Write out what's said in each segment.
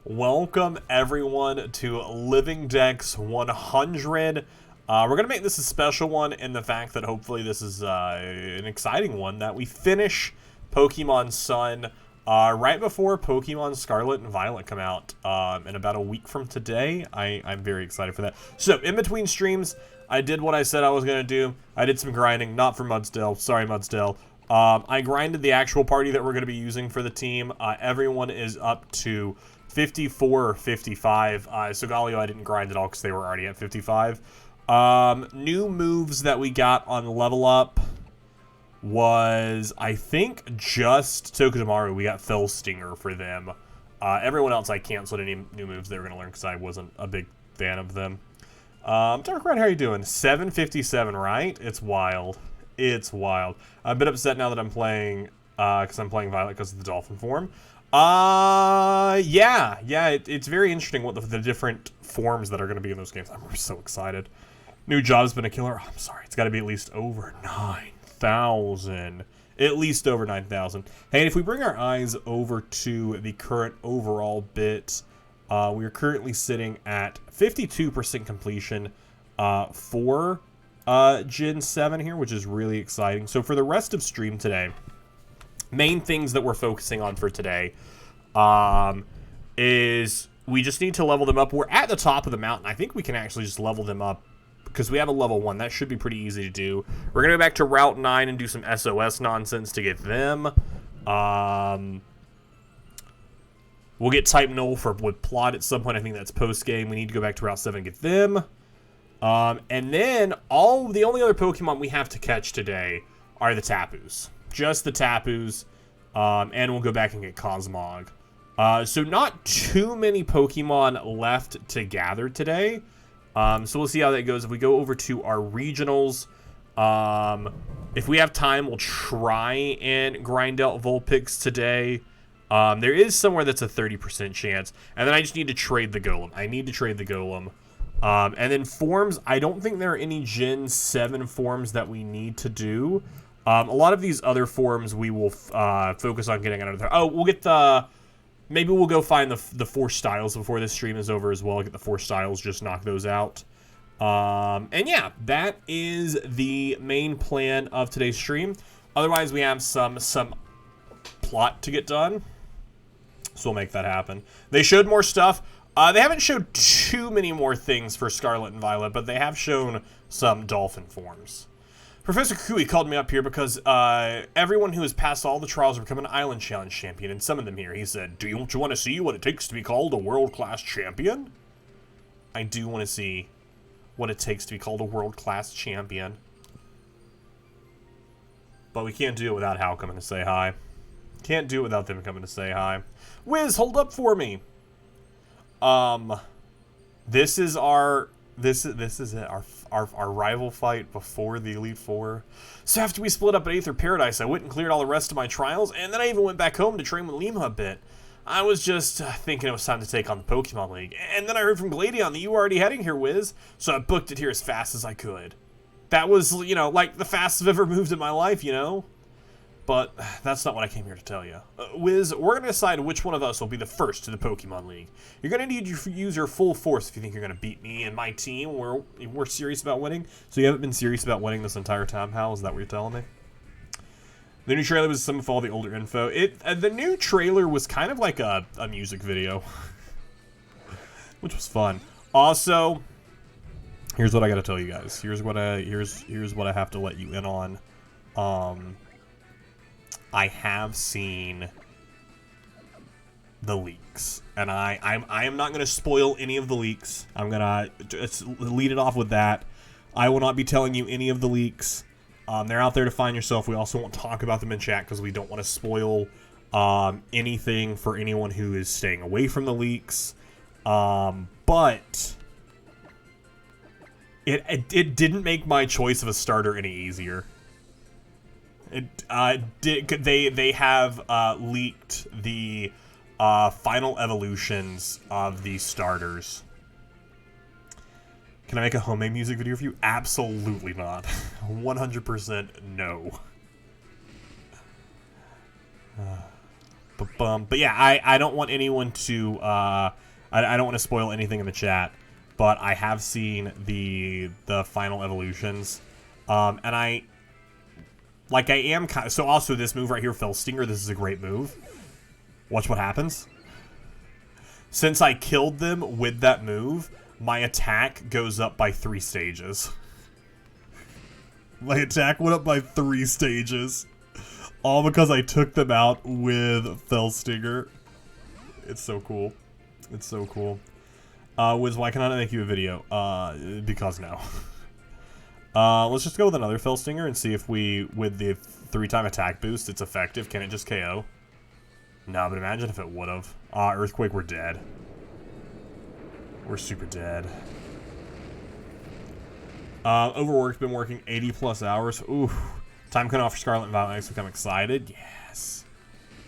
Welcome everyone to Living Dex 100. We're going to make this a special one in the fact that hopefully this is an exciting one, that we finish Pokemon Sun right before Pokemon Scarlet and Violet come out in about a week from today. I'm very excited for that. So in between streams, I did what I said I was going to do. I did some grinding, not for Mudsdale. Sorry, Mudsdale. I grinded the actual party that we're going to be using for the team. Everyone is up to 54 or 55. Galio, I didn't grind at all because they were already at 55. New moves that we got on level up was, I think, just Tokidamaru. We got Fell Stinger for them. Everyone else I canceled any new moves they were going to learn because I wasn't a big fan of them. Dark Red, how are you doing? 757, right? It's wild. It's wild. I'm a bit upset now that I'm playing, because I'm playing Violet because of the Dolphin form. Yeah, it's very interesting what the different forms that are going to be in those games. I'm so excited. New job's been a killer. Oh, I'm sorry, it's got to be at least over 9,000. At least over 9,000. Hey, if we bring our eyes over to the current overall bit, we are currently sitting at 52% completion for Gen 7 here, which is really exciting. So for the rest of stream today, main things that we're focusing on for today is we just need to level them up. We're at the top of the mountain. I think we can actually just level them up because we have a level 1. That should be pretty easy to do. We're going to go back to Route 9 and do some SOS nonsense to get them. We'll get Type Null with Plot at some point. I think that's post-game. We need to go back to Route 7 and get them. And then the only other Pokemon we have to catch today are the Tapus. Just the Tapus. And we'll go back and get Cosmog. So not too many Pokemon left to gather today. So we'll see how that goes. If we go over to our regionals, if we have time, we'll try and grind out Vulpix today. There is somewhere that's a 30% chance. And then I just need to trade the Golem. I need to trade the Golem. And then forms, I don't think there are any Gen 7 forms that we need to do. A lot of these other forms we will focus on getting out of there. Oh, we'll get the... Maybe we'll go find the 4 styles before this stream is over as well. Get the 4 styles, just knock those out. And yeah, that is the main plan of today's stream. Otherwise, we have some plot to get done. So we'll make that happen. They showed more stuff. They haven't showed too many more things for Scarlet and Violet, but they have shown some dolphin forms. Professor Kukui called me up here because everyone who has passed all the trials will become an Island Challenge champion and summoned them here. He said, do you want to see what it takes to be called a world-class champion? I do want to see what it takes to be called a world-class champion. But we can't do it without Hal coming to say hi. Can't do it without them coming to say hi. Wiz, hold up for me. This is our... This is it, our rival fight before the Elite Four. So after we split up at Aether Paradise, I went and cleared all the rest of my trials, and then I even went back home to train with Lima a bit. I was just thinking it was time to take on the Pokemon League, and then I heard from Gladion that you were already heading here, Wiz, so I booked it here as fast as I could. That was, you know, like the fastest I've ever moved in my life, you know? But that's not what I came here to tell you. Wiz, we're going to decide which one of us will be the first to the Pokemon League. You're going to need to use your full force if you think you're going to beat me and my team. We're serious about winning. So you haven't been serious about winning this entire time, Hal? Is that what you're telling me? The new trailer was some of all the older info. The new trailer was kind of like a music video, which was fun. Also, here's what I got to tell you guys. Here's what I have to let you in on. I have seen the leaks, and I am not going to spoil any of the leaks. I'm going to just lead it off with that. I will not be telling you any of the leaks. They're out there to find yourself. We also won't talk about them in chat because we don't want to spoil anything for anyone who is staying away from the leaks. But it didn't make my choice of a starter any easier. They have leaked the final evolutions of the starters. Can I make a homemade music video for you? Absolutely not. 100% no. But yeah, I don't want anyone to I don't want to spoil anything in the chat, but I have seen the final evolutions, and I am kind of, so also this move right here, Fell Stinger. This is a great move. Watch what happens. Since I killed them with that move, my attack goes up by 3 stages. My attack went up by 3 stages. All because I took them out with Fell Stinger. It's so cool. It's so cool. Wiz, why cannot I make you a video? Because no. Let's just go with another Fell Stinger and see if we, with the 3-time attack boost, it's effective. Can it just KO? No, but imagine if it would've. Earthquake, we're dead. We're super dead. Overworked, been working 80+ hours. Ooh. Time cut off for Scarlet and Violet next week. I'm excited. Yes.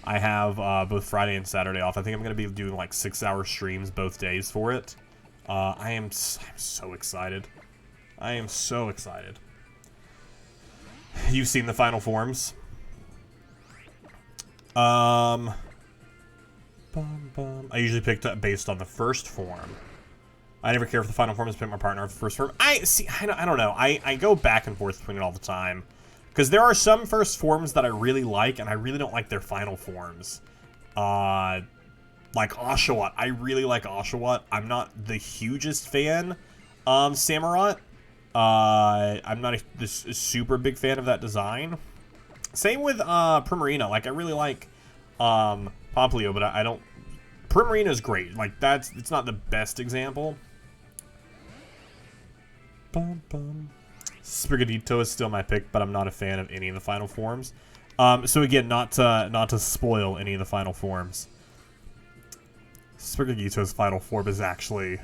I have both Friday and Saturday off. I think I'm going to be doing like 6-hour streams both days for it. I'm so excited. I am so excited. You've seen the final forms? I usually picked up based on the first form. I never care for the final form. Just pick my partner for the first form. I don't know. I go back and forth between it all the time. Because there are some first forms that I really like, and I really don't like their final forms. Like Oshawott. I really like Oshawott. I'm not the hugest fan of Samurott. I'm not a super big fan of that design. Same with Primarina. Like, I really like Poplio, but I don't... Primarina is great. Like, it's not the best example. Bum, bum. Sprigatito is still my pick, but I'm not a fan of any of the final forms. So again, not to spoil any of the final forms. Sprigatito's final form is actually...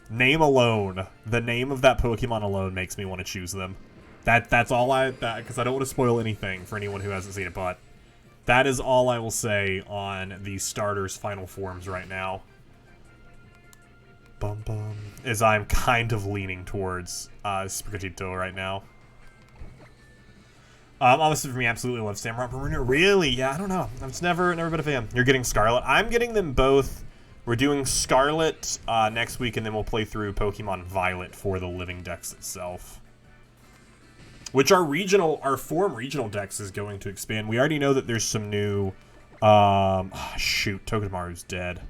Name alone. The name of that Pokemon alone makes me want to choose them. That's all because I don't want to spoil anything for anyone who hasn't seen it, but that is all I will say on the starters' final forms right now. Bum bum. As I'm kind of leaning towards Sprigatito right now. Obviously for me, absolutely love Samurott Primarina. Really? Yeah, I don't know. I've never been a fan. You're getting Scarlet. I'm getting them both. We're doing Scarlet next week, and then we'll play through Pokemon Violet for the Living Dex itself. Which our form regional dex is going to expand. We already know that there's some new... shoot, Togedemaru's dead.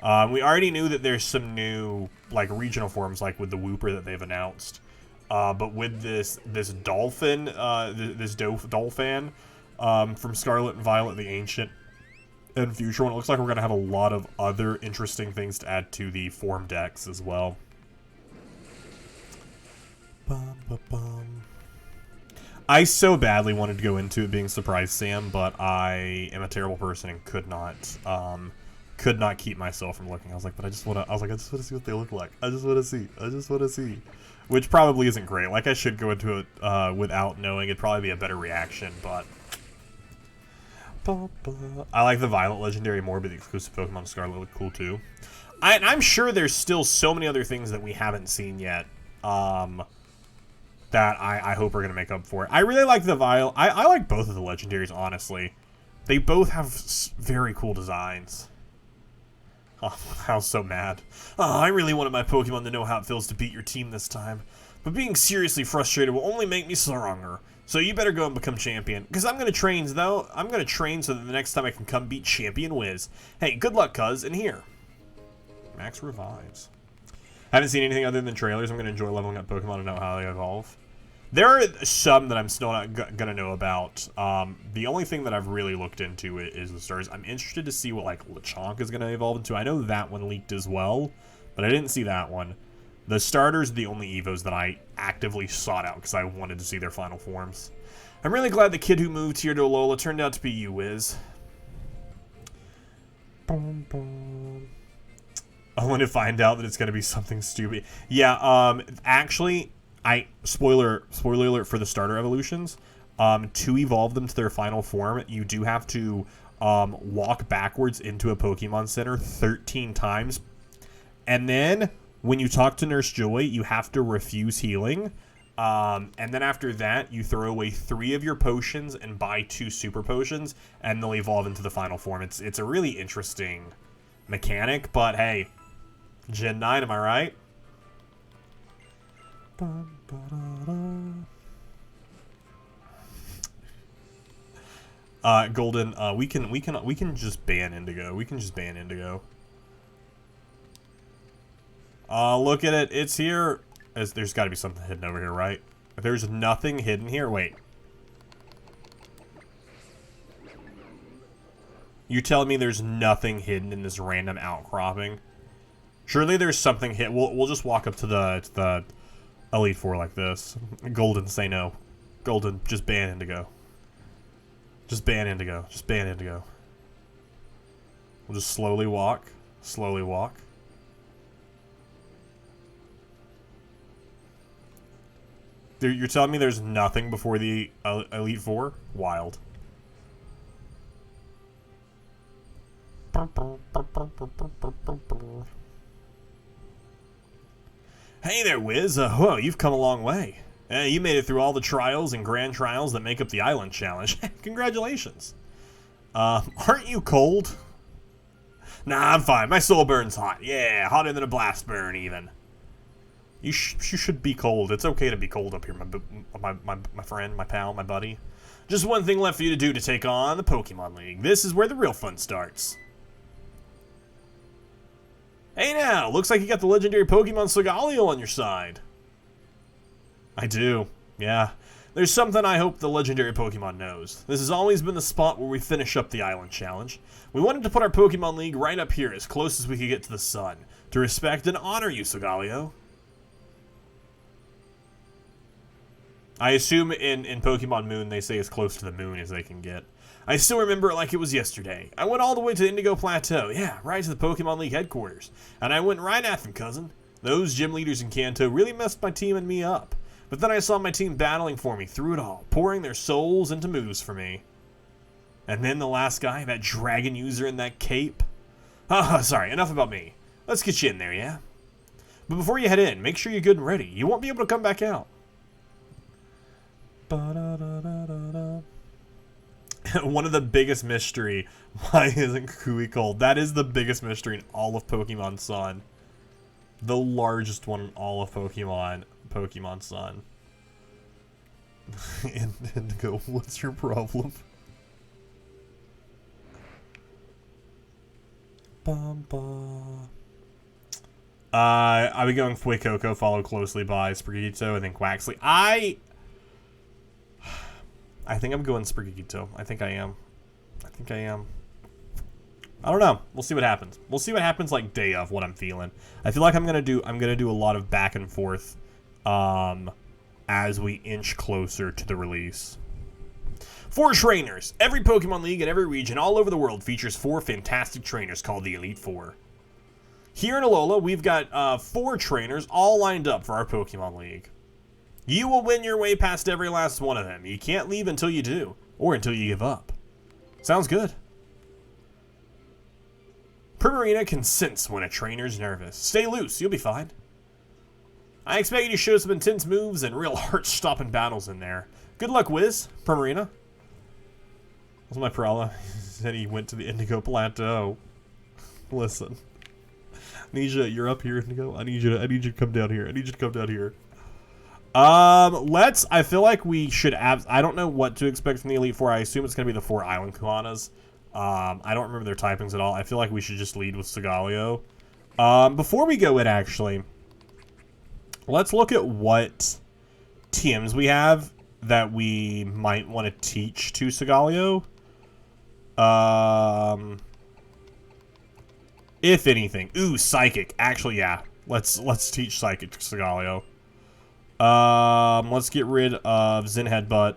We already knew that there's some new, like, regional forms, like with the Wooper that they've announced. But with this Dolphin, this Dolphin from Scarlet and Violet, the Ancient and Future one, it looks like we're going to have a lot of other interesting things to add to the form decks as well. Bum, bum, bum. I so badly wanted to go into it being Surprise Sam, but I am a terrible person and could not keep myself from looking. I was like, I just want to see what they look like. I just want to see. Which probably isn't great. Like, I should go into it without knowing. It'd probably be a better reaction, but... I like the Violet Legendary more, but the exclusive Pokemon Scarlet look cool too. I'm sure there's still so many other things that we haven't seen yet, that I hope are going to make up for it. I really like the Violet. I like both of the Legendaries, honestly. They both have very cool designs. Oh, I was so mad. Oh, I really wanted my Pokemon to know how it feels to beat your team this time. But being seriously frustrated will only make me stronger. So you better go and become champion. Because I'm going to train, though. I'm going to train so that the next time I can come beat Champion Wiz. Hey, good luck, cuz. And here. Max revives. Haven't seen anything other than trailers. I'm going to enjoy leveling up Pokemon and know how they evolve. There are some that I'm still not going to know about. The only thing that I've really looked into is the stars. I'm interested to see what, like, Lechonk is going to evolve into. I know that one leaked as well, but I didn't see that one. The starters are the only Evos that I actively sought out because I wanted to see their final forms. I'm really glad the kid who moved here to Alola turned out to be you, Wiz. Boom, boom. I want to find out that it's going to be something stupid. Yeah, actually... spoiler alert for the starter evolutions, to evolve them to their final form, you do have to walk backwards into a Pokemon Center 13 times. And then, when you talk to Nurse Joy, you have to refuse healing. And then after that, you throw away 3 of your potions and buy 2 super potions, and they'll evolve into the final form. It's a really interesting mechanic, but hey, Gen 9, am I right? Golden, we can just ban Indigo. We can just ban Indigo. Look at it. It's here. There's got to be something hidden over here, right? There's nothing hidden here. Wait. You're telling me there's nothing hidden in this random outcropping? Surely there's something hidden. We'll just walk up to the Elite Four like this. Golden, say no. Golden, just ban Indigo. Just ban Indigo. Just ban Indigo. We'll just slowly walk. Slowly walk. You're telling me there's nothing before the Elite Four? Wild. Hey there, Wiz. Whoa, you've come a long way. You made it through all the trials and grand trials that make up the island challenge. Congratulations. Aren't you cold? Nah, I'm fine. My soul burns hot. Yeah, hotter than a blast burn, even. You should be cold. It's okay to be cold up here, my friend, my pal, my buddy. Just one thing left for you to do to take on the Pokemon League. This is where the real fun starts. Hey now, looks like you got the legendary Pokemon Solgaleo on your side. I do, yeah. There's something I hope the legendary Pokemon knows. This has always been the spot where we finish up the Island Challenge. We wanted to put our Pokemon League right up here, as close as we could get to the sun, to respect and honor you, Solgaleo. I assume in Pokemon Moon they say as close to the moon as they can get. I still remember it like it was yesterday. I went all the way to Indigo Plateau, yeah, right to the Pokemon League headquarters. And I went right at them, cousin. Those gym leaders in Kanto really messed my team and me up. But then I saw my team battling for me through it all, pouring their souls into moves for me. And then the last guy, that dragon user in that cape. Sorry, enough about me. Let's get you in there, yeah? But before you head in, make sure you're good and ready. You won't be able to come back out. One of the biggest mystery, why isn't Kui cold? That is the biggest mystery in all of Pokemon Sun. The largest one in all of Pokemon Sun. Indigo, what's your problem? I'll be going Fuecoco, followed closely by Spriggito, and then Quaxley. I think I'm going Spriggito. I think I am. I don't know. We'll see what happens. We'll see what happens like day of what I'm feeling. I feel like I'm gonna do a lot of back and forth as we inch closer to the release. 4 trainers. Every Pokemon League in every region all over the world features 4 fantastic trainers called the Elite Four. Here in Alola, we've got 4 trainers all lined up for our Pokemon League. You will win your way past every last one of them. You can't leave until you do, or until you give up. Sounds good. Primarina can sense when a trainer's nervous. Stay loose, you'll be fine. I expect you to show some intense moves and real heart-stopping battles in there. Good luck, Wiz. Primarina. What's my problem? He said he went to the Indigo Plateau. Listen. Nisha, you're up here, Indigo. I need you to come down here. I feel like we should I don't know what to expect from the Elite Four. I assume it's going to be the 4 Island Kalanas. I don't remember their typings at all. I feel like we should just lead with Solgaleo. Before we go in, actually, let's look at what TMs we have that we might want to teach to Solgaleo. If anything. Ooh, Psychic. Actually, yeah. Let's teach Psychic to Solgaleo. Let's get rid of Zen Headbutt.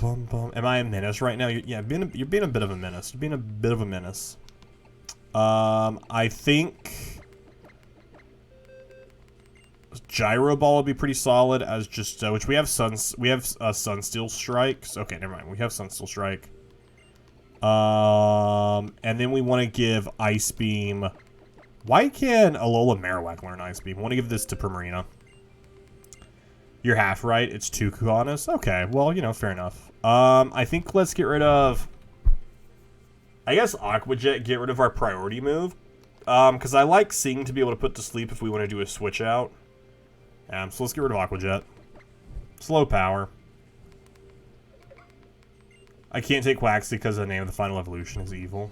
Am I a menace right now? You're being a bit of a menace. I think Gyro Ball would be pretty solid as just which we have Sunsteel Strikes. Okay, never mind. We have Sunsteel Strike. And then we want to give Ice Beam. Why can Alola Marowak learn Ice Beam? I want to give this to Primarina. You're half right. It's 2 Kuhanas. Okay, well, you know, fair enough. I think let's get rid of... I guess Aqua Jet, get rid of our priority move. Because I like Sing to be able to put to sleep if we want to do a switch out. So let's get rid of Aqua Jet. Slow power. I can't take Waxy because the name of the final evolution is evil.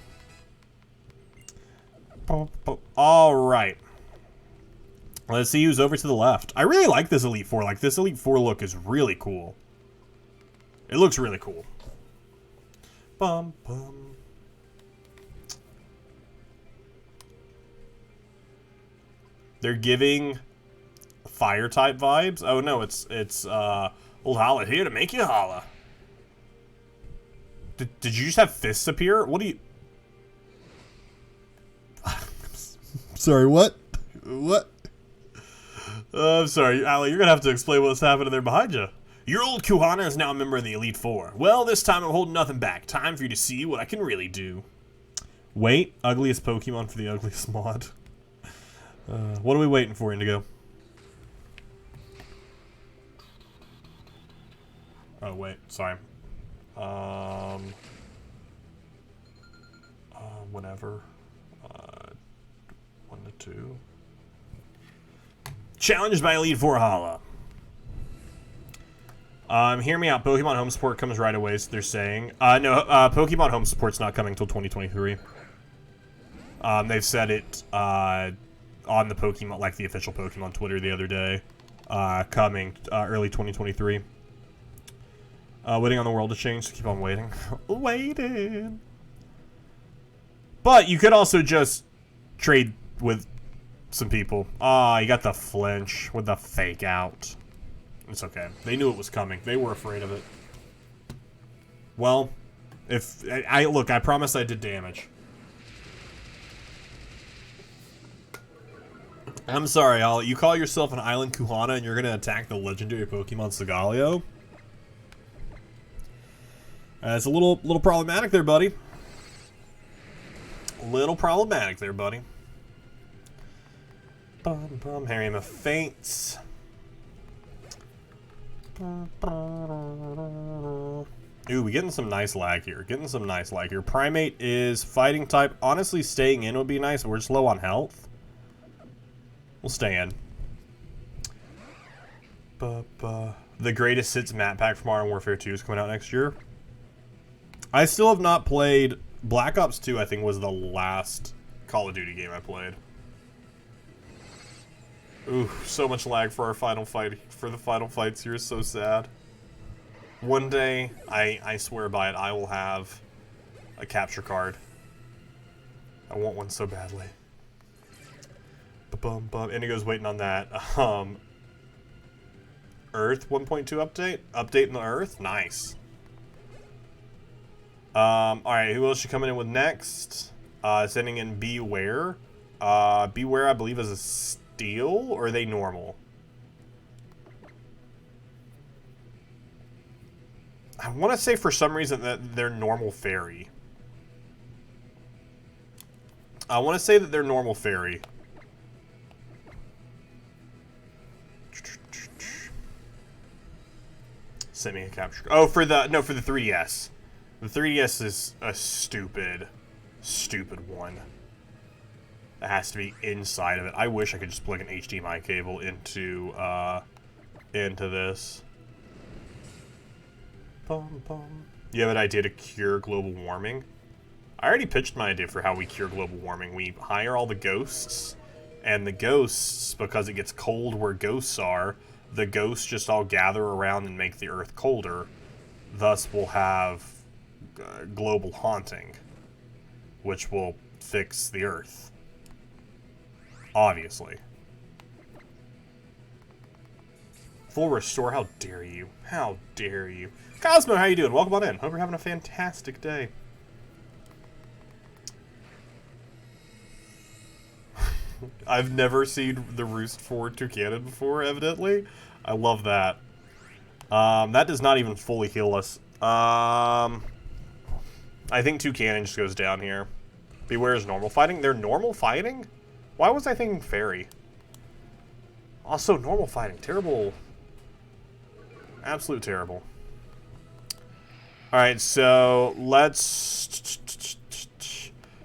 Alright. Let's see who's over to the left. I really like this Elite Four. Like, this Elite Four look is really cool. It looks really cool. Bum, bum. They're giving fire-type vibes. Oh, no, it's old Holla here to make you holla. Did you just have fists appear? What do you... Sorry, what? What? I'm sorry, Ali, you're gonna have to explain what's happening there behind you. Your old Kuhana is now a member of the Elite Four. Well, this time I'm holding nothing back. Time for you to see what I can really do. Wait, ugliest Pokemon for the ugliest mod. What are we waiting for, Indigo? Oh, wait, sorry. Whatever. 1 to 2. Challenged by Elite Four Hala. Hear me out. Pokemon Home Support comes right away, so they're saying. No, Pokemon Home Support's not coming until 2023. They've said it on the Pokemon, like the official Pokemon Twitter the other day. Coming early 2023. Waiting on the world to change, so keep on waiting. Waiting. But you could also just trade with some people. You got the flinch with the fake out. It's okay. They knew it was coming. They were afraid of it. Well, if look, I promise I did damage. I'm sorry, you call yourself an Island Kuhana and you're gonna attack the legendary Pokemon Sigaleo? It's a little problematic there, buddy. Little problematic there, buddy. Bum bum. Harryma faints. Ooh, we getting some nice lag here. Primate is fighting type. Honestly, staying in would be nice. We're just low on health. We'll stay in. The greatest hits map pack from Modern Warfare 2 is coming out next year. I still have not played. Black Ops 2, I think, was the last Call of Duty game I played. Ooh, so much lag for our final fight. For the final fights here is so sad. One day, I swear by it, I will have a capture card. I want one so badly. Ba-bum bum. Indigo's waiting on that. Earth 1.2 update? Update in the Earth? Nice. Alright, who else you coming in with next? Sending in Beware. Beware, I believe, is a steel, or are they normal? I want to say for some reason that they're normal fairy. I want to say that they're normal fairy. Send me a capture. Oh, for the 3DS. The 3DS is a stupid one. That has to be inside of it. I wish I could just plug an HDMI cable into this. Bum, bum. You have an idea to cure global warming? I already pitched my idea for how we cure global warming. We hire all the ghosts, and the ghosts, because it gets cold where ghosts are, the ghosts just all gather around and make the Earth colder. Thus, we'll have global haunting, which will fix the Earth. Obviously. Full restore? How dare you? How dare you? Cosmo, how you doing? Welcome on in. Hope you're having a fantastic day. I've never seen the Roost 4 Toucanon before, evidently. I love that. That does not even fully heal us. I think Toucanon just goes down here. Beware is normal fighting. They're normal fighting? Why was I thinking fairy? Also, normal fighting. Terrible Absolute terrible. Alright, so let's...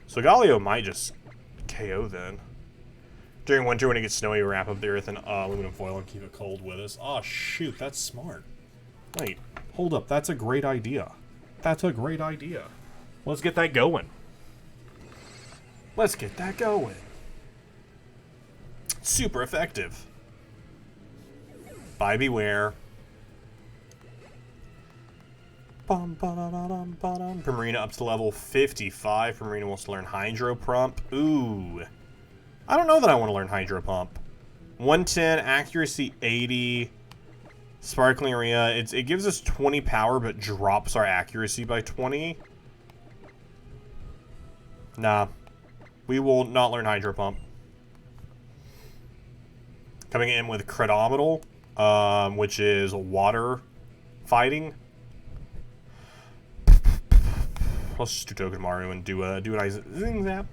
So Galio might just KO then. During winter, when it gets snowy, we wrap up the earth in aluminum foil and keep it cold with us. Oh, shoot, that's smart. Wait, hold up, that's a great idea. That's a great idea. Let's get that going. Let's get that going. Super effective. Bye beware. Primarina up to level 55. Primarina wants to learn Hydro Pump. Ooh. I don't know that I want to learn Hydro Pump. 110, accuracy 80. Sparkling Area. It gives us 20 power, but drops our accuracy by 20. Nah. We will not learn Hydro Pump. Coming in with Credometal, which is water fighting. Let's just do Tokemaru and do an ice zing zap.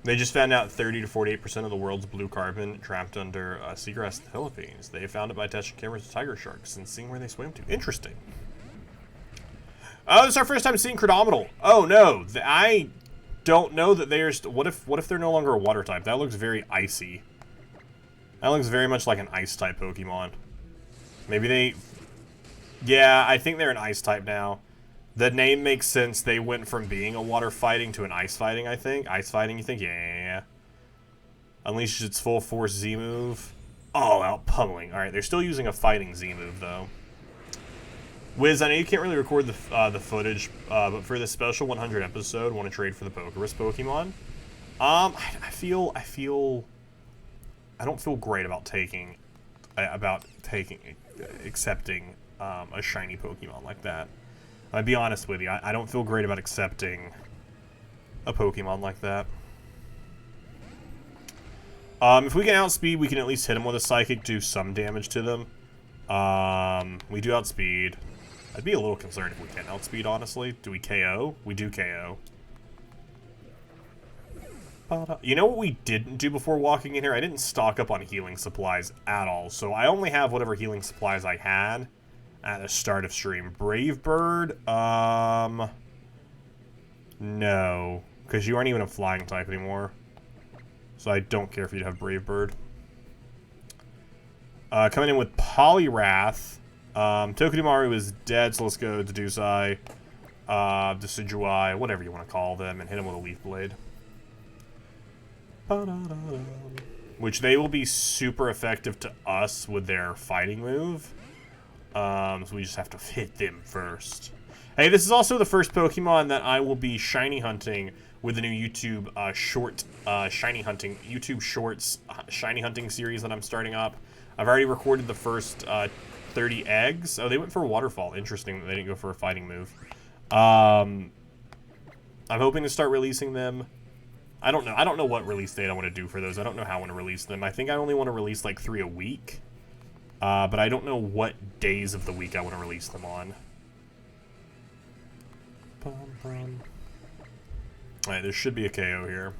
They just found out 30 to 48% of the world's blue carbon trapped under seagrass in the Philippines. They found it by attaching cameras to tiger sharks and seeing where they swim to. Interesting. Oh, this is our first time seeing Credometal. Oh no, I don't know that there's. What if they're no longer a water type? That looks very icy. That looks very much like an ice type Pokemon. Maybe they. Yeah, I think they're an ice type now. The name makes sense. They went from being a water fighting to an ice fighting, I think. Ice fighting, you think? Yeah. Unleashes its full force Z move. All out pummeling. Alright, they're still using a fighting Z move, though. Wiz, I know you can't really record the footage, but for this special 100 episode, want to trade for the Pokerus Pokemon? I don't feel great about accepting a shiny Pokemon like that. I'll be honest with you, I don't feel great about accepting a Pokemon like that. If we can outspeed, we can at least hit them with a Psychic, do some damage to them. We do outspeed. I'd be a little concerned if we can't outspeed, honestly. Do we KO? We do KO. You know what we didn't do before walking in here? I didn't stock up on healing supplies at all, so I only have whatever healing supplies I had at the start of stream. Brave Bird? No. Because you aren't even a flying type anymore. So I don't care if you'd have Brave Bird. Coming in with Poliwrath. Tokemaru is dead, so let's go to Decidueye, Decidueye, whatever you want to call them, and hit him with a Leaf Blade. Which they will be super effective to us with their fighting move. So we just have to hit them first. Hey, this is also the first Pokemon that I will be shiny hunting with the new YouTube YouTube Shorts shiny hunting series that I'm starting up. I've already recorded the first 30 eggs. Oh, they went for a Waterfall. Interesting that they didn't go for a fighting move. I'm hoping to start releasing them. I don't know what release date I want to do for those. I don't know how I want to release them. I think I only want to release like 3 a week. But I don't know what days of the week I want to release them on. Alright, there should be a KO here.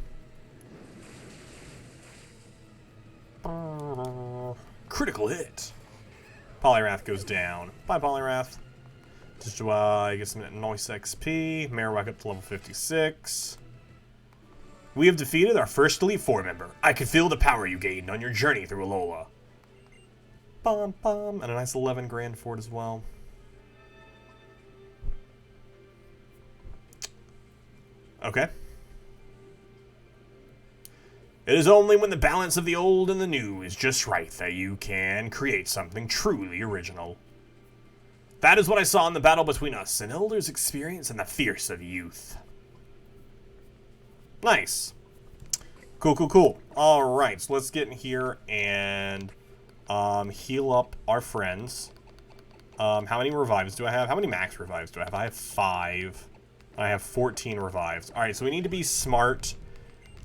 Critical hit. Poliwrath goes down. Bye, Poliwrath. Just get some nice XP. Marowak up to level 56. We have defeated our first Elite Four member. I can feel the power you gained on your journey through Alola. And a nice 11 grand for it as well. Okay. It is only when the balance of the old and the new is just right that you can create something truly original. That is what I saw in the battle between us, an elder's experience and the fierce of youth. Nice. Cool. Alright, so let's get in here and heal up our friends. How many revives do I have? How many max revives do I have? I have 5. I have 14 revives. Alright, so we need to be smart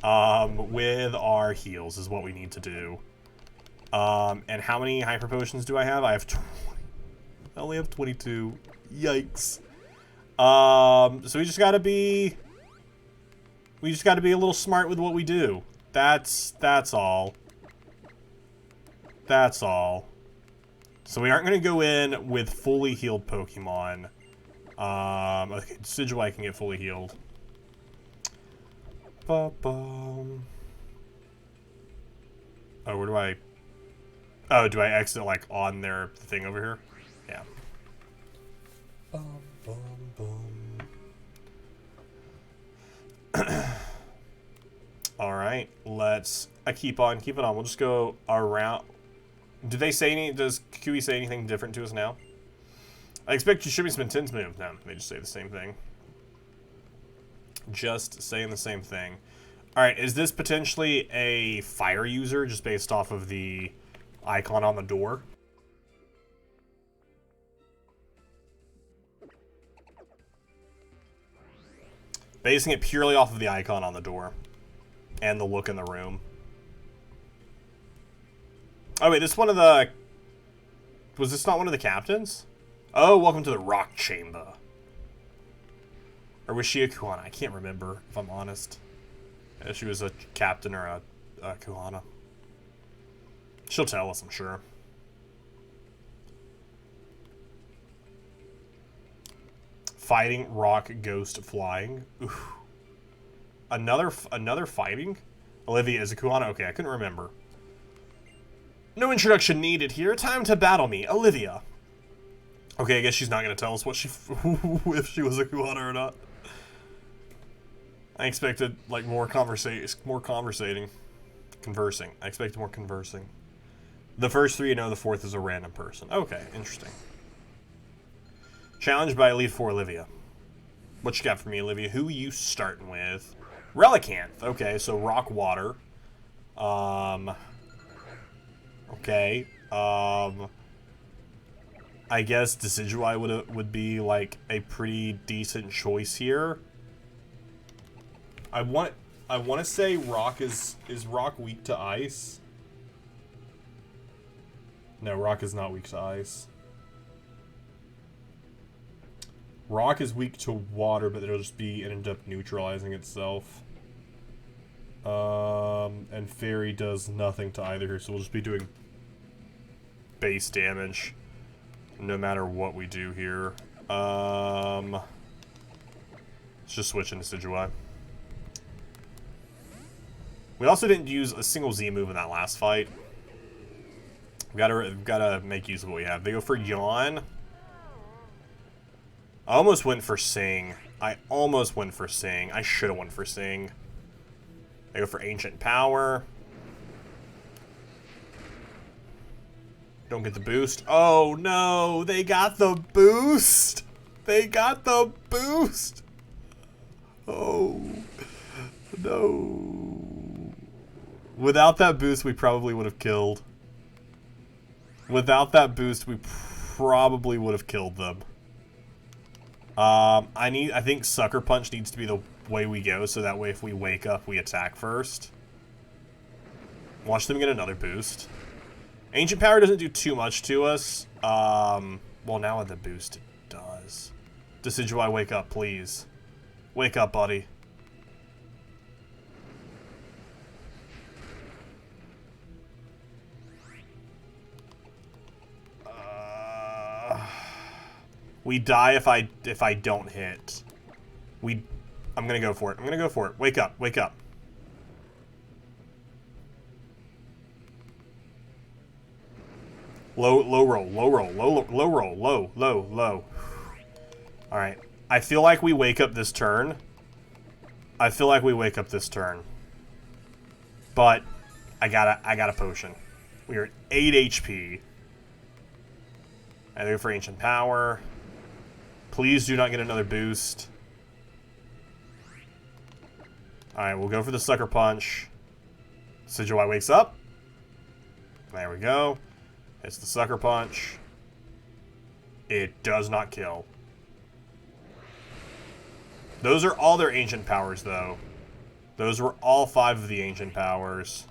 with our heals is what we need to do. And how many hyper potions do I have? I have 20. I only have 22. Yikes. So we just gotta be a little smart with what we do. That's all. That's all. So we aren't going to go in with fully healed Pokemon. Okay, Decidueye can get fully healed. Ba-bum. Oh, where do I... Oh, do I exit, like, on their thing over here? Yeah. Bum, bum, bum. Alright, let's... I keep on keeping on. We'll just go around... Do they say any... Does QE say anything different to us now? I expect you should be some intense move. No, they just say the same thing. Just saying the same thing. Alright, is this potentially a fire user just based off of the icon on the door? Basing it purely off of the icon on the door. And the look in the room. Oh wait, this one of the... Was this not one of the captains? Oh, welcome to the Rock Chamber. Or was she a Kuhana? I can't remember, if I'm honest. If she was a captain or a Kuhana. She'll tell us, I'm sure. Fighting, rock, ghost, flying. Oof. Another fighting? Olivia is a Kuhana? Okay, I couldn't remember. No introduction needed here. Time to battle me, Olivia. Okay, I guess she's not going to tell us what she if she was a Kuhana or not. I expected, like, more conversing. I expected more conversing. The first three you know, the fourth is a random person. Okay, interesting. Challenged by Elite Four, Olivia. What you got for me, Olivia? Who you starting with? Relicanth. Okay, so rock, water. Okay. I guess Decidueye would be like a pretty decent choice here. I want to say rock is rock weak to ice? No, rock is not weak to ice. Rock is weak to water, but it'll just end up neutralizing itself. And Fairy does nothing to either here, so we'll just be doing base damage no matter what we do here. Let's just switch into Decidueye. We also didn't use a single Z move in that last fight. We've gotta make use of what we have. They go for Yawn. I almost went for Sing. I should have went for Sing. They go for Ancient Power. Don't get the boost. Oh no, they got the boost. Oh no. Without that boost, we probably would have killed. Them. I think Sucker Punch needs to be the way we go, so that way if we wake up, we attack first. Watch them get another boost. Ancient Power doesn't do too much to us. Well, now with the boost, it does. Decidueye, wake up, please. Wake up, buddy. We die if I don't hit. I'm gonna go for it. Wake up. Low roll. Alright. I feel like we wake up this turn. But I got a potion. We are at 8 HP. I go for Ancient Power. Please do not get another boost. Alright, we'll go for the Sucker Punch. Decidueye wakes up. There we go. It's the Sucker Punch. It does not kill. Those are all their Ancient Powers, though. Those were all 5 of the Ancient Powers.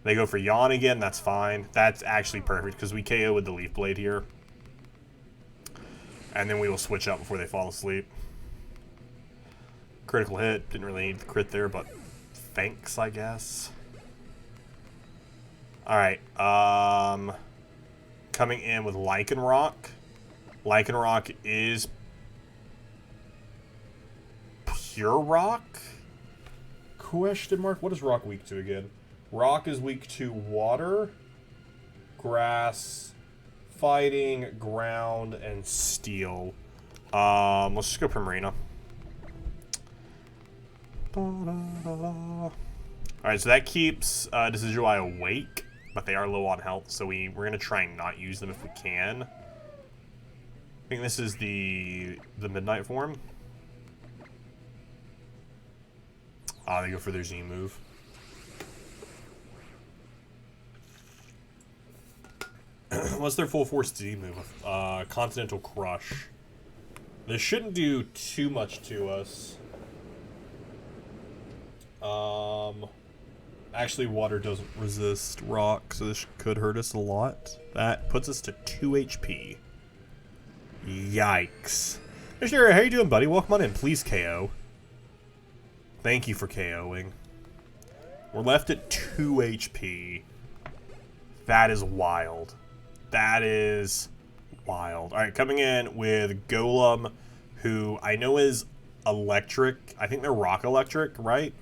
They go for Yawn again, that's fine. That's actually perfect, because we KO with the Leaf Blade here. And then we will switch out before they fall asleep. Critical hit. Didn't really need the crit there, but thanks, I guess. Alright, coming in with Lycanroc. Lycanroc is pure rock? Question mark? What is rock weak to again? Rock is weak to water, grass, fighting, ground, and steel. Let's just go Primarina. Alright, so that keeps Decidueye awake, but they are low on health, so we're going to try and not use them if we can. I think this is the Midnight form. They go for their Z move. What's their full force Z move? Continental Crush. This shouldn't do too much to us. Actually, water doesn't resist rock, so this could hurt us a lot. That puts us to 2 HP. Yikes. Missionary, how you doing, buddy? Welcome on in. Please KO. Thank you for KOing. We're left at 2 HP. That is wild. That is wild. Alright, coming in with Golem, who I know is electric. I think they're rock electric, right?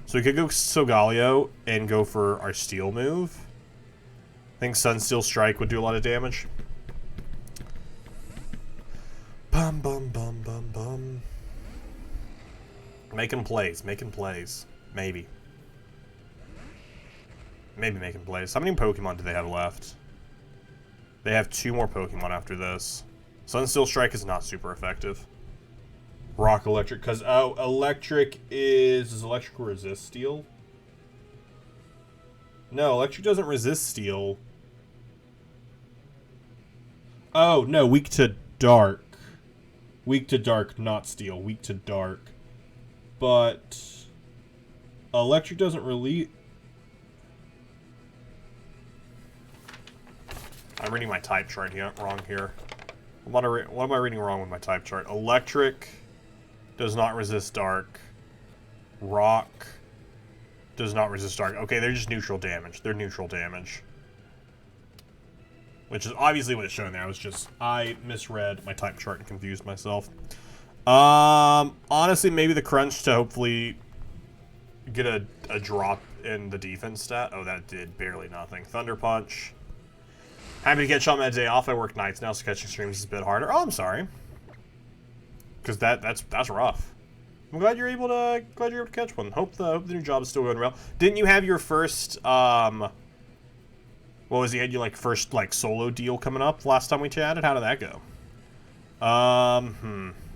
So we could go Solgaleo and go for our steel move. I think Sunsteel Strike would do a lot of damage. Bum, bum, bum, bum, bum. Making plays, making plays. Maybe. Maybe making plays. How many Pokemon do they have left? They have 2 more Pokemon after this. Sunsteel Strike is not super effective. Rock electric, because electric does electric resist steel? No, electric doesn't resist steel. Oh no, weak to dark. Weak to dark, not steel. Weak to dark. But electric doesn't really. I'm reading my type chart here wrong here. What am I reading wrong with my type chart? Electric does not resist dark. Rock does not resist dark. Okay, they're just neutral damage. They're neutral damage. Which is obviously what it's showing there. I misread my type chart and confused myself. Honestly, maybe the crunch to hopefully get a drop in the defense stat. Oh, that did barely nothing. Thunder Punch. Happy to catch on my day off. I work nights now, so catching streams is a bit harder. Oh, I'm sorry. Because that's rough. I'm glad you're able to catch one. Hope the new job is still going well. Didn't you have your first what was it? You had your first solo deal coming up last time we chatted? How did that go?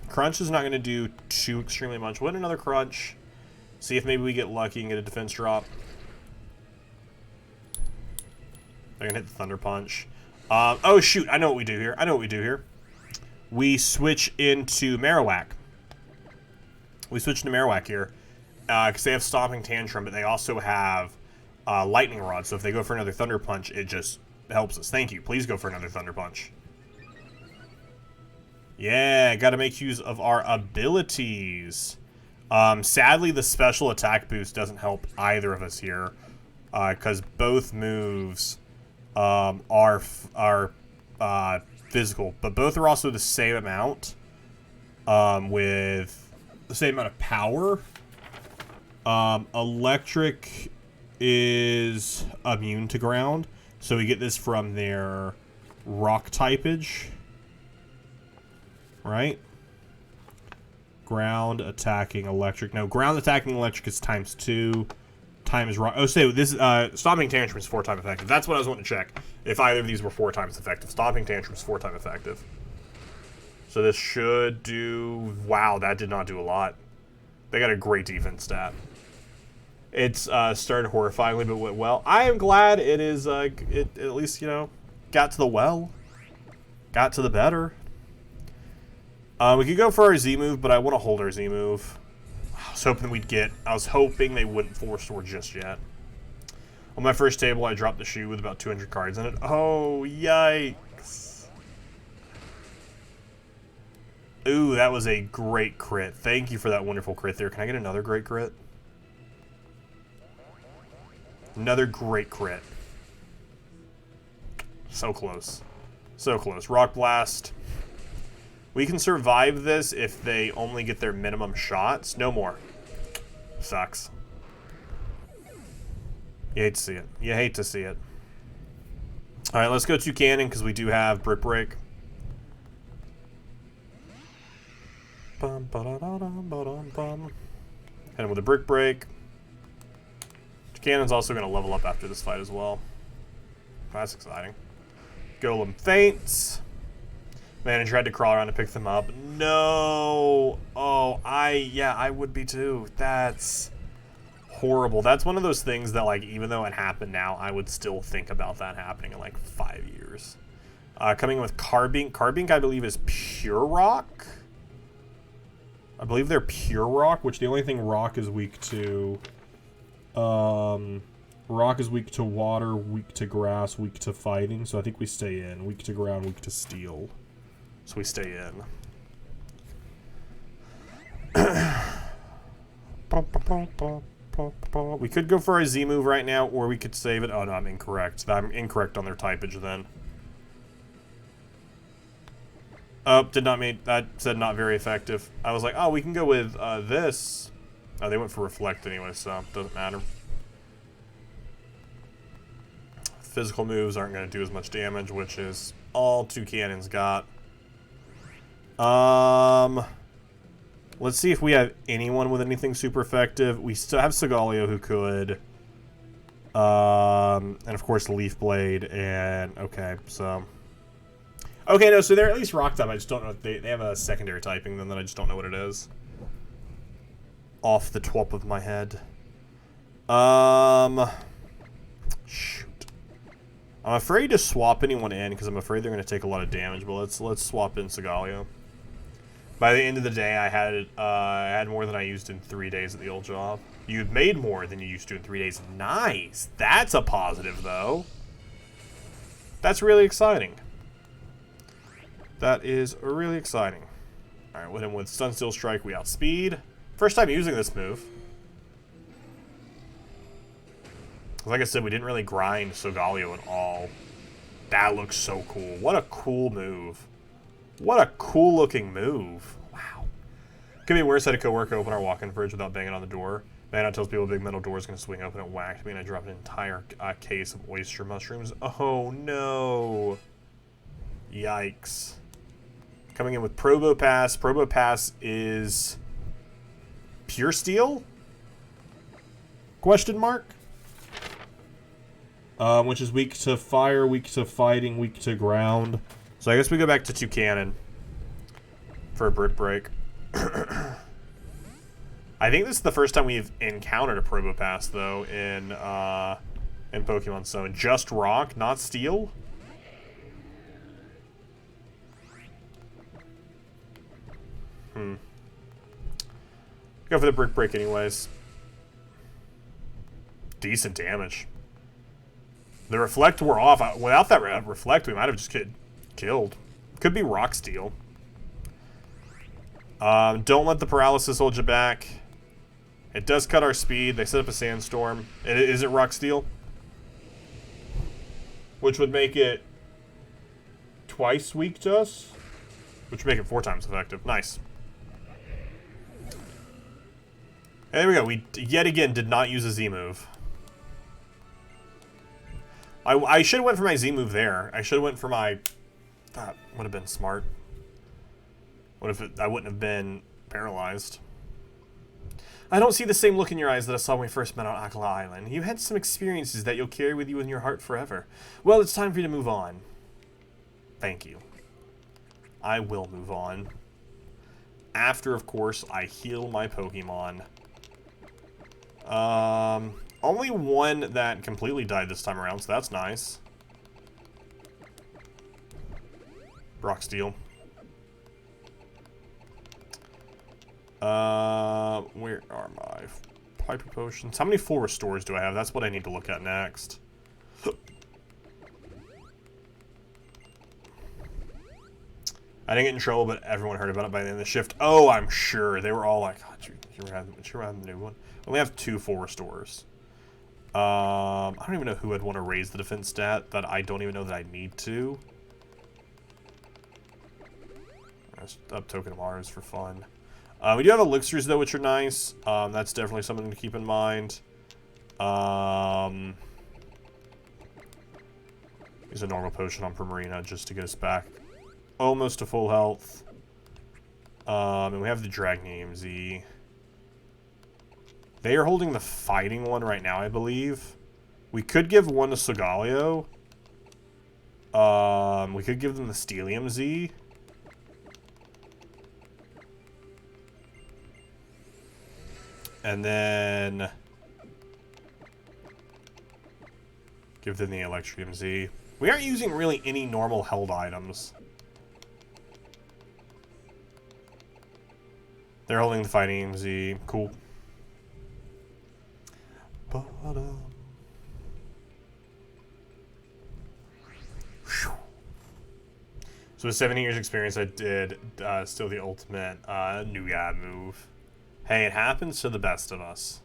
Crunch is not going to do too extremely much. Win another crunch. See if maybe we get lucky and get a defense drop. They're going to hit the Thunder Punch. Oh shoot, I know what we do here. We switch into Marowak. Here. Because they have Stomping Tantrum, but they also have Lightning Rod. So if they go for another Thunder Punch, it just helps us. Thank you. Please go for another Thunder Punch. Yeah, got to make use of our abilities. Sadly, the special attack boost doesn't help either of us here. Because both moves are physical, but both are also the same amount, with the same amount of power. Electric is immune to ground, so we get this from their rock typage, right? Ground attacking electric. No, ground attacking electric is ×2. Time is rock. Oh, so this Stomping Tantrum is 4 times effective. That's what I was wanting to check. If either of these were 4 times effective. Stomping Tantrum is 4 times effective. So this should do. Wow, that did not do a lot. They got a great defense stat. It's started horrifyingly, but went well. I am glad it is. It at least got to the well, got to the better. We could go for our Z move, but I want to hold our Z move. I was hoping they wouldn't Force Sword just yet. On my first table, I dropped the shoe with about 200 cards in it. Oh, yikes. Ooh, that was a great crit. Thank you for that wonderful crit there. Can I get another great crit? Another great crit. So close. So close. Rock Blast. We can survive this if they only get their minimum shots. No more. Sucks. You hate to see it. You hate to see it. Alright, let's go to Cannon because we do have Brick Break. Hit him with a Brick Break. Cannon's also going to level up after this fight as well. That's exciting. Golem faints. Manager had to crawl around to pick them up. No! Oh, I would be too. That's horrible. That's one of those things that, like, even though it happened now, I would still think about that happening in, like, 5 years. Coming in with Carbink. Carbink, I believe, is Pure Rock. I believe they're Pure Rock, which the only thing Rock is weak to... Rock is weak to water, weak to grass, weak to fighting, so I think we stay in. Weak to ground, weak to steel. So we stay in. We could go for a Z move right now, or we could save it. Oh no, I'm incorrect. I'm incorrect on their typage then. Oh, did not mean, that said not very effective. I was like, oh, we can go with this. Oh, they went for Reflect anyway, so it doesn't matter. Physical moves aren't going to do as much damage, which is all two cannons got. Let's see if we have anyone with anything super effective. We still have Sigaleo who could. And of course Leaf Blade and okay, so. Okay, no, so they're at least rock type. I just don't know if they have a secondary typing then that I just don't know what it is. Off the top of my head. Shoot. I'm afraid to swap anyone in because I'm afraid they're going to take a lot of damage, but let's swap in Sigaleo. By the end of the day, I had more than I used in 3 days at the old job. You've made more than you used to in 3 days. Nice. That's a positive, though. That's really exciting. That is really exciting. All right, with him with Stun Steel Strike, we outspeed. First time using this move. Like I said, we didn't really grind Sigaleo at all. That looks so cool. What a cool move. What a cool looking move. Wow. Could be worse. I had a coworker open our walk-in fridge without banging on the door. Man, tells people a big metal door is going to swing open and whacked me, and I dropped an entire case of oyster mushrooms. Oh no. Yikes. Coming in with Probo Pass. Probo Pass is Pure Steel? Question mark? Which is weak to fire, weak to fighting, weak to ground. So I guess we go back to two cannon for a Brick Break. I think this is the first time we've encountered a Probo Pass, though, in Pokemon Stone. Just rock, not steel? Go for the Brick Break anyways. Decent damage. The Reflect were off. Without that Reflect, we might have just killed. Could be Rock Steel. Don't let the Paralysis hold you back. It does cut our speed. They set up a Sandstorm. Is it Rock Steel? Which would make it twice weak to us. Which would make it 4 times effective. Nice. And there we go. We, yet again, did not use a Z move. I should have went for my Z move there. I should have went for my... That would have been smart. What if I wouldn't have been paralyzed? I don't see the same look in your eyes that I saw when we first met on Akala Island. You had some experiences that you'll carry with you in your heart forever. Well, it's time for you to move on. Thank you. I will move on. After, of course, I heal my Pokemon. Only one that completely died this time around, so that's nice. Rock Steel. Where are my Hyper Potions? How many full restores do I have? That's what I need to look at next. I didn't get in trouble, but everyone heard about it by the end of the shift. Oh, I'm sure. They were all like, oh, you have the new one. We only have 2 full restores. I don't even know who I'd want to raise the defense stat that I don't even know that I need to. Let's up Token of Mars for fun. We do have elixirs, though, which are nice. That's definitely something to keep in mind. Use a normal potion on Primarina just to get us back almost to full health. And we have the Dragon AMZ. They are holding the fighting one right now, I believe. We could give one to Solgaleo. We could give them the Steelium Z. And then give them the Electrium Z. We aren't using really any normal held items. They're holding the fighting Z. Cool. So with 17 years experience, I did still the ultimate new guy move. Hey, it happens to the best of us.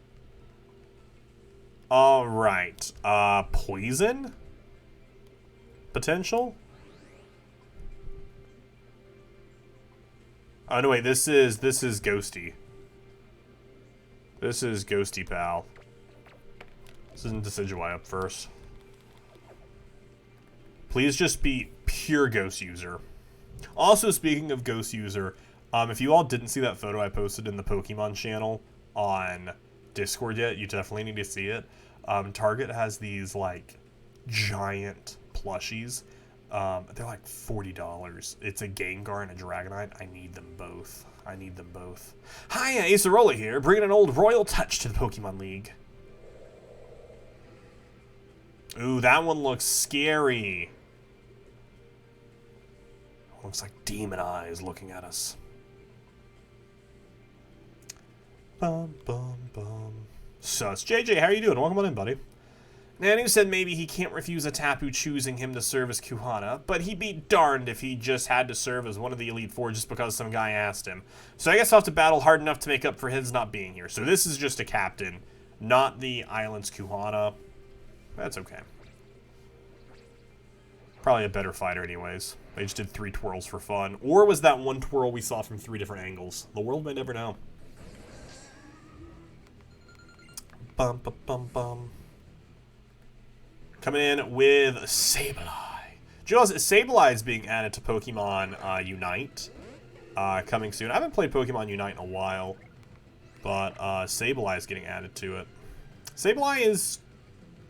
Alright. Poison? Potential? Oh, no, wait. This is Ghosty. This is Ghosty, pal. This isn't Decidueye up first. Please just be pure Ghost User. Also, speaking of Ghost User, if you all didn't see that photo I posted in the Pokemon channel on Discord yet, you definitely need to see it. Target has these, like, giant plushies. They're like $40. It's a Gengar and a Dragonite. I need them both. I need them both. Hi, Acerola here, bringing an old royal touch to the Pokemon League. Ooh, that one looks scary. Looks like demon eyes looking at us. Bum, bum, bum. Sus. JJ, how are you doing? Welcome on in, buddy. Nanu said maybe he can't refuse a Tapu choosing him to serve as Kuhana, but he'd be darned if he just had to serve as one of the Elite Four just because some guy asked him. So I guess I'll have to battle hard enough to make up for his not being here. So this is just a captain, not the island's Kuhana. That's okay. Probably a better fighter anyways. They just did 3 twirls for fun. Or was that one twirl we saw from 3 different angles? The world may never know. Bum, bum, bum, bum. Coming in with Sableye. Do you know Sableye is being added to Pokemon Unite? Coming soon. I haven't played Pokemon Unite in a while. But Sableye is getting added to it. Sableye is...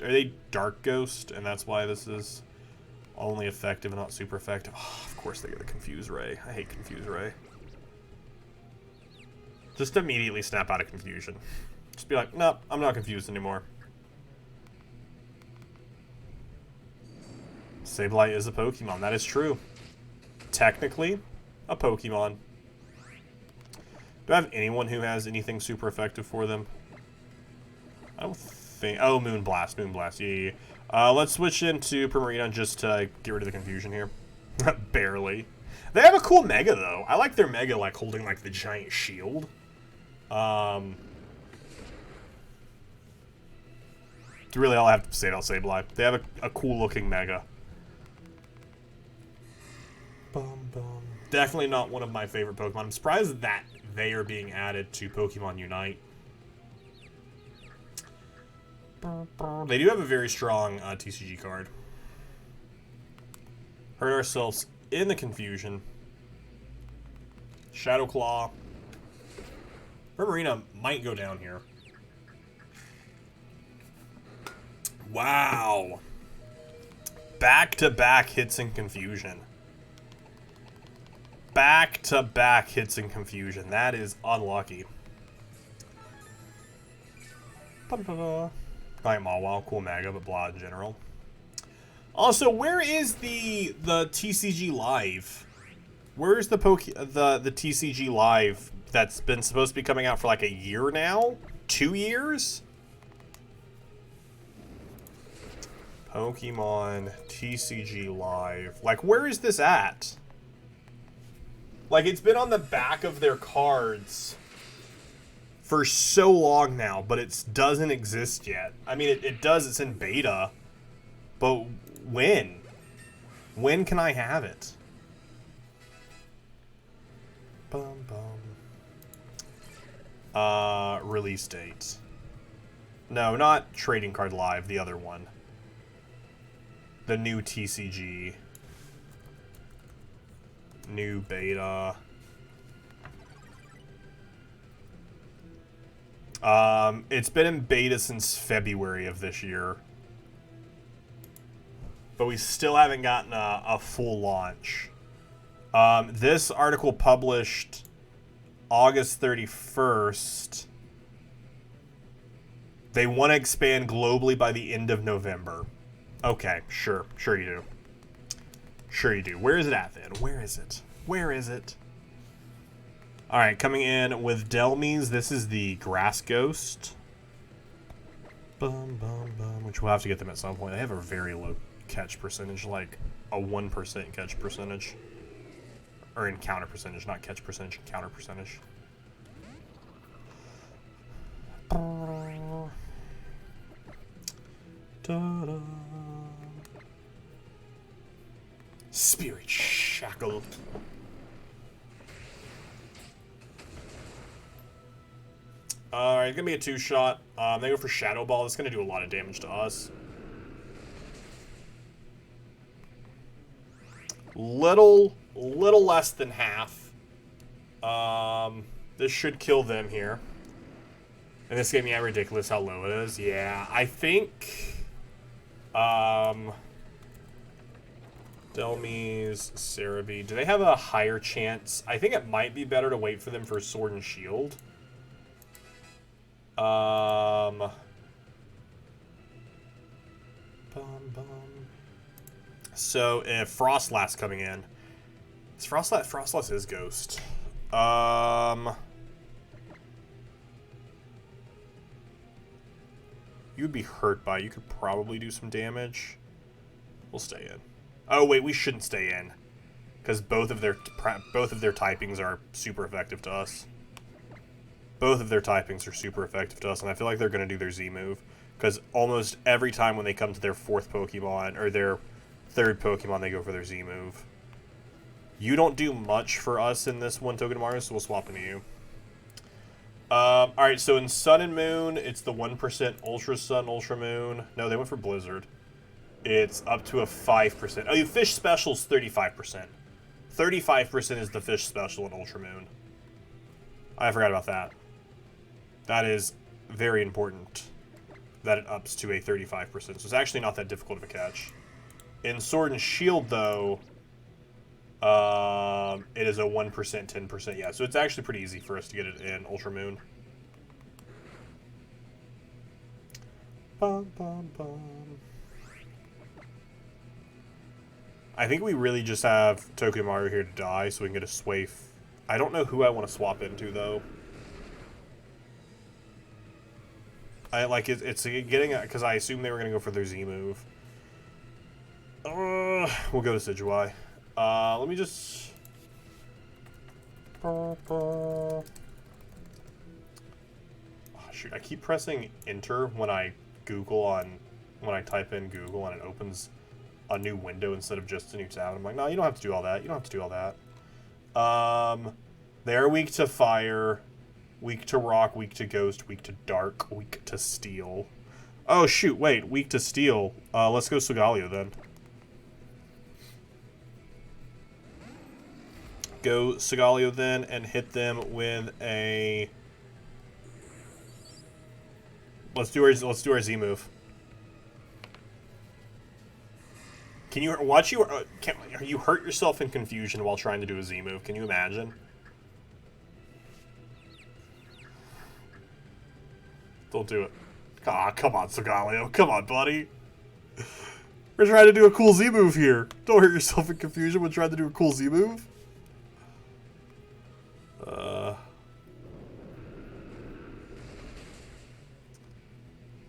Are they Dark Ghost? And that's why this is only effective and not super effective. Oh, of course they get the Confuse Ray. I hate Confuse Ray. Just immediately snap out of confusion. Just be like, nope, I'm not confused anymore. Sableye is a Pokemon. That is true. Technically, a Pokemon. Do I have anyone who has anything super effective for them? I don't think... Oh, Moonblast. Moonblast. Yeah. Let's switch into Primarina just to get rid of the confusion here. Barely. They have a cool Mega, though. I like their Mega, like, holding, like, the giant shield. It's really all I have to say about Sableye. They have a cool-looking Mega. Bum, bum. Definitely not one of my favorite Pokemon. I'm surprised that they are being added to Pokemon Unite. They do have a very strong TCG card. Hurt ourselves in the confusion. Shadow Claw. Primarina might go down here. Wow. Back-to-back hits and confusion. Back-to-back hits and confusion. That is unlucky. Alright, Mawile, cool Mega, but blah in general. Also, where is the TCG Live? Where's the TCG Live that's been supposed to be coming out for like a year now? 2 years? Pokemon TCG Live. Like, where is this at? Like, it's been on the back of their cards for so long now, but it doesn't exist yet. I mean, it does. It's in beta. But when? When can I have it? Bum, bum. Release date. No, not Trading Card Live, the other one. The new TCG. New beta. It's been in beta since February of this year. But we still haven't gotten a full launch. This article published August 31st. They want to expand globally by the end of November. Okay, sure. Sure you do. Sure you do. Where is it at then? Where is it? Where is it? Alright, coming in with Delmies, this is the Grass Ghost. Bum, bum, bum, which we'll have to get them at some point. They have a very low catch percentage, like a 1% catch percentage. Or encounter percentage, not catch percentage, encounter percentage. Da-da. Spirit Shackled. Alright, gonna be a 2-shot. They go for Shadow Ball. It's gonna do a lot of damage to us. Little less than half. This should kill them here. And this game, yeah, ridiculous how low it is. Yeah, I think... Delmies, Cerebi. Do they have a higher chance? I think it might be better to wait for them for Sword and Shield. Bum, bum. So if Frostlass coming in, is Frostlass is Ghost. You would be hurt by. You could probably do some damage. We'll stay in. Oh wait, we shouldn't stay in, because both of their typings are super effective to us. Both of their typings are super effective to us, and I feel like they're going to do their Z move, because almost every time when they come to their fourth Pokemon, or their third Pokemon, they go for their Z move. You don't do much for us in this one Togedemaru, so we'll swap into you. Alright, so in Sun and Moon, it's the 1% Ultra Sun, Ultra Moon. No, they went for Blizzard. It's up to a 5%. Oh, Fish Special's 35%. 35% is the Fish Special in Ultra Moon. I forgot about that. That is very important that it ups to a 35%. So it's actually not that difficult of a catch. In Sword and Shield, though, it is a 1%, 10%. Yeah, so it's actually pretty easy for us to get it in Ultra Moon. Bum, bum, bum. I think we really just have Togedemaru here to die so we can get a Swaif. I don't know who I want to swap into, though. It's getting... Because I assume they were going to go for their Z move. We'll go to Decidueye. Let me just... Oh, shoot, I keep pressing Enter when I when I type in Google and it opens a new window instead of just a new tab. I'm like, no, you don't have to do all that. You don't have to do all that. They're weak to fire, weak to rock, weak to ghost, weak to dark, weak to steel. Oh, shoot, wait, weak to steel. Let's go Solgaleo then. Go Solgaleo then and hit them with a... Let's do our Z move. Can you watch you? You hurt yourself in confusion while trying to do a Z move? Can you imagine? Don't do it. Ah, come on, Solgaleo. Come on, buddy. We're trying to do a cool Z move here. Don't hurt yourself in confusion when trying to do a cool Z move.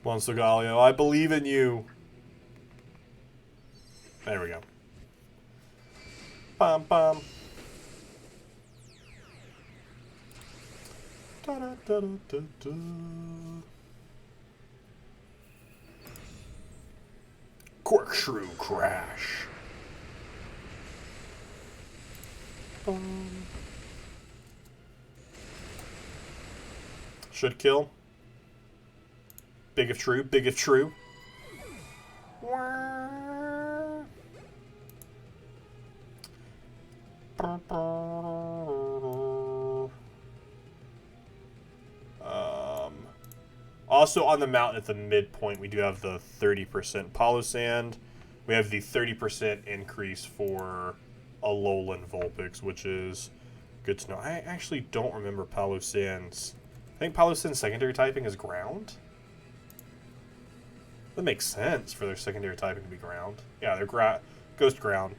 Come on, Solgaleo. I believe in you. There we go. Bum, bum. Corkscrew crash. Should kill. Big if true, big if true. Also on the mountain at the midpoint, we do have the 30% Polysand. We have the 30% increase for Alolan Vulpix, which is good to know. I actually don't remember Polysand's. I think Polysand's secondary typing is ground. That makes sense for their secondary typing to be ground. Yeah, they're ghost ground.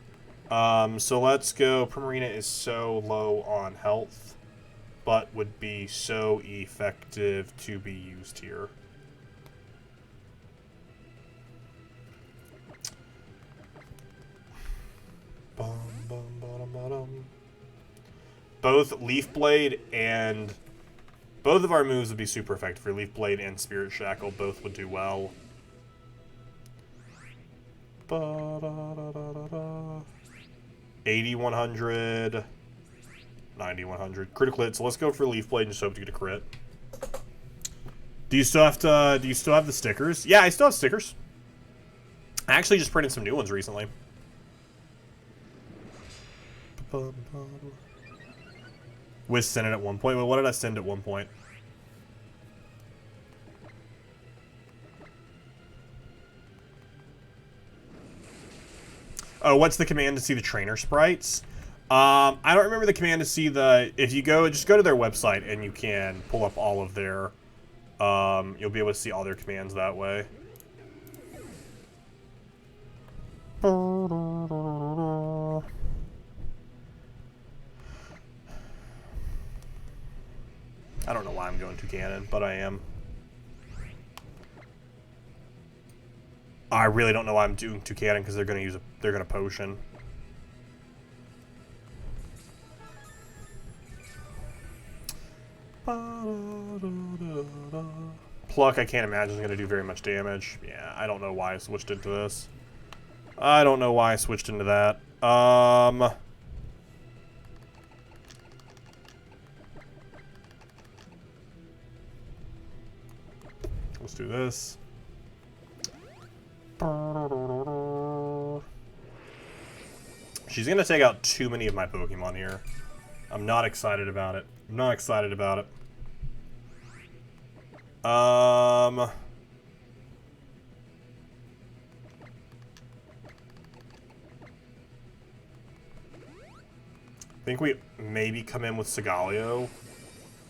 So let's go. Primarina is so low on health, but would be so effective to be used here. Both Leaf Blade and both of our moves would be super effective for Leaf Blade and Spirit Shackle. Both would do well. 80-100, 90-100, critical hit. So let's go for Leaf Blade and just hope to get a crit. Do you still have to? Do you still have the stickers? Yeah, I still have stickers. I actually just printed some new ones recently. With send it at one point. Well, what did I send at one point? Oh, what's the command to see the trainer sprites? I don't remember the command to see the... If you go, just go to their website and you can pull up all of their... you'll be able to see all their commands that way. I don't know why I'm going to cannon, but I am. I really don't know why I'm doing Toucanon because they're gonna use they're gonna potion. Pluck, I can't imagine is gonna do very much damage. Yeah, I don't know why I switched into this. I don't know why I switched into that. Let's do this. She's gonna take out too many of my Pokemon here. I'm not excited about it. I'm not excited about it. I think we maybe come in with Sigaleo,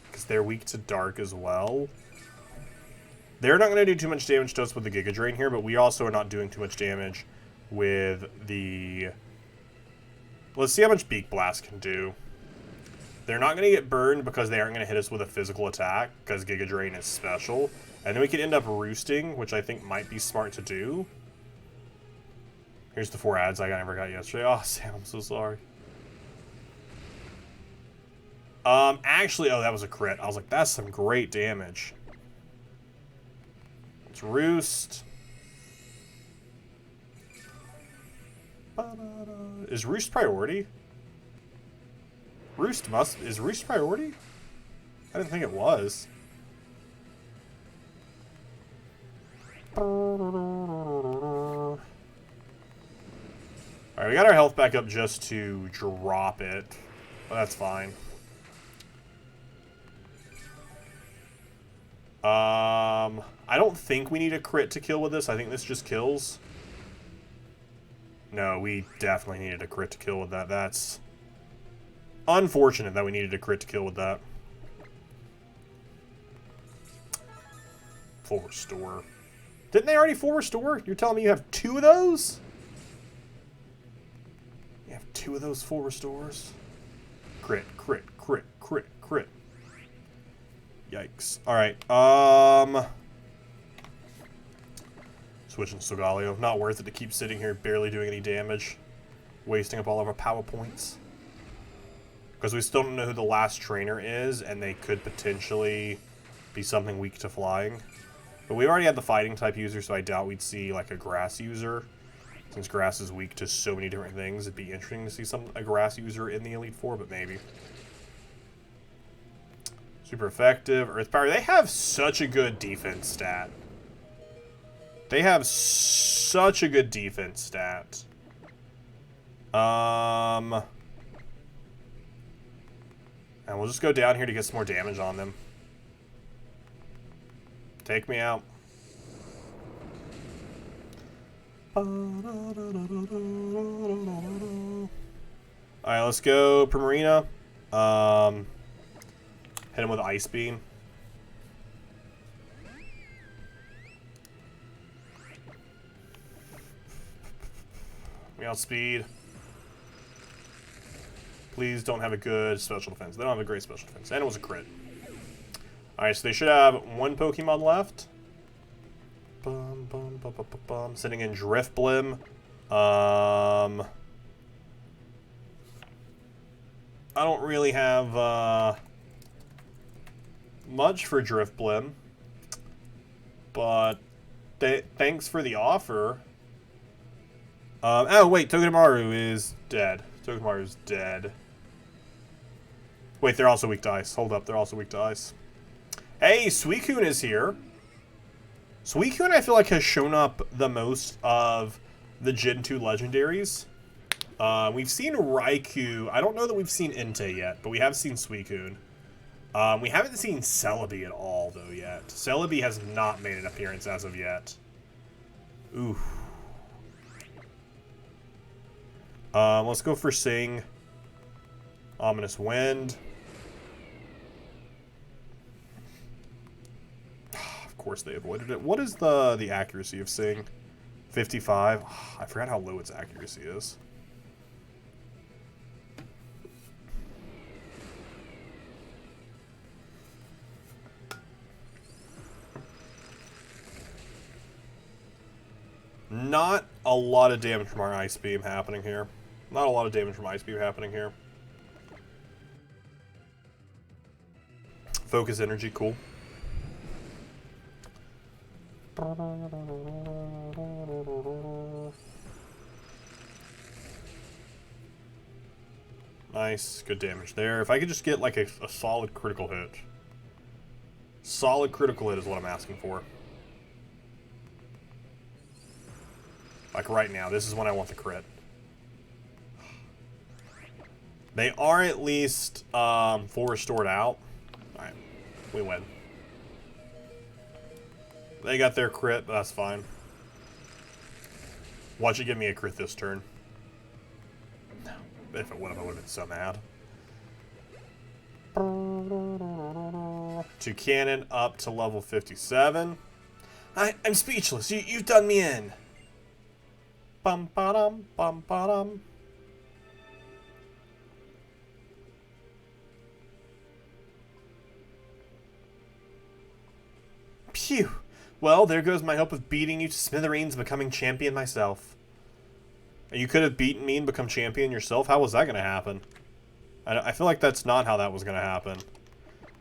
because they're weak to dark as well. They're not going to do too much damage to us with the Giga Drain here, but we also are not doing too much damage with the... Let's see how much Beak Blast can do. They're not going to get burned because they aren't going to hit us with a physical attack, because Giga Drain is special. And then we could end up roosting, which I think might be smart to do. Here's the 4 ads I never got yesterday. Oh, Sam, I'm so sorry. Actually, oh, that was a crit. I was like, that's some great damage. Let's roost. Is roost priority? Is roost priority? I didn't think it was. Alright, we got our health back up just to drop it. But that's fine. I don't think we need a crit to kill with this. I think this just kills. No, we definitely needed a crit to kill with that. That's unfortunate that we needed a crit to kill with that. Full restore. Didn't they already full restore? You're telling me you have 2 of those? You have 2 of those full restores? Crit, crit, crit, crit, crit. Yikes. Alright, switching to Sigaleo. Not worth it to keep sitting here barely doing any damage. Wasting up all of our power points. Because we still don't know who the last trainer is, and they could potentially be something weak to flying. But we already had the fighting type user, so I doubt we'd see like a grass user. Since grass is weak to so many different things, it'd be interesting to see a grass user in the Elite Four, but maybe. Super effective. Earth Power. They have such a good defense stat. They have such a good defense stat. And we'll just go down here to get some more damage on them. Take me out. Alright, let's go Primarina. Hit him with Ice Beam. We outspeed. Please don't have a good special defense. They don't have a great special defense. And it was a crit. Alright, so they should have one Pokemon left. Sitting in Drifblim. I don't really have much for Drifblim. But thanks for the offer. Oh, wait, Togedemaru is dead. Togedemaru's dead. Wait, they're also weak to ice. Hold up, they're also weak to ice. Hey, Suicune is here. Suicune, I feel like, has shown up the most of the Gen 2 legendaries. We've seen Raikou. I don't know that we've seen Entei yet, but we have seen Suicune. We haven't seen Celebi at all, though, yet. Celebi has not made an appearance as of yet. Ooh. Let's go for Sing. Ominous Wind. Of course they avoided it. What is the accuracy of Sing? 55? I forgot how low its accuracy is. Not a lot of damage from our Ice Beam happening here. Not a lot of damage from Ice Beam happening here. Focus Energy, cool. Nice, good damage there. If I could just get like a solid critical hit. Solid critical hit is what I'm asking for. Like right now, this is when I want the crit. They are at least full restored out. Alright, we win. They got their crit, but that's fine. Watch it give me a crit this turn. No, if it would have, I would have been so mad. Toucannon up to level 57. I'm speechless. You've done me in. Bum ba dum, bum ba dum. Phew. Well, there goes my hope of beating you to smithereens and becoming champion myself. You could have beaten me and become champion yourself? How was that going to happen? I feel like that's not how that was going to happen.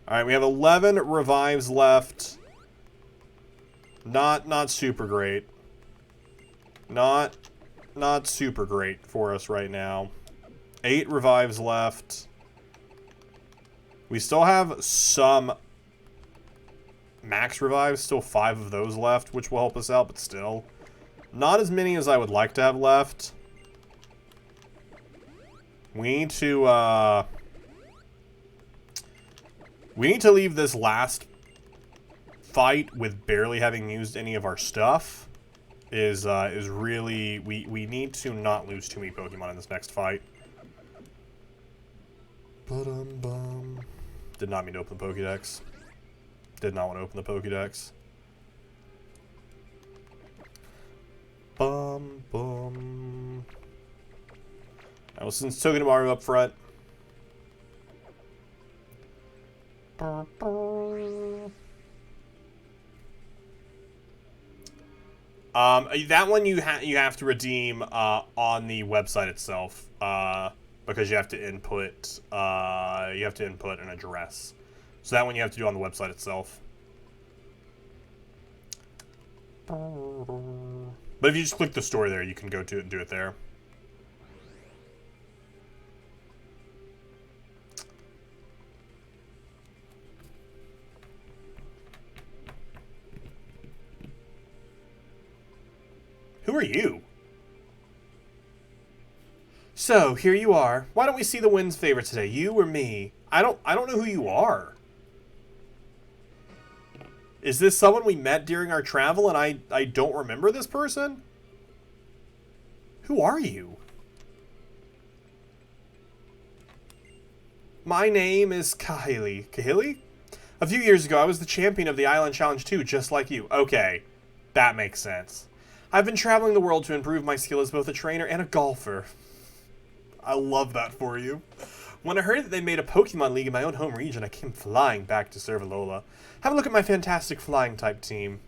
Alright, we have 11 revives left. Not super great. Not super great for us right now. 8 revives left. We still have some max revives, still 5 of those left, which will help us out, but still. Not as many as I would like to have left. We need to leave this last fight with barely having used any of our stuff. Is really... We need to not lose too many Pokemon in this next fight. Ba-dum-bum. Did not mean to open the Pokédex. Did not want to open the Pokédex. Bum, bum. Alright, well, since Togedemaru up front. That one you have to redeem on the website itself. because you have to input an address. So that one you have to do on the website itself. But if you just click the store there, you can go to it and do it there. Who are you? So, here you are. Why don't we see the wind's favorite today? You or me? I don't know who you are. Is this someone we met during our travel and I don't remember this person? Who are you? My name is Kahili. Kahili? A few years ago, I was the champion of the Island Challenge 2, just like you. Okay, that makes sense. I've been traveling the world to improve my skill as both a trainer and a golfer. I love that for you. When I heard that they made a Pokemon League in my own home region, I came flying back to serve Alola. Have a look at my fantastic flying type team.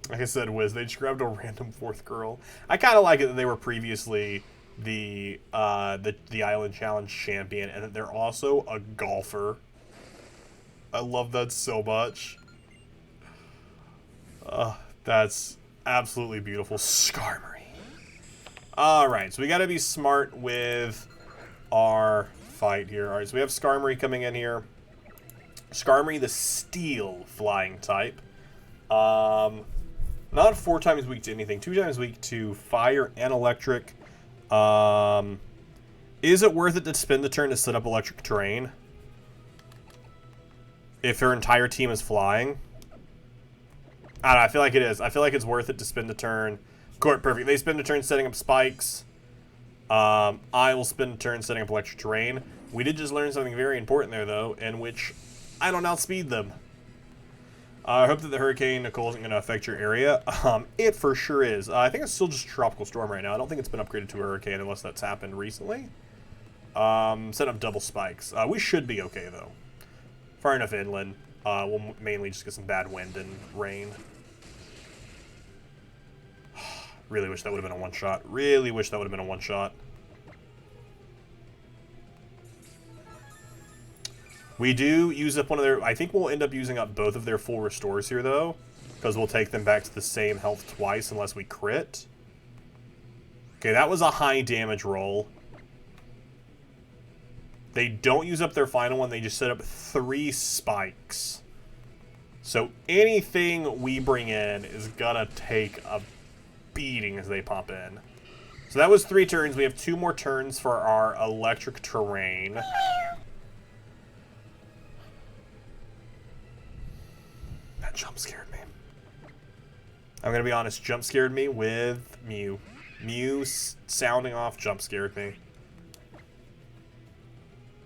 Like I said, Wiz, they just grabbed a random fourth girl. I kind of like it that they were previously the Island Challenge champion, and that they're also a golfer. I love that so much. That's absolutely beautiful. Skarmory. Alright, so we gotta be smart with our fight here. Alright, so we have Skarmory coming in here. Skarmory, the steel flying type. Not 4 times weak to anything, 2 times weak to fire and electric. Is it worth it to spend the turn to set up electric terrain? If her entire team is flying? I don't know, I feel like it is. I feel like it's worth it to spend the turn. Court, perfect. They spend a turn setting up spikes. I will spend a turn setting up electric terrain. We did just learn something very important there, though, in which I don't outspeed them. I hope that the Hurricane Nicole isn't going to affect your area. It for sure is. I think it's still just a tropical storm right now. I don't think it's been upgraded to a hurricane unless that's happened recently. Set up double spikes. We should be okay, though. Far enough inland. We'll mainly just get some bad wind and rain. Really wish that would have been a one-shot. Really wish that would have been a one-shot. We do use up one of their... I think we'll end up using up both of their full restores here, though. Because we'll take them back to the same health twice unless we crit. Okay, that was a high damage roll. They don't use up their final one. They just set up 3 spikes. So anything we bring in is gonna take a beating as they pop in. So that was 3 turns. We have 2 more turns for our electric terrain. That jump scared me. I'm gonna be honest, jump scared me with Mew. Mew sounding off jump scared me.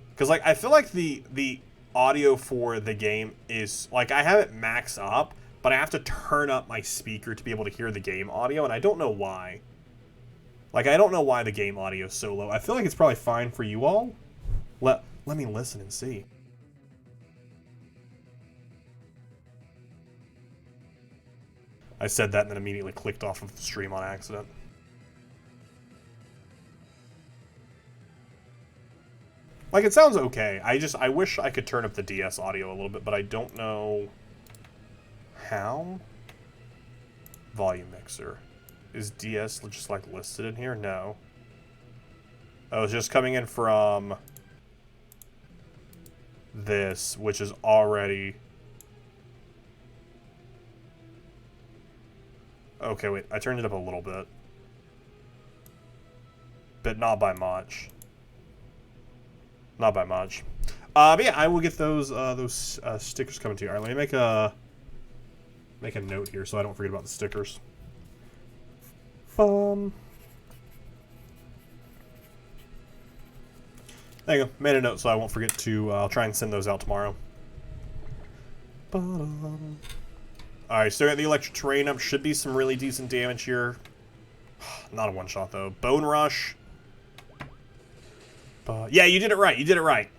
Because, like, I feel like the audio for the game is, like, I have it maxed up, but I have to turn up my speaker to be able to hear the game audio, and I don't know why. Like, I don't know why the game audio is so low. I feel like it's probably fine for you all. Let me listen and see. I said that and then immediately clicked off of the stream on accident. Like, it sounds okay. I wish I could turn up the DS audio a little bit, but I don't know how. Volume mixer. Is DS just, like, listed in here? No. Oh, it's just coming in from this, which is already... Okay, wait. I turned it up a little bit. But not by much. Not by much. But yeah, I will get those stickers coming to you. All right, let me make a note here so I don't forget about the stickers. There you go. Made a note so I won't forget to. I'll try and send those out tomorrow. Alright, so I got the electric terrain up. Should be some really decent damage here. Not a one-shot, though. Bone Rush. Yeah, you did it right. You did it right.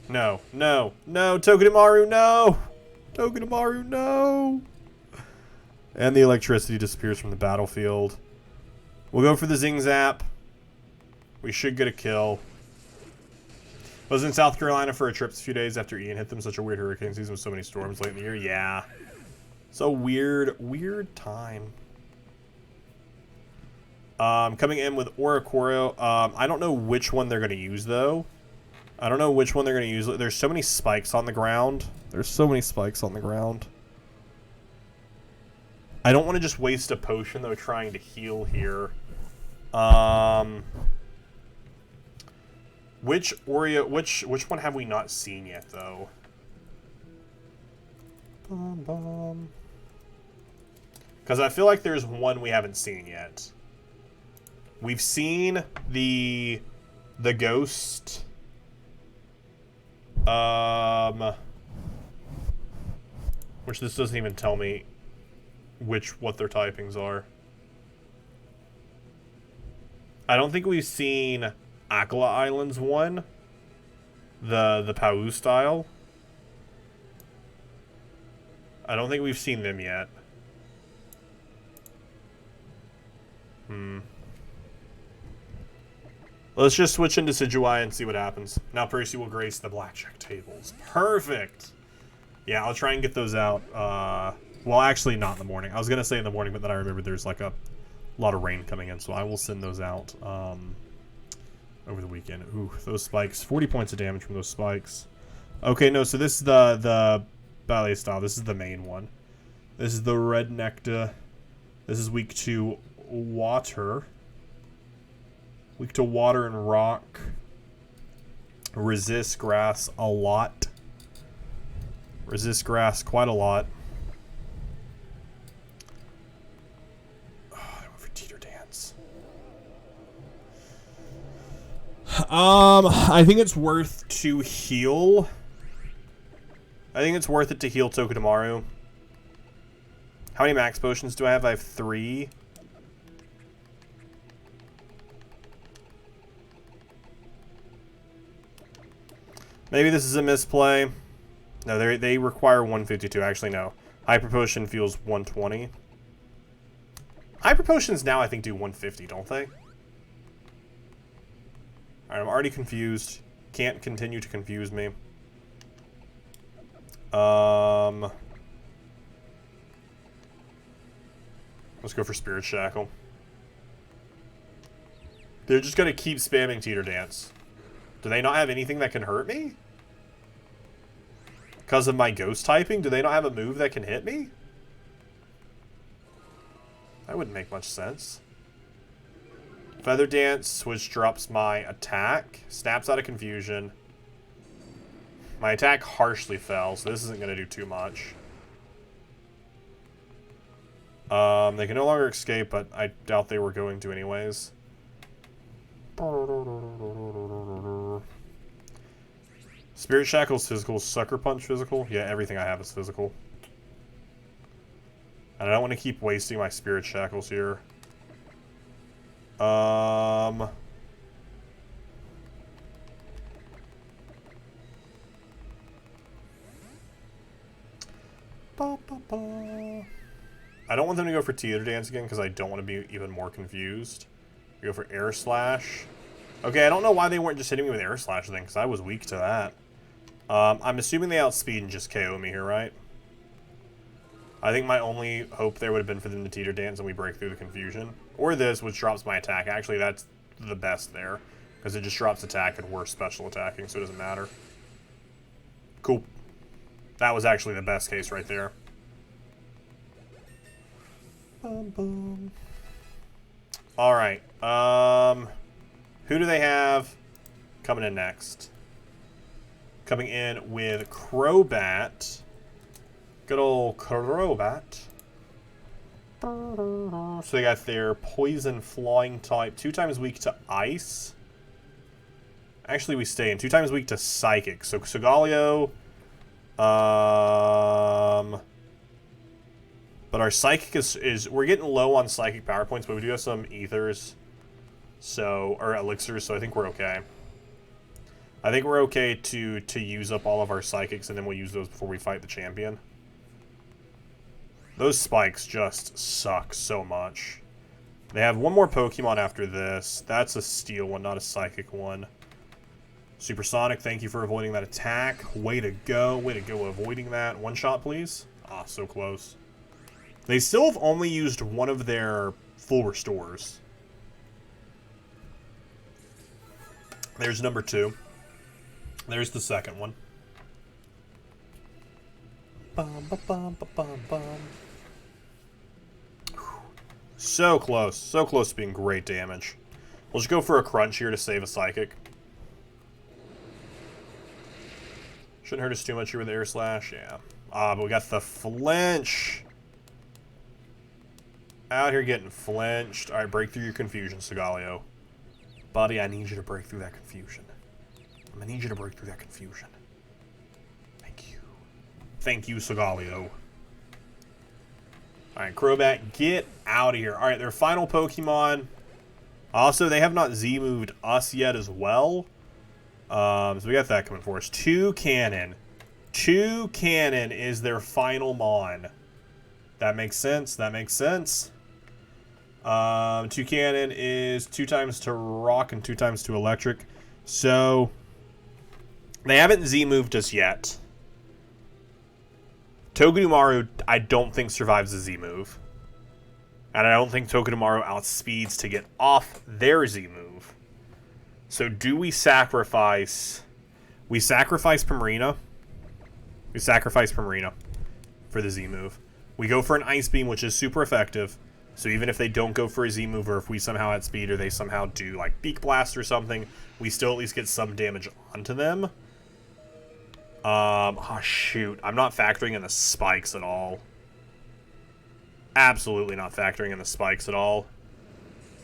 No, no, no, Togedemaru, no! Togedemaru, no! And the electricity disappears from the battlefield. We'll go for the Zing Zap. We should get a kill. Was in South Carolina for a trip a few days after Ian hit them. Such a weird hurricane season with so many storms late in the year. Yeah. So weird time. Coming in with Oricoro. I don't know which one they're going to use, though. I don't know which one they're going to use. There's so many spikes on the ground. There's so many spikes on the ground. I don't want to just waste a potion, though, trying to heal here. Which one have we not seen yet, though? Because I feel like there's one we haven't seen yet. We've seen the ghost. Which this doesn't even tell me what their typings are. I don't think we've seen Akala Islands one. The Pau style. I don't think we've seen them yet. Let's just switch into Decidueye and see what happens. Now Percy will grace the blackjack tables. Perfect! Yeah, I'll try and get those out. Well, actually not in the morning. I was going to say in the morning, but then I remembered there's like a lot of rain coming in, so I will send those out over the weekend. Ooh, those spikes. 40 points of damage from those spikes. Okay, no, so this is the ballet style. This is the main one. This is the red nectar. This is weak to water. Weak to water and rock. Resist grass a lot. Resist grass quite a lot. Oh, I went for Teeter Dance. I think it's worth to heal. I think it's worth it to heal Tokidamaru. How many max potions do I have? I have 3. Maybe this is a misplay. No, they require 152. Actually, no. Hyper Potion feels 120. Hyper Potions now, I think, do 150, don't they? Alright, I'm already confused. Can't continue to confuse me. Let's go for Spirit Shackle. They're just going to keep spamming Teeter Dance. Do they not have anything that can hurt me? Because of my ghost typing? Do they not have a move that can hit me? That wouldn't make much sense. Feather Dance, which drops my attack. Snaps out of confusion. My attack harshly fell, so this isn't going to do too much. They can no longer escape, but I doubt they were going to anyways. Spirit Shackle's physical. Sucker Punch physical. Yeah, everything I have is physical. And I don't want to keep wasting my Spirit Shackles here. I don't want them to go for Teeter Dance again because I don't want to be even more confused. We go for Air Slash. Okay, I don't know why they weren't just hitting me with Air Slash then, because I was weak to that. I'm assuming they outspeed and just KO me here, right? I think my only hope there would have been for them to Teeter Dance and we break through the confusion. Or this, which drops my attack. Actually, that's the best there, because it just drops attack and we're special attacking, so it doesn't matter. Cool. That was actually the best case right there. Alright. Who do they have coming in next? Coming in with Crobat. Good old Crobat. So they got their Poison Flying type. 2 times weak to Ice. Actually, we stay in. 2 times weak to Psychic. So Solgaleo. But our Psychic is... We're getting low on Psychic power points, but we do have some Ethers. So... Or Elixirs, so I think we're okay. I think we're okay to use up all of our Psychics, and then we'll use those before we fight the champion. Those spikes just suck so much. They have one more Pokemon after this. That's a Steel one, not a Psychic one. Supersonic, thank you for avoiding that attack. Way to go. Way to go avoiding that. One shot, please. Ah, so close. They still have only used one of their full restores. There's number 2. There's the second one. Bum, ba, bum, ba, bum, bum. So close. So close to being great damage. We'll just go for a crunch here to save a Psychic. Shouldn't hurt us too much here with the Air Slash. Yeah. Ah, but we got the flinch. Out here getting flinched. Alright, break through your confusion, Segaleo. Buddy, I need you to break through that confusion. I'm gonna need you to break through that confusion. Thank you. Thank you, Segaleo. Alright, Crobat, get out of here. Alright, their final Pokemon. Also, they have not Z-moved us yet as well. So we got that coming for us. Toucannon. Toucannon is their final Mon. That makes sense. That makes sense. Toucannon is 2 times to Rock and 2 times to Electric. So, they haven't Z-moved us yet. Togedemaru, I don't think survives the Z-move. And I don't think Togedemaru outspeeds to get off their Z-move. So do we sacrifice... We sacrifice Pomerina. We sacrifice Pomerina for the Z-move. We go for an Ice Beam, which is super effective. So even if they don't go for a Z-move, or if we somehow outspeed, or they somehow do like Beak Blast or something, we still at least get some damage onto them. Oh shoot. I'm not factoring in the spikes at all. Absolutely not factoring in the spikes at all.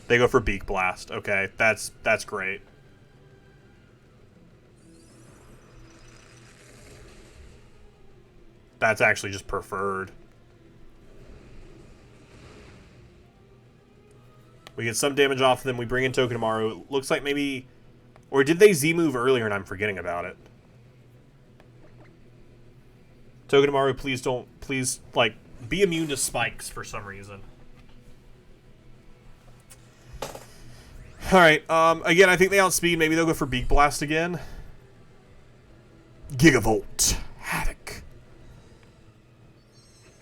They go for Beak Blast. Okay, that's great. That's actually just preferred. We get some damage off of them. We bring in Togedemaru. Looks like maybe... Or did they Z-move earlier and I'm forgetting about it? Togedemaru, please don't... Please, like, be immune to spikes for some reason. Alright, again, I think they outspeed. Maybe they'll go for Beak Blast again. Gigavolt. Haddock.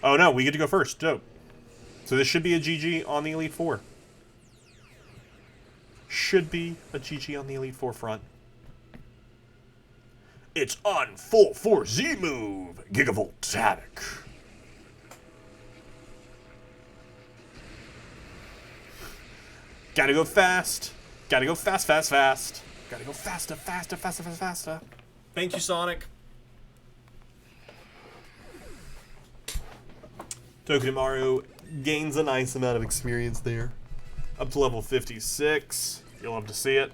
Oh no, we get to go first. Dope. So this should be a GG on the Elite Four. Should be a GG on the Elite Four front. It's on full force Z-move. Gigavolt Haddock. Gotta go fast. Gotta go fast, fast, fast. Gotta go faster, faster, faster, faster, faster. Thank you, Sonic. Togedemaru gains a nice amount of experience there. Up to level 56. You'll love to see it.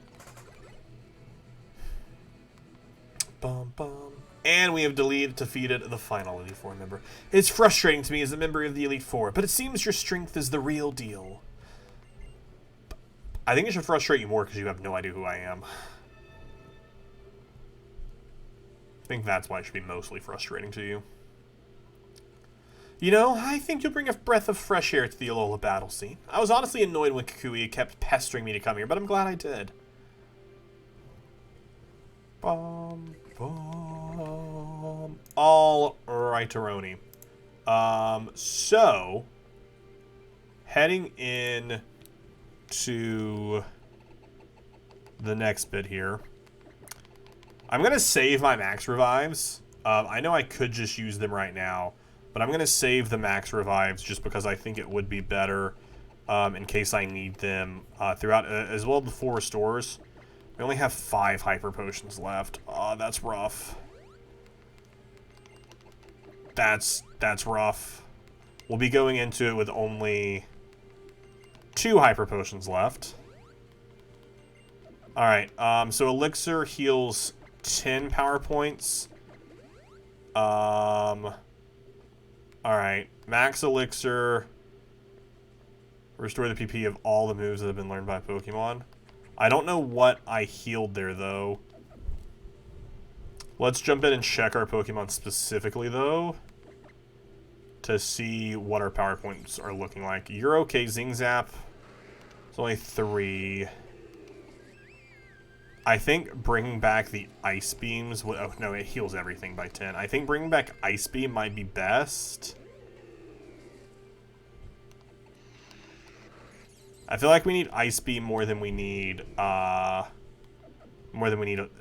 Bum, bum. And we have defeated the final Elite Four member. It's frustrating to me as a member of the Elite Four, but it seems your strength is the real deal. I think it should frustrate you more because you have no idea who I am. I think that's why it should be mostly frustrating to you. You know, I think you'll bring a breath of fresh air to the Alola battle scene. I was honestly annoyed when Kukui kept pestering me to come here, but I'm glad I did. Bum, bum. All right, Taroni. So, heading in to the next bit here. I'm going to save my max revives. I know I could just use them right now, but I'm going to save the max revives just because I think it would be better in case I need them throughout, as well as the 4 restores. We only have 5 hyper potions left. Oh, that's rough. That's rough. We'll be going into it with only 2 hyper potions left. Alright, so Elixir heals 10 power points. Alright, Max Elixir. Restore the PP of all the moves that have been learned by Pokemon. I don't know what I healed there, though. Let's jump in and check our Pokemon specifically, though, to see what our power points are looking like. You're okay, Zing Zap. It's only 3. I think bringing back the Ice Beams... Oh, no, it heals everything by 10. I think bringing back Ice Beam might be best. I feel like we need Ice Beam more than we need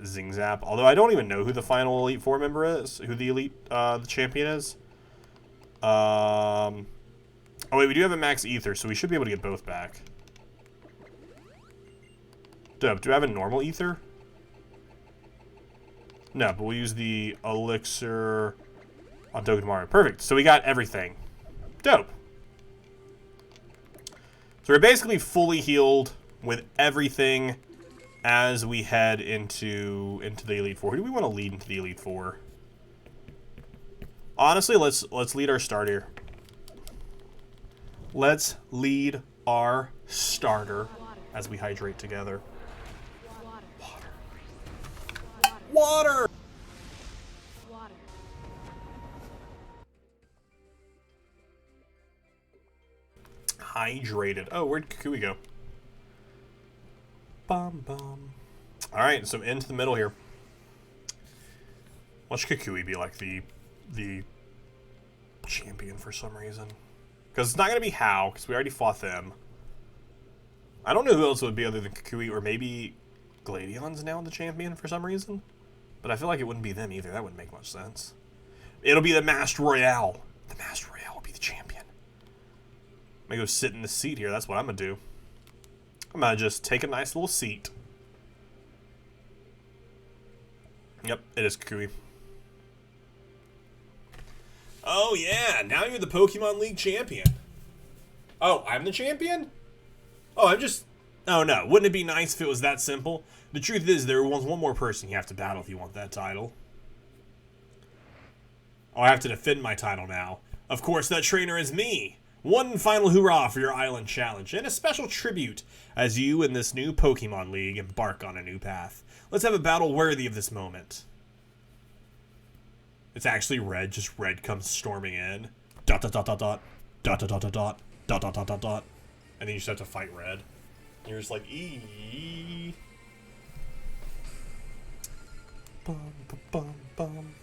Zing Zap. Although I don't even know who the final Elite Four member is. Who the champion is. Oh, wait, we do have a max ether, so we should be able to get both back. Dope. Do I have a normal ether? No, but we'll use the elixir on Togedemaru. Perfect. So we got everything. Dope. So we're basically fully healed with everything as we head into the Elite Four. Who do we want to lead into the Elite Four? Honestly, let's lead our start here. Let's lead our starter as we hydrate together. Water! Hydrated. Oh, where'd Kukui go? Bum bum. Alright, so into the middle here. Watch Kukui be like the champion for some reason. Because it's not going to be Hao, because we already fought them. I don't know who else it would be other than Kukui, or maybe Gladion's now the champion for some reason. But I feel like it wouldn't be them either. That wouldn't make much sense. It'll be the Master Royale. The Master Royale will be the champion. I'm going to go sit in the seat here. That's what I'm going to do. I'm going to just take a nice little seat. Yep, it is Kukui. Oh, yeah. Now you're the Pokemon League champion. Oh, I'm the champion? Oh, I'm just... Oh, no. Wouldn't it be nice if it was that simple? The truth is, there was one more person you have to battle if you want that title. Oh, I have to defend my title now. Of course, that trainer is me. One final hurrah for your island challenge, and a special tribute as you and this new Pokemon League embark on a new path. Let's have a battle worthy of this moment. It's actually Red, just Red comes storming in. Dot dot dot dot dot. Dot dot dot dot dot. Dot dot dot dot dot. And then you just have to fight Red. And you're just like, eee. Bum, bum, bum.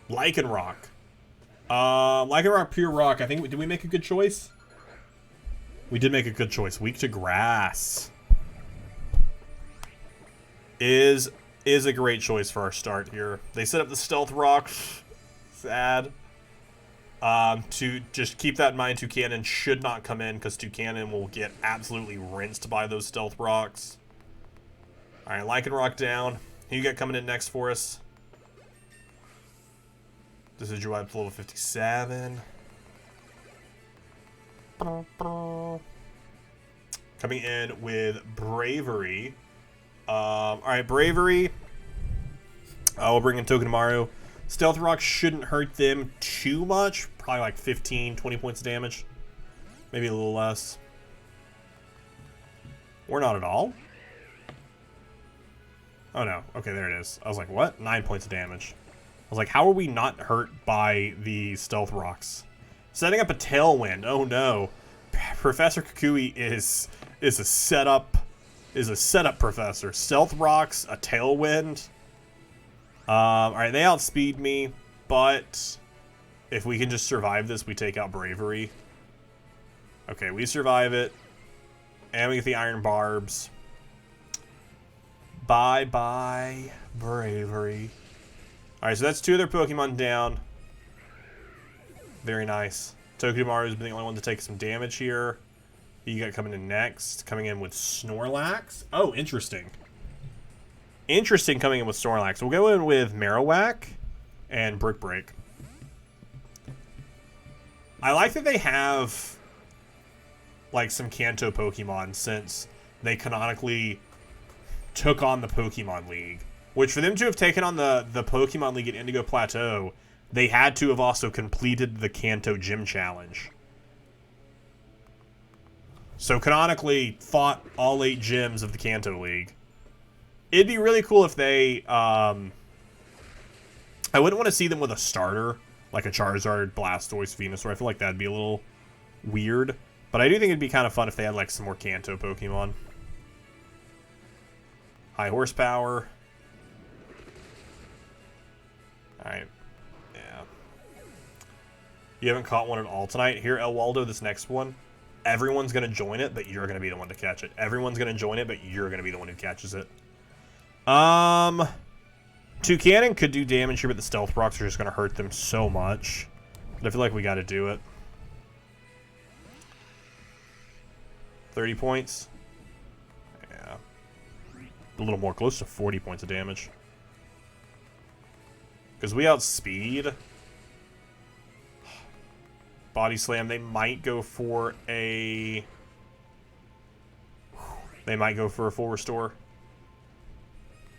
Lycanroc. Lycanroc, Pure Rock. I think, did we make a good choice? We did make a good choice. Weak to Grass. Is a great choice for our start here. They set up the Stealth Rock. Sad. To just keep that in mind, Toucanon should not come in because Toucanon will get absolutely rinsed by those Stealth Rocks. Alright, Lycanroc down. Who you got coming in next for us? This is Joy up to level 57. Coming in with Bravery. Alright, Bravery. We'll bring in Togedemaru. Stealth Rock shouldn't hurt them too much. Probably like 15, 20 points of damage. Maybe a little less. Or not at all. Oh no. Okay, there it is. I was like, what? 9 points of damage. I was like, how are we not hurt by the Stealth Rocks? Setting up a Tailwind. Oh no. Professor Kukui is a setup professor. Stealth Rocks, a Tailwind. Alright, they outspeed me, but if we can just survive this, we take out Bravery. Okay, we survive it. And we get the Iron Barbs. Bye-bye, Bravery. Alright, so that's 2 other Pokemon down. Very nice. Togedemaru's been the only one to take some damage here. You got coming in next. Coming in with Snorlax. Oh, interesting. Interesting coming in with Snorlax. We'll go in with Marowak and Brick Break. I like that they have like some Kanto Pokemon since they canonically took on the Pokemon League. Which for them to have taken on the Pokemon League at Indigo Plateau, they had to have also completed the Kanto Gym Challenge. So canonically fought all 8 gyms of the Kanto League. It'd be really cool if they, I wouldn't want to see them with a starter, like a Charizard, Blastoise, Venusaur. I feel like that'd be a little weird. But I do think it'd be kind of fun if they had, like, some more Kanto Pokemon. High horsepower. Alright. Yeah. You haven't caught one at all tonight? Here, El Waldo, this next one. Everyone's going to join it, but you're going to be the one to catch it. Everyone's going to join it, but you're going to be the one who catches it. Toucannon could do damage here, but the Stealth Rocks are just going to hurt them so much. But I feel like we got to do it. 30 points. Yeah. A little more, close to 40 points of damage. Because we outspeed. Body Slam, they might go for a... They might go for a full restore.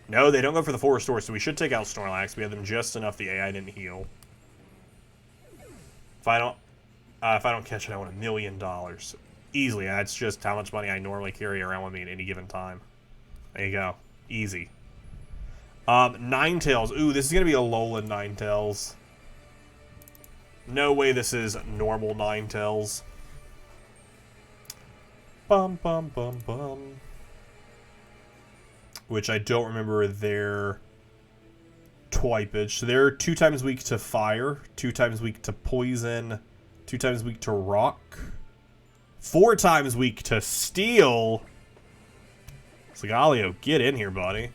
No, they don't go for the full restore, so we should take out Snorlax. We have them just enough the AI didn't heal. If I don't catch it, I want $1 million. Easily, that's just how much money I normally carry around with me at any given time. There you go. Easy. Ninetales. Ooh, this is going to be a Alolan Ninetales. No way this is normal Ninetales. Bum, bum, bum, bum. Which I don't remember their typage. So they're 2 times weak to fire, 2 times weak to poison, 2 times weak to rock, 4 times weak to steel. Sigaleo, get in here, buddy.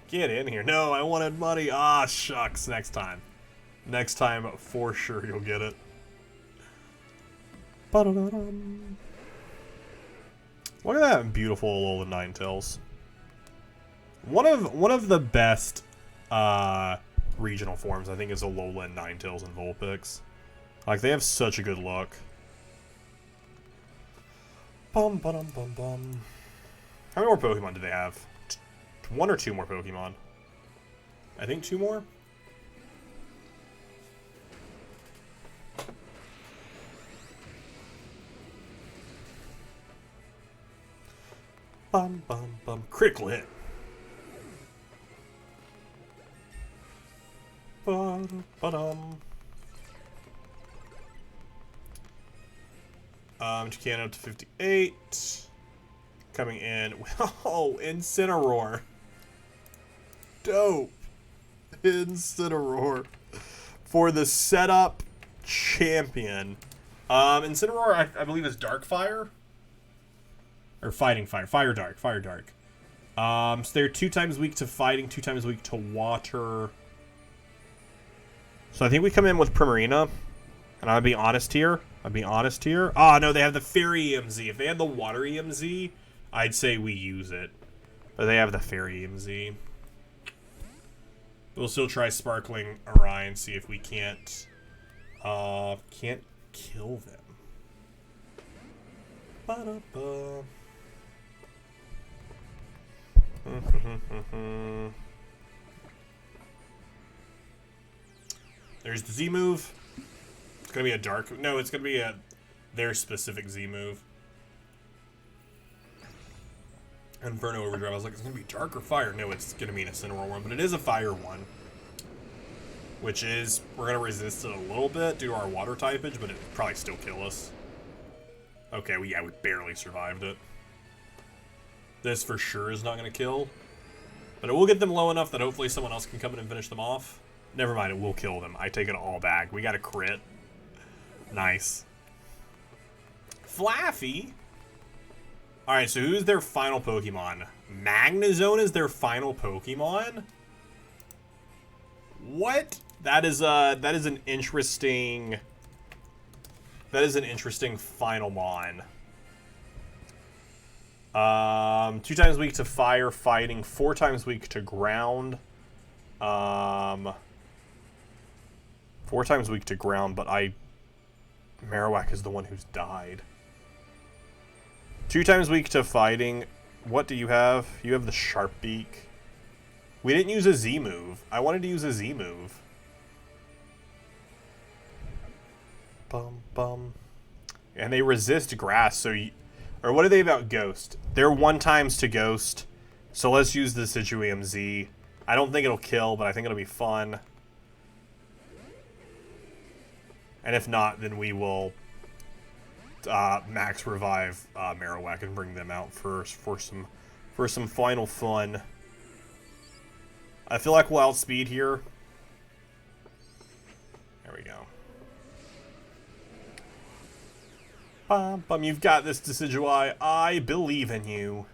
Get in here. No, I wanted money. Ah, shucks. Next time. Next time, for sure, you'll get it. Ba-da-da-dum. Look at that beautiful Alolan Ninetales. One of the best regional forms, I think, is Alolan Ninetales and Vulpix. Like, they have such a good look. Bum, ba-dum, bum, bum. How many more Pokemon do they have? 1 or 2 more Pokemon? I think 2 more? Bum, bum, bum. Critical hit. Ba-da-ba-dum. Toucannon up to 58. Coming in. Oh, Incineroar. Dope. Incineroar. For the setup champion. Incineroar, I believe, is Dark Fire. Or Fighting Fire. Fire Dark. Fire Dark. So they're 2 times weak to fighting, 2 times weak to water. So I think we come in with Primarina. And I'll be honest here. Oh, no, they have the Fairy EMZ. If they had the Water EMZ, I'd say we use it. But they have the Fairy EMZ. We'll still try Sparkling Orion, see if we can't kill them. Ba-da-ba. There's the Z move. It's gonna be a dark. No, it's gonna be their specific Z move. Inferno Overdrive. I was like, it's gonna be dark or fire. No, it's gonna be an Incineroar one, but it is a fire one. Which is, we're gonna resist it a little bit due to our water typage, but it'd probably still kill us. Okay, we barely survived it. This for sure is not gonna kill. But it will get them low enough that hopefully someone else can come in and finish them off. Never mind, it will kill them. I take it all back. We got a crit. Nice. Flaffy? Alright, so who's their final Pokemon? Magnezone is their final Pokemon? What? That is an interesting... That is an interesting final mon. 2 times weak to fire, fighting, 4 times weak to ground. 4 times weak to ground, but Marowak is the one who's died. 2 times weak to fighting. What do you have? You have the Sharp Beak. We didn't use a Z move. I wanted to use a Z move. Bum, bum. And they resist grass, so or what are they about Ghost? They're 1 times to Ghost. So let's use the Decidueye Z. I don't think it'll kill, but I think it'll be fun. And if not, then we will max revive Marowak and bring them out for some final fun. I feel like we'll outspeed here. There we go. You've got this, Decidueye. I believe in you.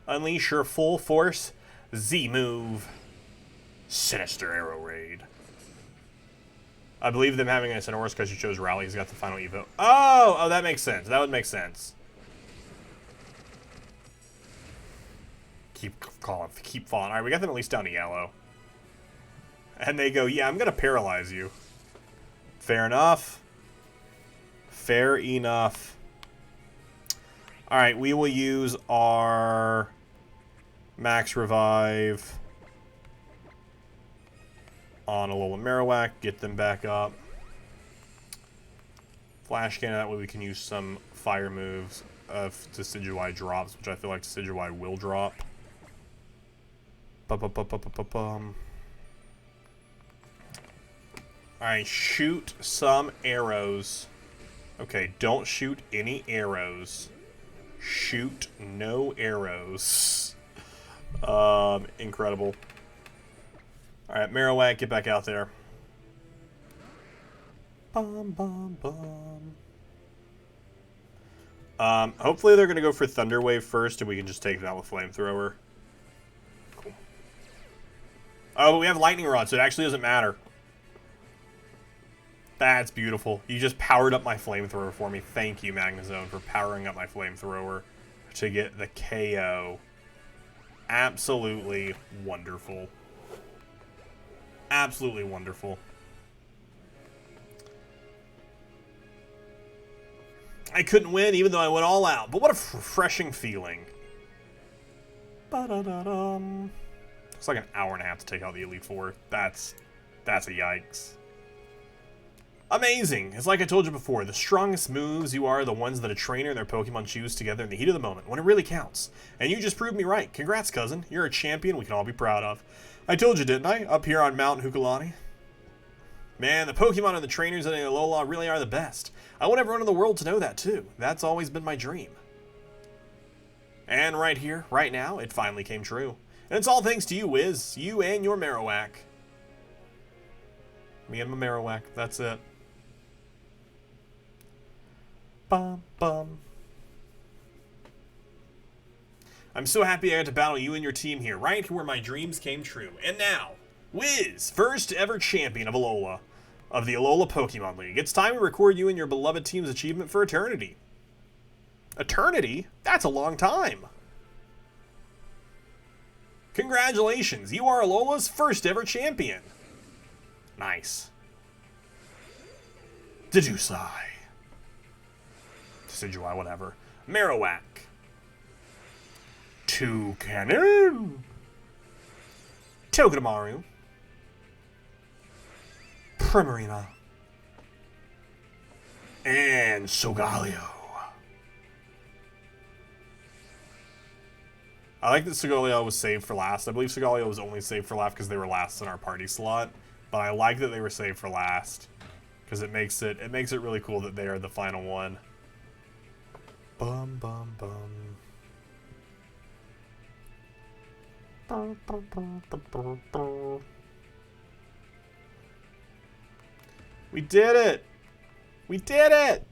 Unleash your full force. Z-move. Sinister Arrow Raid. I believe them having a Centaurus because you chose Rally. He's got the final Evo. Oh, that makes sense. That would make sense. Keep falling. All right, we got them at least down to yellow. And they go, yeah, I'm going to paralyze you. Fair enough. Fair enough. All right, we will use our max revive on Alola Marowak, get them back up. Flash Cannon, that way we can use some fire moves if Decidueye drops, which I feel like Decidueye will drop. Alright, shoot some arrows. Okay, don't shoot any arrows. Shoot no arrows. Incredible. Alright, Marowak, get back out there. Hopefully they're going to go for Thunder Wave first, and we can just take that with Flamethrower. Cool. Oh, but we have Lightning Rod, so it actually doesn't matter. That's beautiful. You just powered up my Flamethrower for me. Thank you, Magnezone, for powering up my Flamethrower to get the KO. Absolutely wonderful. Absolutely wonderful. I couldn't win even though I went all out, but what a refreshing feeling. Ba-da-da-dum. It's like an hour and a half to take out the Elite Four. That's a yikes. Amazing. It's like I told you before, the strongest moves you are the ones that a trainer and their Pokemon choose together in the heat of the moment, when it really counts. And you just proved me right. Congrats, cousin. You're a champion we can all be proud of. I told you, didn't I? Up here on Mount Hukalani. Man, the Pokemon and the trainers in Alola really are the best. I want everyone in the world to know that, too. That's always been my dream. And right here, right now, it finally came true. And it's all thanks to you, Wiz. You and your Marowak. Me and my Marowak. That's it. Bum, bum. I'm so happy I got to battle you and your team here, right where my dreams came true. And now, Wiz, first ever champion of Alola, of the Alola Pokemon League. It's time to record you and your beloved team's achievement for eternity. Eternity? That's a long time. Congratulations, you are Alola's first ever champion. Nice. Dedusai. Decidueye, whatever. Marowak. Toucannon. Togedemaru. Primarina. And Solgaleo. I like that Solgaleo was saved for last. I believe Solgaleo was only saved for last because they were last in our party slot. But I like that they were saved for last. Because it makes it really cool that they are the final one. Bum bum bum. We did it! We did it!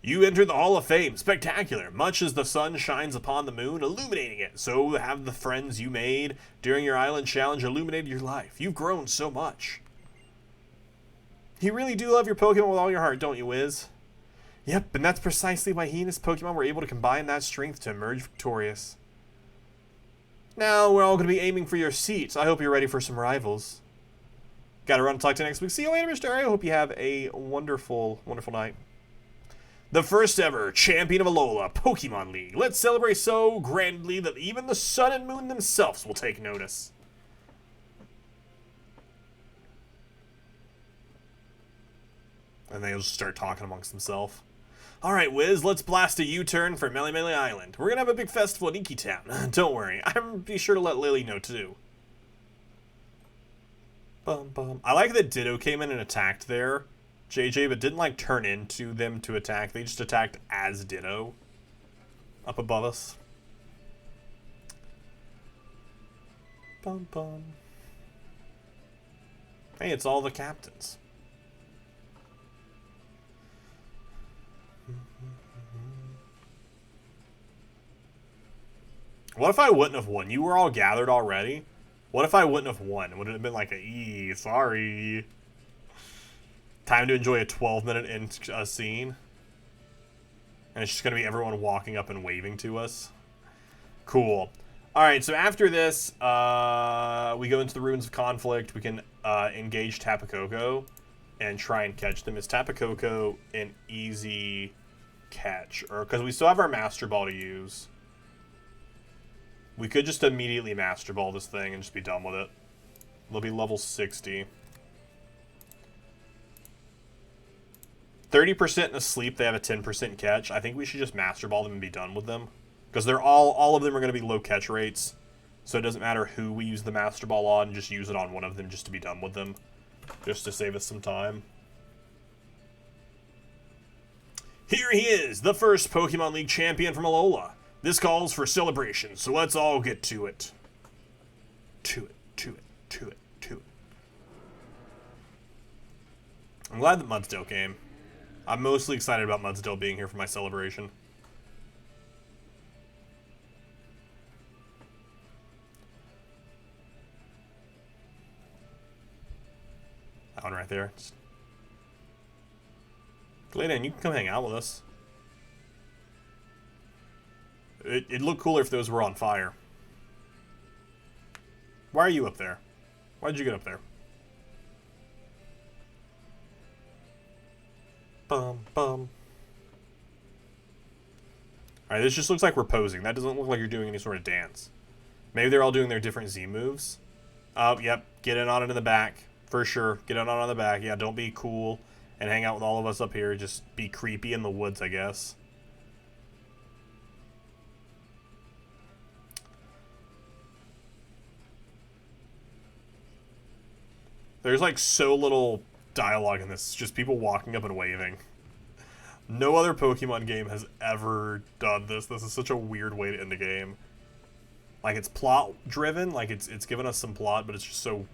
You enter the Hall of Fame. Spectacular. Much as the sun shines upon the moon, illuminating it, so have the friends you made during your island challenge illuminated your life. You've grown so much. You really do love your Pokemon with all your heart, don't you, Wiz? Yep, and that's precisely why he and his Pokemon were able to combine that strength to emerge victorious. Now, we're all going to be aiming for your seats. I hope you're ready for some rivals. Gotta run and talk to you next week. See you later, Mr. I hope you have a wonderful, wonderful night. The first ever champion of Alola Pokemon League. Let's celebrate so grandly that even the sun and moon themselves will take notice. And they'll just start talking amongst themselves. Alright, Wiz, let's blast a U-turn for Melemele Island. We're gonna have a big festival in Iki Town. Don't worry, I'm be sure to let Lily know too. Bum, bum. I like that Ditto came in and attacked there, JJ, but didn't like turn into them to attack. They just attacked as Ditto up above us. Bum, bum. Hey, it's all the captains. What if I wouldn't have won? You were all gathered already. What if I wouldn't have won? Would it have been like a sorry. Time to enjoy a 12-minute scene. And it's just going to be everyone walking up and waving to us. Cool. Alright, so after this, we go into the Ruins of Conflict. We can engage Tapu Koko and try and catch them. Is Tapu Koko an easy catch? Or because we still have our Master Ball to use. We could just immediately Master Ball this thing and just be done with it. They'll be level 60. 30% in a sleep, they have a 10% catch. I think we should just Master Ball them and be done with them. Because they're all of them are going to be low catch rates. So it doesn't matter who we use the Master Ball on, just use it on one of them just to be done with them. Just to save us some time. Here he is, the first Pokemon League champion from Alola. This calls for celebration, so let's all get to it. To it. I'm glad that Mudsdale came. I'm mostly excited about Mudsdale being here for my celebration. That one right there. Gladen, you can come hang out with us. It'd look cooler if those were on fire. Why are you up there? Why'd you get up there? Bum, bum. Alright, this just looks like we're posing. That doesn't look like you're doing any sort of dance. Maybe they're all doing their different Z moves. Oh, yep. Get in on it in the back. For sure. Get in on the back. Yeah, don't be cool and hang out with all of us up here. Just be creepy in the woods, I guess. There's like so little dialogue in this. It's just people walking up and waving. No other Pokemon game has ever done this. This is such a weird way to end the game. Like, it's plot driven, like it's given us some plot, but it's just so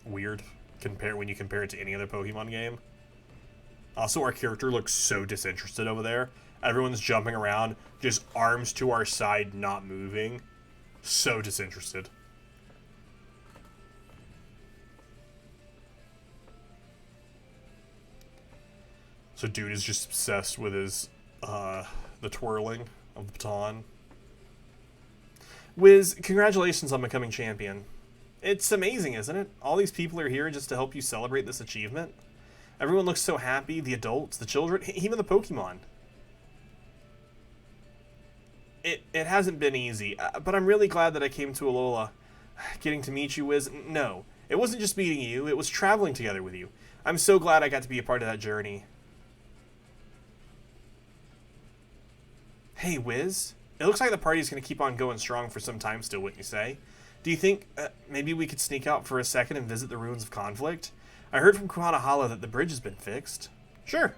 weird when you compare it to any other Pokemon game. Also, our character looks so disinterested over there. Everyone's jumping around, just arms to our side, not moving. So disinterested. So dude is just obsessed with his, the twirling of the baton. Wiz, congratulations on becoming champion. It's amazing, isn't it? All these people are here just to help you celebrate this achievement. Everyone looks so happy, the adults, the children, even the Pokemon. It hasn't been easy, but I'm really glad that I came to Alola. Getting to meet you, Wiz, no. It wasn't just meeting you, it was traveling together with you. I'm so glad I got to be a part of that journey. Hey, Wiz. It looks like the party's going to keep on going strong for some time still, wouldn't you say? Do you think maybe we could sneak out for a second and visit the Ruins of Conflict? I heard from Kuhanahala that the bridge has been fixed. Sure.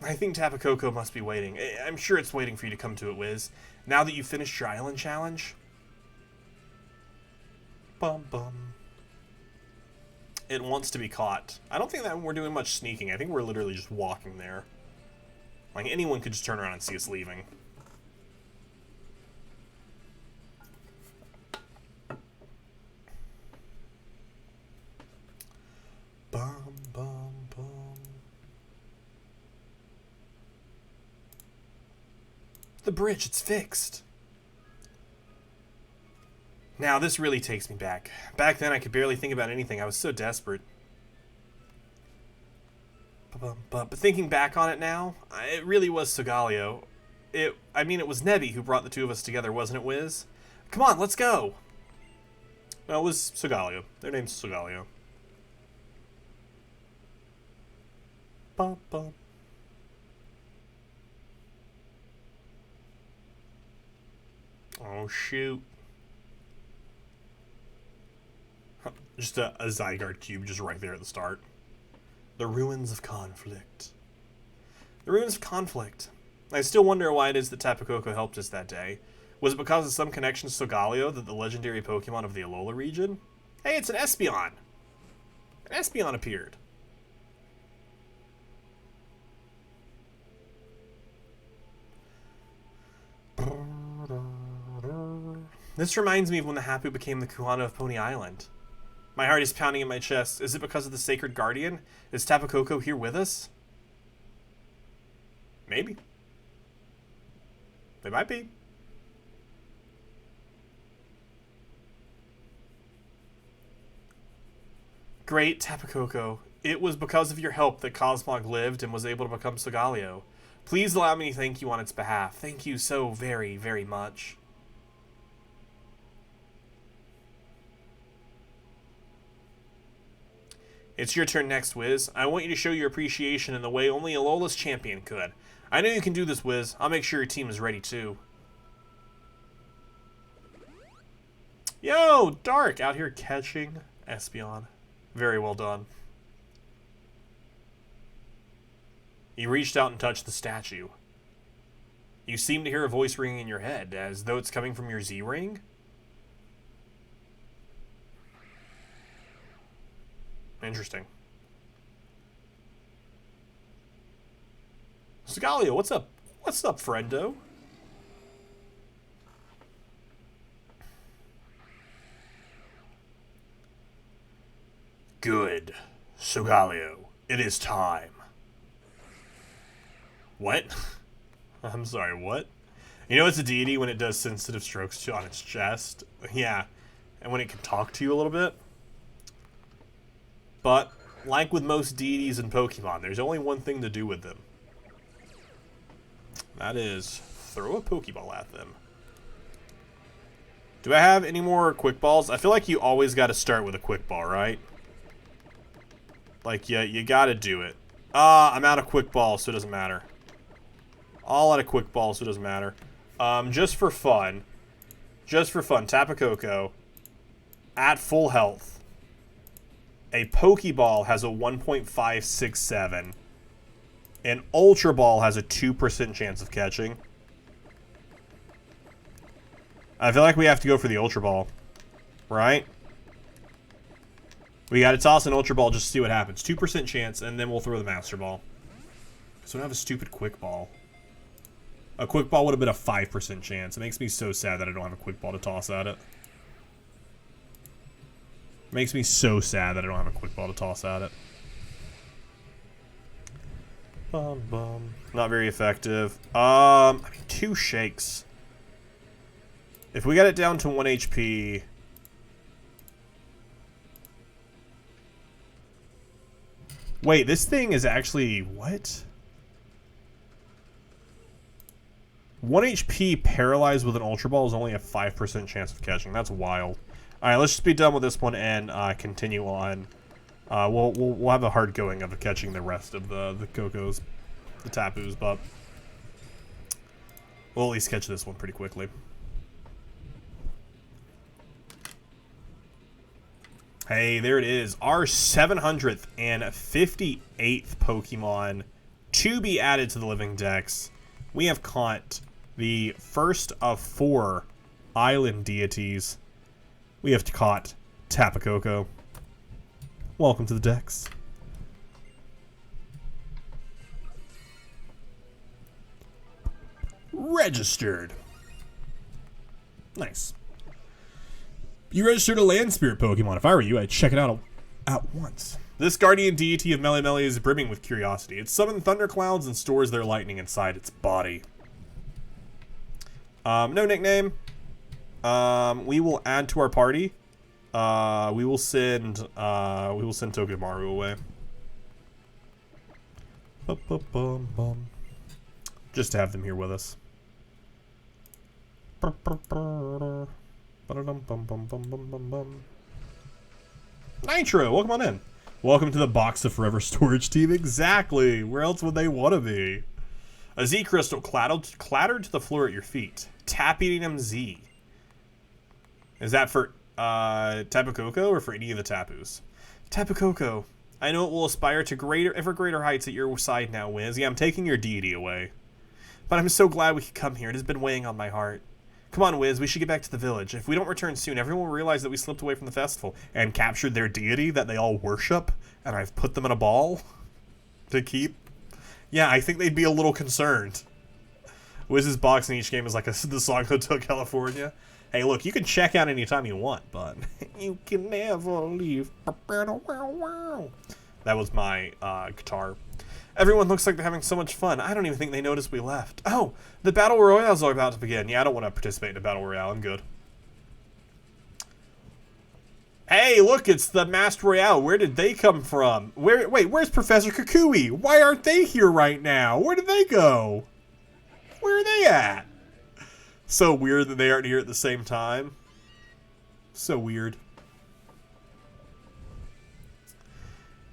I think Tapu Koko must be waiting. I'm sure it's waiting for you to come to it, Wiz. Now that you've finished your island challenge. Bum bum. It wants to be caught. I don't think that we're doing much sneaking. I think we're literally just walking there. Like, anyone could just turn around and see us leaving. Bum, bum, bum. The bridge, it's fixed. Now, this really takes me back. Back then, I could barely think about anything. I was so desperate. But thinking back on it now, it really was Solgaleo. I mean, it was Nebby who brought the two of us together, wasn't it, Wiz? Come on, let's go! No, it was Solgaleo. Their name's Solgaleo. Bum, bum. Oh, shoot. Just a Zygarde cube just right there at the start. The ruins of conflict. The ruins of conflict. I still wonder why it is that Tapu Koko helped us that day. Was it because of some connection to Solgaleo, that the legendary Pokemon of the Alola region? Hey, it's an Espeon! An Espeon appeared. This reminds me of when the Hapu became the Kuhana of Pony Island. My heart is pounding in my chest. Is it because of the Sacred Guardian? Is Tapu Koko here with us? Maybe. They might be. Great, Tapu Koko. It was because of your help that Cosmog lived and was able to become Solgaleo. Please allow me to thank you on its behalf. Thank you so very, very much. It's your turn next, Wiz. I want you to show your appreciation in the way only Alola's champion could. I know you can do this, Wiz. I'll make sure your team is ready, too. Yo, Dark! Out here catching Espeon. Very well done. You reached out and touched the statue. You seem to hear a voice ringing in your head, as though it's coming from your Z-Ring? Interesting. Solgaleo, what's up? What's up, friendo? Good. Solgaleo, it is time. What? I'm sorry, what? You know it's a deity when it does sensitive strokes on its chest? Yeah. And when it can talk to you a little bit? But, like with most deities in Pokemon, there's only one thing to do with them. That is, throw a Pokeball at them. Do I have any more Quick Balls? I feel like you always got to start with a Quick Ball, right? Like, yeah, you got to do it. I'm out of Quick Balls, so it doesn't matter. All out of Quick Balls, so it doesn't matter. Just for fun, Tapu Koko, at full health, a Pokeball has a 1.567. An Ultra Ball has a 2% chance of catching. I feel like we have to go for the Ultra Ball. Right? We gotta toss an Ultra Ball just to see what happens. 2% chance, and then we'll throw the Master Ball. So we don't have a stupid Quick Ball. A Quick Ball would have been a 5% chance. It makes me so sad that I don't have a Quick Ball to toss at it. Makes me so sad that I don't have a Quick Ball to toss at it. Bum, bum. Not very effective. I mean, 2 shakes. If we got it down to 1 HP... Wait, this thing is actually... What? 1 HP paralyzed with an Ultra Ball is only a 5% chance of catching. That's wild. Alright, let's just be done with this one and continue on. We'll have a hard going of catching the rest of the Kokos, the Tapus, but we'll at least catch this one pretty quickly. Hey, there it is. Our 758th Pokemon to be added to the Living Dex. We have caught the first of 4 island deities. We have caught Tapu Koko. Welcome to the Dex. Registered. Nice. You registered a land spirit Pokemon. If I were you, I'd check it out at once. This guardian deity of Melemele is brimming with curiosity. It summons thunderclouds and stores their lightning inside its body. No nickname. We will add to our party. We will send Togedemaru away. Just to have them here with us. Nitro, welcome on in. Welcome to the Box of Forever storage team. Exactly. Where else would they want to be? A Z crystal clattered to the floor at your feet. Tap eating them Z. Is that for Tapu Koko or for any of the Tapus? Tapu Koko. I know it will aspire to ever greater heights at your side now, Wiz. Yeah, I'm taking your deity away. But I'm so glad we could come here. It has been weighing on my heart. Come on, Wiz, we should get back to the village. If we don't return soon, everyone will realize that we slipped away from the festival and captured their deity that they all worship, and I've put them in a ball to keep. Yeah, I think they'd be a little concerned. Wiz's box in each game is like the song Hotel California. Hey, look, you can check out anytime you want, but you can never leave. That was my guitar. Everyone looks like they're having so much fun. I don't even think they noticed we left. Oh, the Battle Royales are about to begin. Yeah, I don't want to participate in a Battle Royale. I'm good. Hey, look, it's the Master Royale. Where did they come from? Wait, where's Professor Kukui? Why aren't they here right now? Where did they go? Where are they at? So weird that they aren't here at the same time. So weird.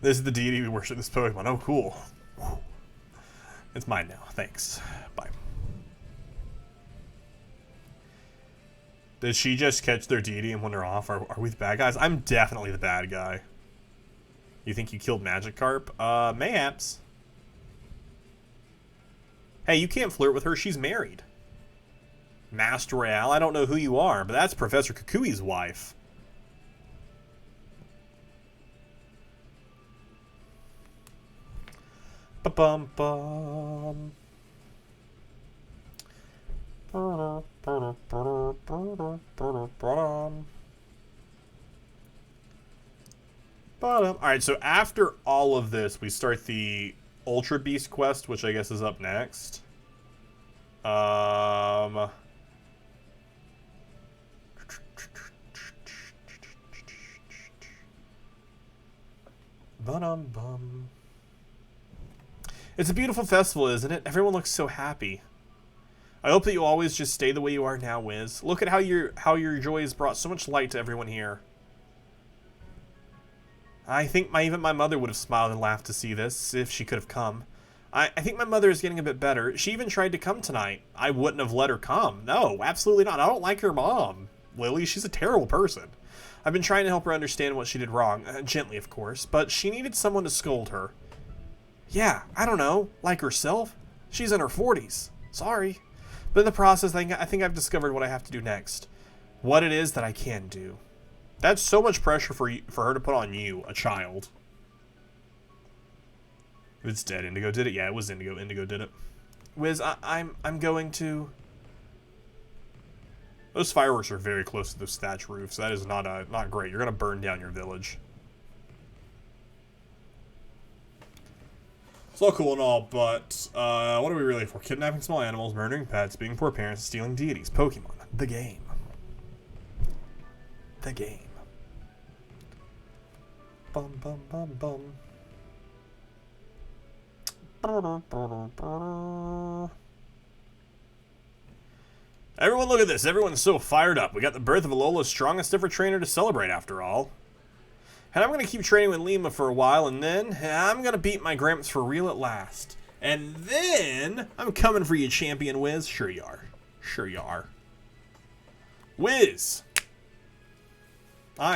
This is the deity we worship, this Pokemon. Oh, cool. It's mine now. Thanks. Bye. Did she just catch their deity and wander off? Are we the bad guys? I'm definitely the bad guy. You think you killed Magikarp? Mayhaps. Hey, you can't flirt with her. She's married. Master Royale? I don't know who you are, but that's Professor Kukui's wife. Ba-bum-bum. Alright, so after all of this, we start the Ultra Beast quest, which I guess is up next. Ba-dum-bum. It's a beautiful festival, isn't it? Everyone looks so happy. I hope that you always just stay the way you are now, Wiz. Look at how your joy has brought so much light to everyone here. I think even my mother would have smiled and laughed to see this, if she could have come. I think my mother is getting a bit better. She even tried to come tonight. I wouldn't have let her come. No, absolutely not. I don't like her mom, Lily. She's a terrible person. I've been trying to help her understand what she did wrong. Gently, of course. But she needed someone to scold her. Yeah, I don't know. Like herself. She's in her 40s. Sorry. But in the process, I think I've discovered what I have to do next. What it is that I can do. That's so much pressure for her to put on you, a child. It's dead. Indigo did it? Yeah, it was Indigo. Indigo did it. Wiz, I'm going to... Those fireworks are very close to those thatch roofs. That is not great. You're going to burn down your village. It's all cool and all, but what are we really for? Kidnapping small animals, murdering pets, being poor parents, stealing deities. Pokemon. The game. The game. Bum, bum, bum, bum. Everyone look at this. Everyone's so fired up. We got the birth of Alola's strongest ever trainer to celebrate after all. And I'm going to keep training with Lima for a while, and then I'm going to beat my Gramps for real at last. And then I'm coming for you, champion Wiz. Sure you are. Sure you are. Wiz.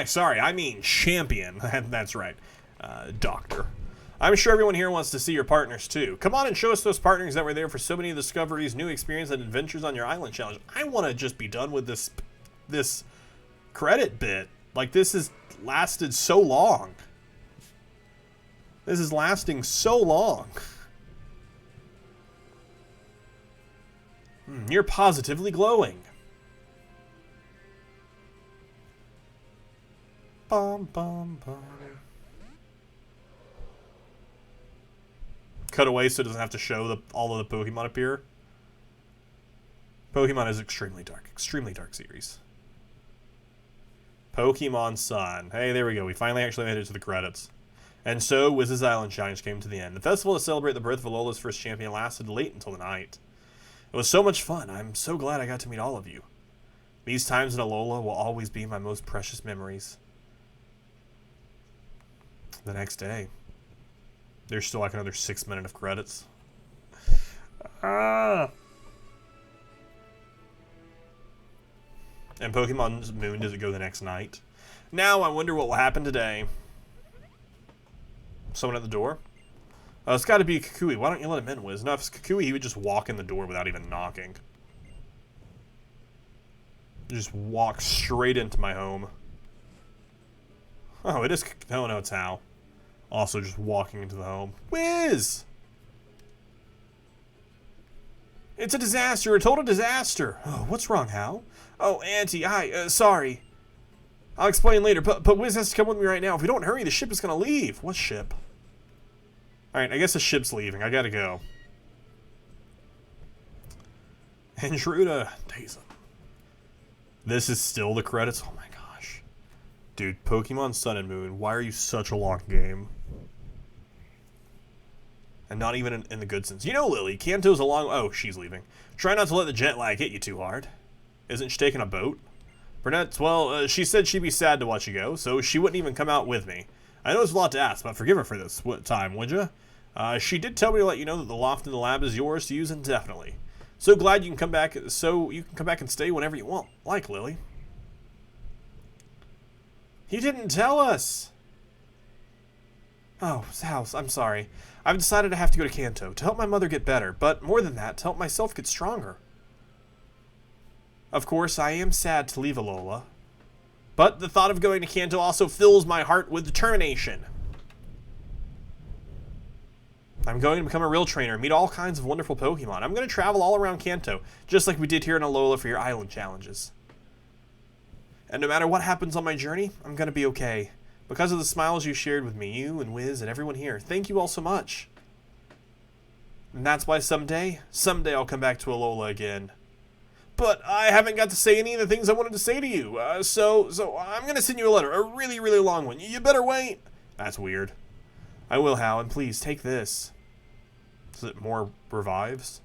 Sorry, I mean champion. That's right. Doctor. I'm sure everyone here wants to see your partners too. Come on and show us those partners that were there for so many discoveries, new experiences, and adventures on your island challenge. I want to just be done with this credit bit. Like, this has lasted so long. This is lasting so long. You're positively glowing. Bum, bum, bum. Cut away so it doesn't have to show all of the Pokemon appear. Pokemon is extremely dark series. Pokemon Sun. Hey, there we go. We finally actually made it to the credits. And so, Wiz's Island Challenge came to the end. The festival to celebrate the birth of Alola's first champion lasted late until the night. It was so much fun. I'm so glad I got to meet all of you. These times in Alola will always be my most precious memories. The next day. There's still like another 6 minutes of credits. And Pokemon's Moon doesn't go the next night. Now I wonder what will happen today. Someone at the door? It's got to be Kukui. Why don't you let him in, Wiz? No, if it's Kukui, he would just walk in the door without even knocking. Just walk straight into my home. Oh, it is... Oh, no, it's Hal. Also just walking into the home. Wiz! It's a disaster. A total disaster. Oh, what's wrong, Hal? Oh, Auntie, hi. Sorry. I'll explain later, but Wiz has to come with me right now. If we don't hurry, the ship is going to leave. What ship? Alright, I guess the ship's leaving. I gotta go. Intruder. Days. This is still the credits? Oh my gosh. Dude, Pokemon Sun and Moon, why are you such a long game? And not even in the good sense. You know, Lily, Kanto's a long... Oh, she's leaving. Try not to let the jet lag hit you too hard. Isn't she taking a boat? Burnett, well, she said she'd be sad to watch you go, so she wouldn't even come out with me. I know it's a lot to ask, but forgive her for this time, would you? She did tell me to let you know that the loft in the lab is yours to use indefinitely. So glad you can come back. So you can come back and stay whenever you want. Like Lily. He didn't tell us. Oh, House, I'm sorry. I've decided I have to go to Kanto to help my mother get better, but more than that, to help myself get stronger. Of course, I am sad to leave Alola, but the thought of going to Kanto also fills my heart with determination. I'm going to become a real trainer, meet all kinds of wonderful Pokemon. I'm going to travel all around Kanto, just like we did here in Alola for your island challenges. And no matter what happens on my journey, I'm going to be okay. Because of the smiles you shared with me, you and Wiz and everyone here. Thank you all so much. And that's why someday I'll come back to Alola again. But I haven't got to say any of the things I wanted to say to you. So I'm going to send you a letter, a really, really long one. You better wait. That's weird. I will, Hal, and please take this. Is it more revives?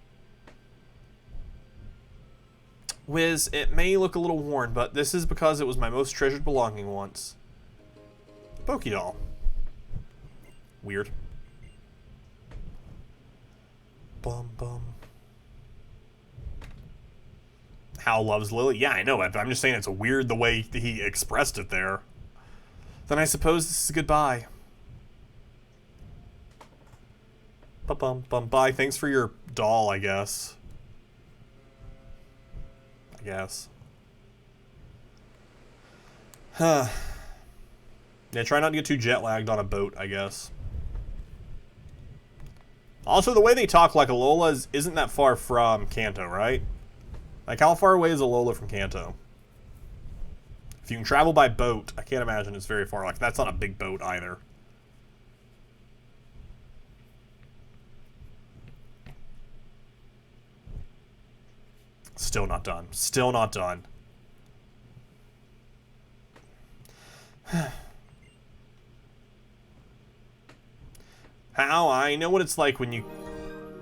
Wiz, it may look a little worn, but this is because it was my most treasured belonging once. Pokédoll. Weird. Bum bum. Hal loves Lily. Yeah, I know it, but I'm just saying it's weird the way he expressed it there. Then I suppose this is goodbye. Bum bye. Thanks for your doll, I guess. Huh. Yeah, try not to get too jet lagged on a boat, I guess. Also, the way they talk like Alola isn't that far from Kanto, right? Like, how far away is Alola from Kanto? If you can travel by boat, I can't imagine it's very far. Like, that's not a big boat either. Still not done. Still not done. How? I know what it's like when you...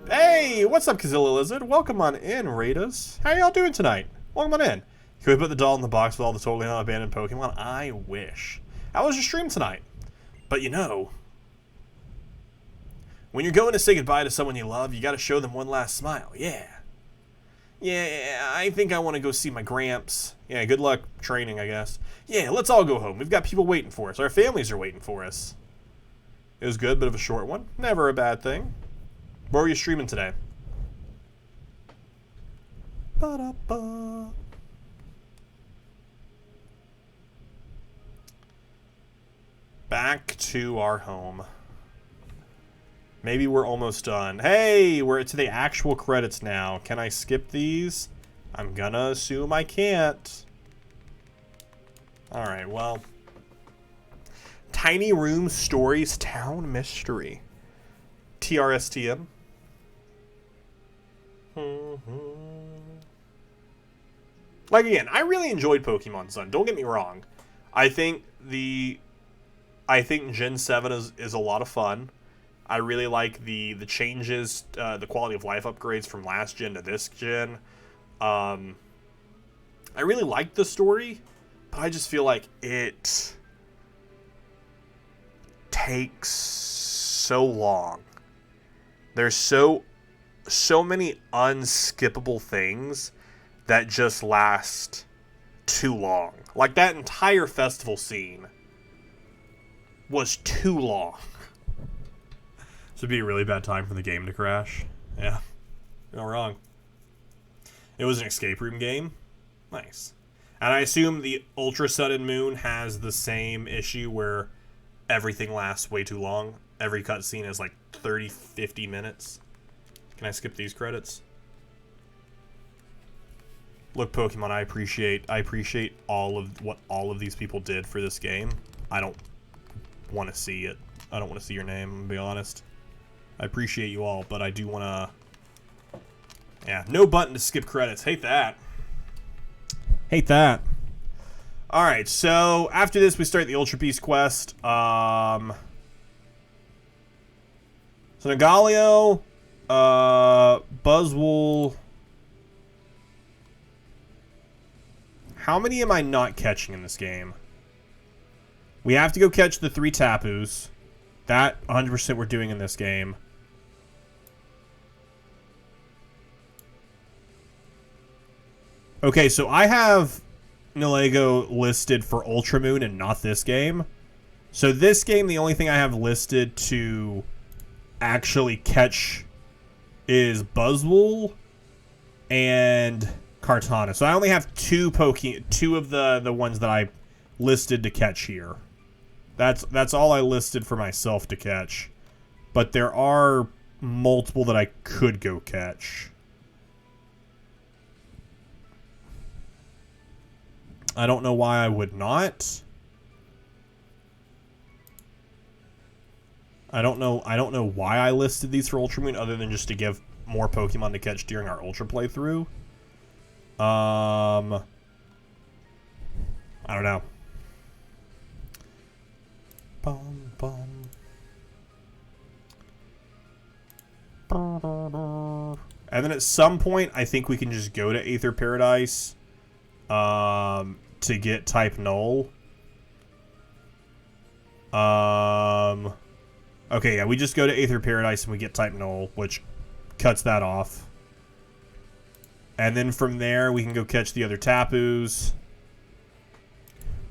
Hey! What's up, Kazilla Lizard? Welcome on in, Raiders. How y'all doing tonight? Welcome on in. Can we put the doll in the box with all the totally unabandoned Pokemon? I wish. How was your stream tonight? But you know... when you're going to say goodbye to someone you love, you gotta show them one last smile. Yeah. Yeah, I think I want to go see my Gramps. Yeah, good luck training, I guess. Yeah, let's all go home. We've got people waiting for us. Our families are waiting for us. It was good, bit of a short one. Never a bad thing. What were you streaming today? Ba-da-ba. Back to our home. Maybe we're almost done. Hey, we're to the actual credits now. Can I skip these? I'm gonna assume I can't. Alright, well. Tiny Room Stories Town Mystery. TRSTM. Like, again, I really enjoyed Pokemon Sun. Don't get me wrong. I think Gen 7 is a lot of fun. I really like the changes, the quality of life upgrades from last gen to this gen. I really like the story, but I just feel like it takes so long. There's so many unskippable things that just last too long. Like, that entire festival scene was too long. This would be a really bad time for the game to crash. Yeah, you're not wrong. It was an escape room game. Nice. And I assume the Ultra Sun and Moon has the same issue where everything lasts way too long. Every cutscene is like 30, 50 minutes. Can I skip these credits? Look, Pokemon, I appreciate all of what all of these people did for this game. I don't want to see it. I don't want to see your name, to be honest. I appreciate you all, but I do want to... Yeah, no button to skip credits. Hate that. Hate that. Alright, so after this we start the Ultra Beast quest. So Nagalio, Buzzwole... How many am I not catching in this game? We have to go catch the 3 Tapus. That 100% we're doing in this game. Okay, so I have Nilego listed for Ultra Moon and not this game. So this game, the only thing I have listed to actually catch is Buzzwole and Kartana. So I only have two of the ones that I listed to catch here. That's all I listed for myself to catch. But there are multiple that I could go catch. I don't know why I would not. I don't know why I listed these for Ultra Moon other than just to give more Pokemon to catch during our Ultra playthrough. I don't know. Bum, bum. And then at some point, I think we can just go to Aether Paradise to get type Null. Okay, yeah, we just go to Aether Paradise and we get type Null, which cuts that off. And then from there, we can go catch the other Tapus.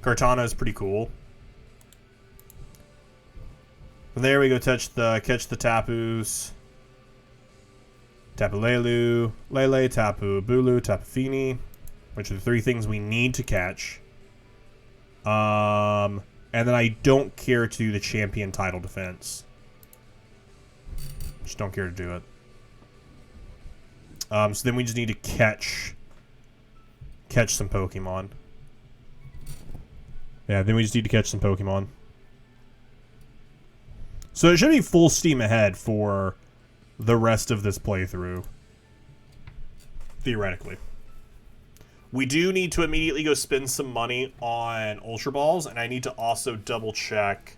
Kartana is pretty cool. From there, we go catch the Tapus. Tapu Lele, Tapu Bulu, Tapu Fini, which are the 3 things we need to catch. And then I don't care to do the champion title defense. Just don't care to do it. So then we just need to catch some Pokemon. Yeah, then we just need to catch some Pokemon. So it should be full steam ahead for the rest of this playthrough. Theoretically. We do need to immediately go spend some money on Ultra Balls, and I need to also double check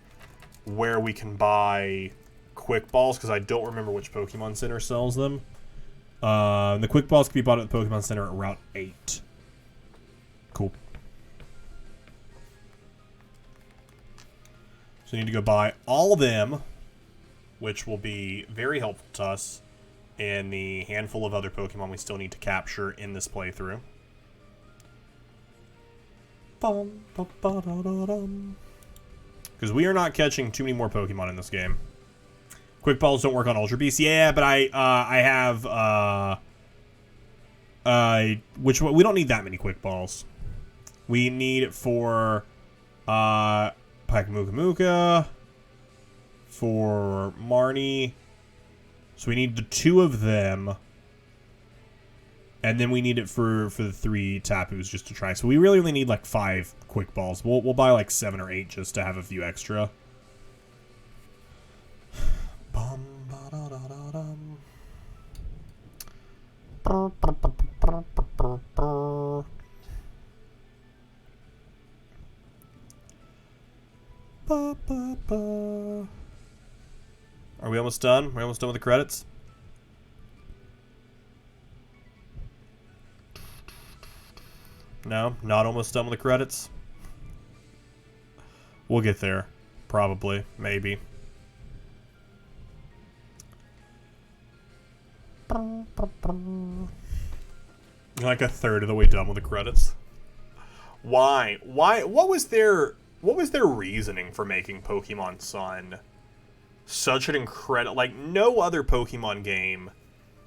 where we can buy Quick Balls, because I don't remember which Pokemon Center sells them. The Quick Balls can be bought at the Pokemon Center at Route 8. Cool. So we need to go buy all of them, which will be very helpful to us in the handful of other Pokemon we still need to capture in this playthrough. Because we are not catching too many more Pokemon in this game. Quick Balls don't work on Ultra Beasts. Yeah, but I have we don't need that many Quick Balls. We need it for Pakamukamuka, for Marnie. So we need the 2 of them. And then we need it for the 3 Tapus just to try. So we really only need like 5 Quick Balls. We'll buy like 7 or 8 just to have a few extra. Are we almost done? Are we almost done with the credits? No, not almost done with the credits. We'll get there. Probably. Maybe. Like a third of the way done with the credits. Why? Why? What was their reasoning for making Pokemon Sun such an incredible... Like, no other Pokemon game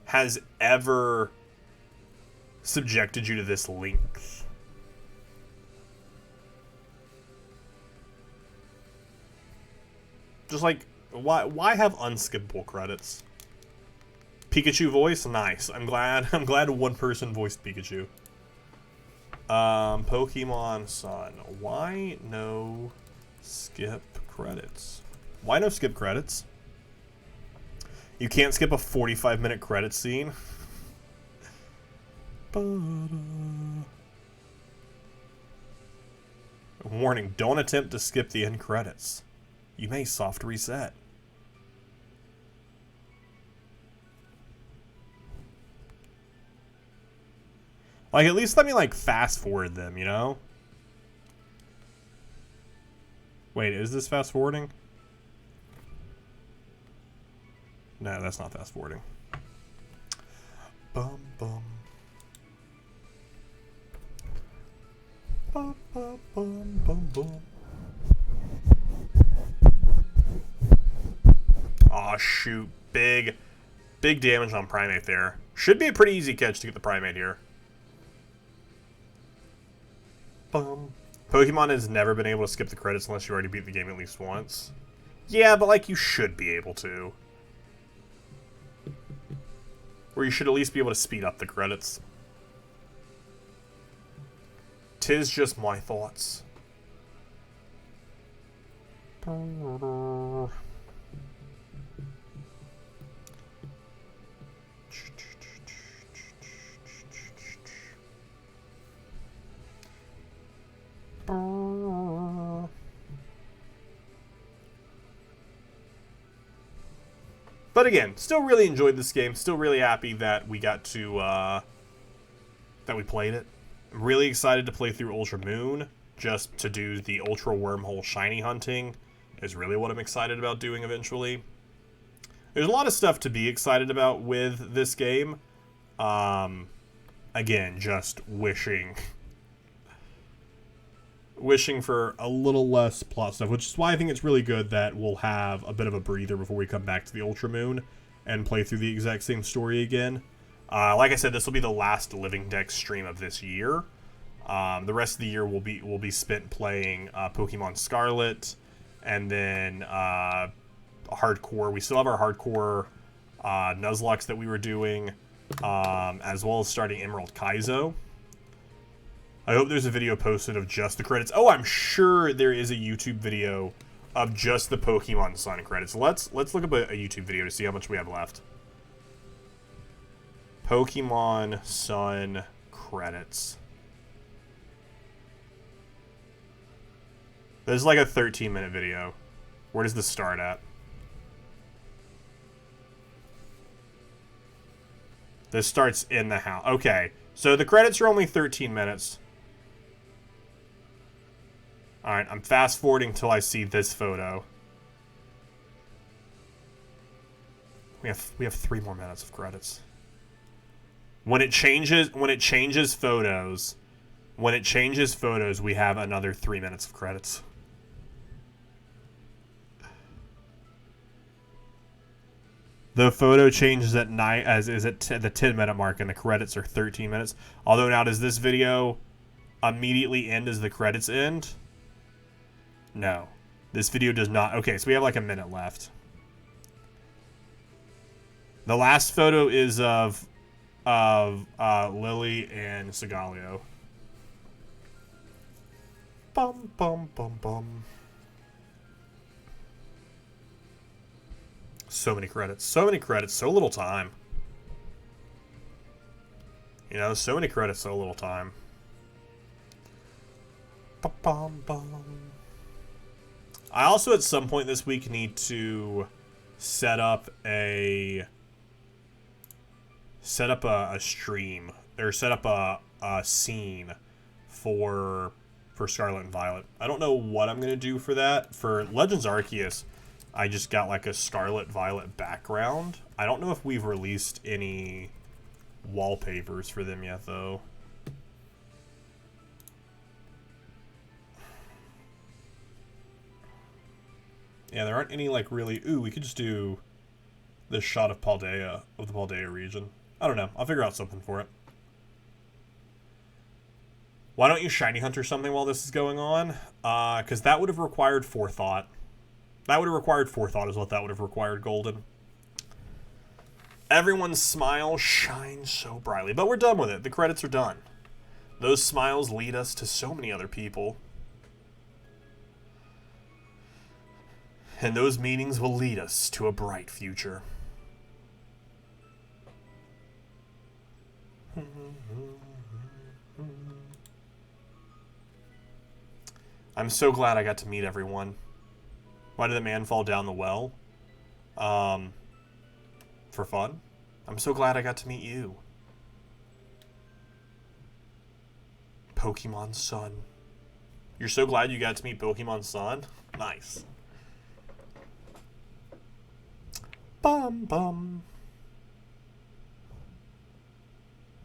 has ever subjected you to this length. Just like, why have unskippable credits? Pikachu voice? Nice. I'm glad one person voiced Pikachu. Pokemon Sun. Why no skip credits? Why no skip credits? You can't skip a 45-minute credit scene. Warning, don't attempt to skip the end credits. You may soft reset. Like, at least let me, like, fast forward them, you know? Wait, is this fast forwarding? No, that's not fast forwarding. Bum, bum. Bum, bum, bum, bum, bum. Aw, shoot. Big damage on Primate there. Should be a pretty easy catch to get the Primate here. Bum. Pokemon has never been able to skip the credits unless you already beat the game at least once. Yeah, but, like, you should be able to. Or you should at least be able to speed up the credits. 'Tis just my thoughts. But again, still really enjoyed this game. Still really happy that we got to, that we played it. I'm really excited to play through Ultra Moon. Just to do the Ultra Wormhole Shiny hunting is really what I'm excited about doing eventually. There's a lot of stuff to be excited about with this game. Again, just wishing for a little less plot stuff, which is why I think it's really good that we'll have a bit of a breather before we come back to the Ultra Moon and play through the exact same story again. Like I said, this will be the last Living Dex stream of this year. The rest of the year will be spent playing Pokemon Scarlet, and then hardcore. We still have our hardcore Nuzlocke that we were doing, as well as starting Emerald Kaizo. I hope there's a video posted of just the credits. Oh, I'm sure there is a YouTube video of just the Pokemon Sun credits. Let's look up a YouTube video to see how much we have left. Pokemon Sun credits. This is like a 13-minute video. Where does this start at? This starts in the house. Okay, so the credits are only 13 minutes. Alright, I'm fast forwarding until I see this photo. We have 3 more minutes of credits. When it changes photos, we have another 3 minutes of credits. The photo changes at night, as is at the 10-minute mark, and the credits are 13 minutes. Although now, does this video immediately end as the credits end? No. This video does not. Okay, so we have like a minute left. The last photo is of Lily and Sigaleo. Bum, bum, bum, bum. So many credits. So many credits. So little time. You know, so many credits, so little time. Bum, bum, bum. I also, at some point this week, need to set up a stream, or set up a scene for Scarlet and Violet. I don't know what I'm gonna do for that. For Legends Arceus, I just got like a Scarlet Violet background. I don't know if we've released any wallpapers for them yet, though. Yeah, there aren't any, like, really... Ooh, we could just do this shot of Paldea, of the Paldea region. I don't know. I'll figure out something for it. Why don't you shiny hunt or something while this is going on? Because that would have required forethought. That would have required forethought is what that would have required, Golden. Everyone's smile shines so brightly. But we're done with it. The credits are done. Those smiles lead us to so many other people. And those meetings will lead us to a bright future. I'm so glad I got to meet everyone. Why did the man fall down the well? For fun. I'm so glad I got to meet you. Pokemon Sun. You're so glad you got to meet Pokemon Sun? Nice. Bum bum.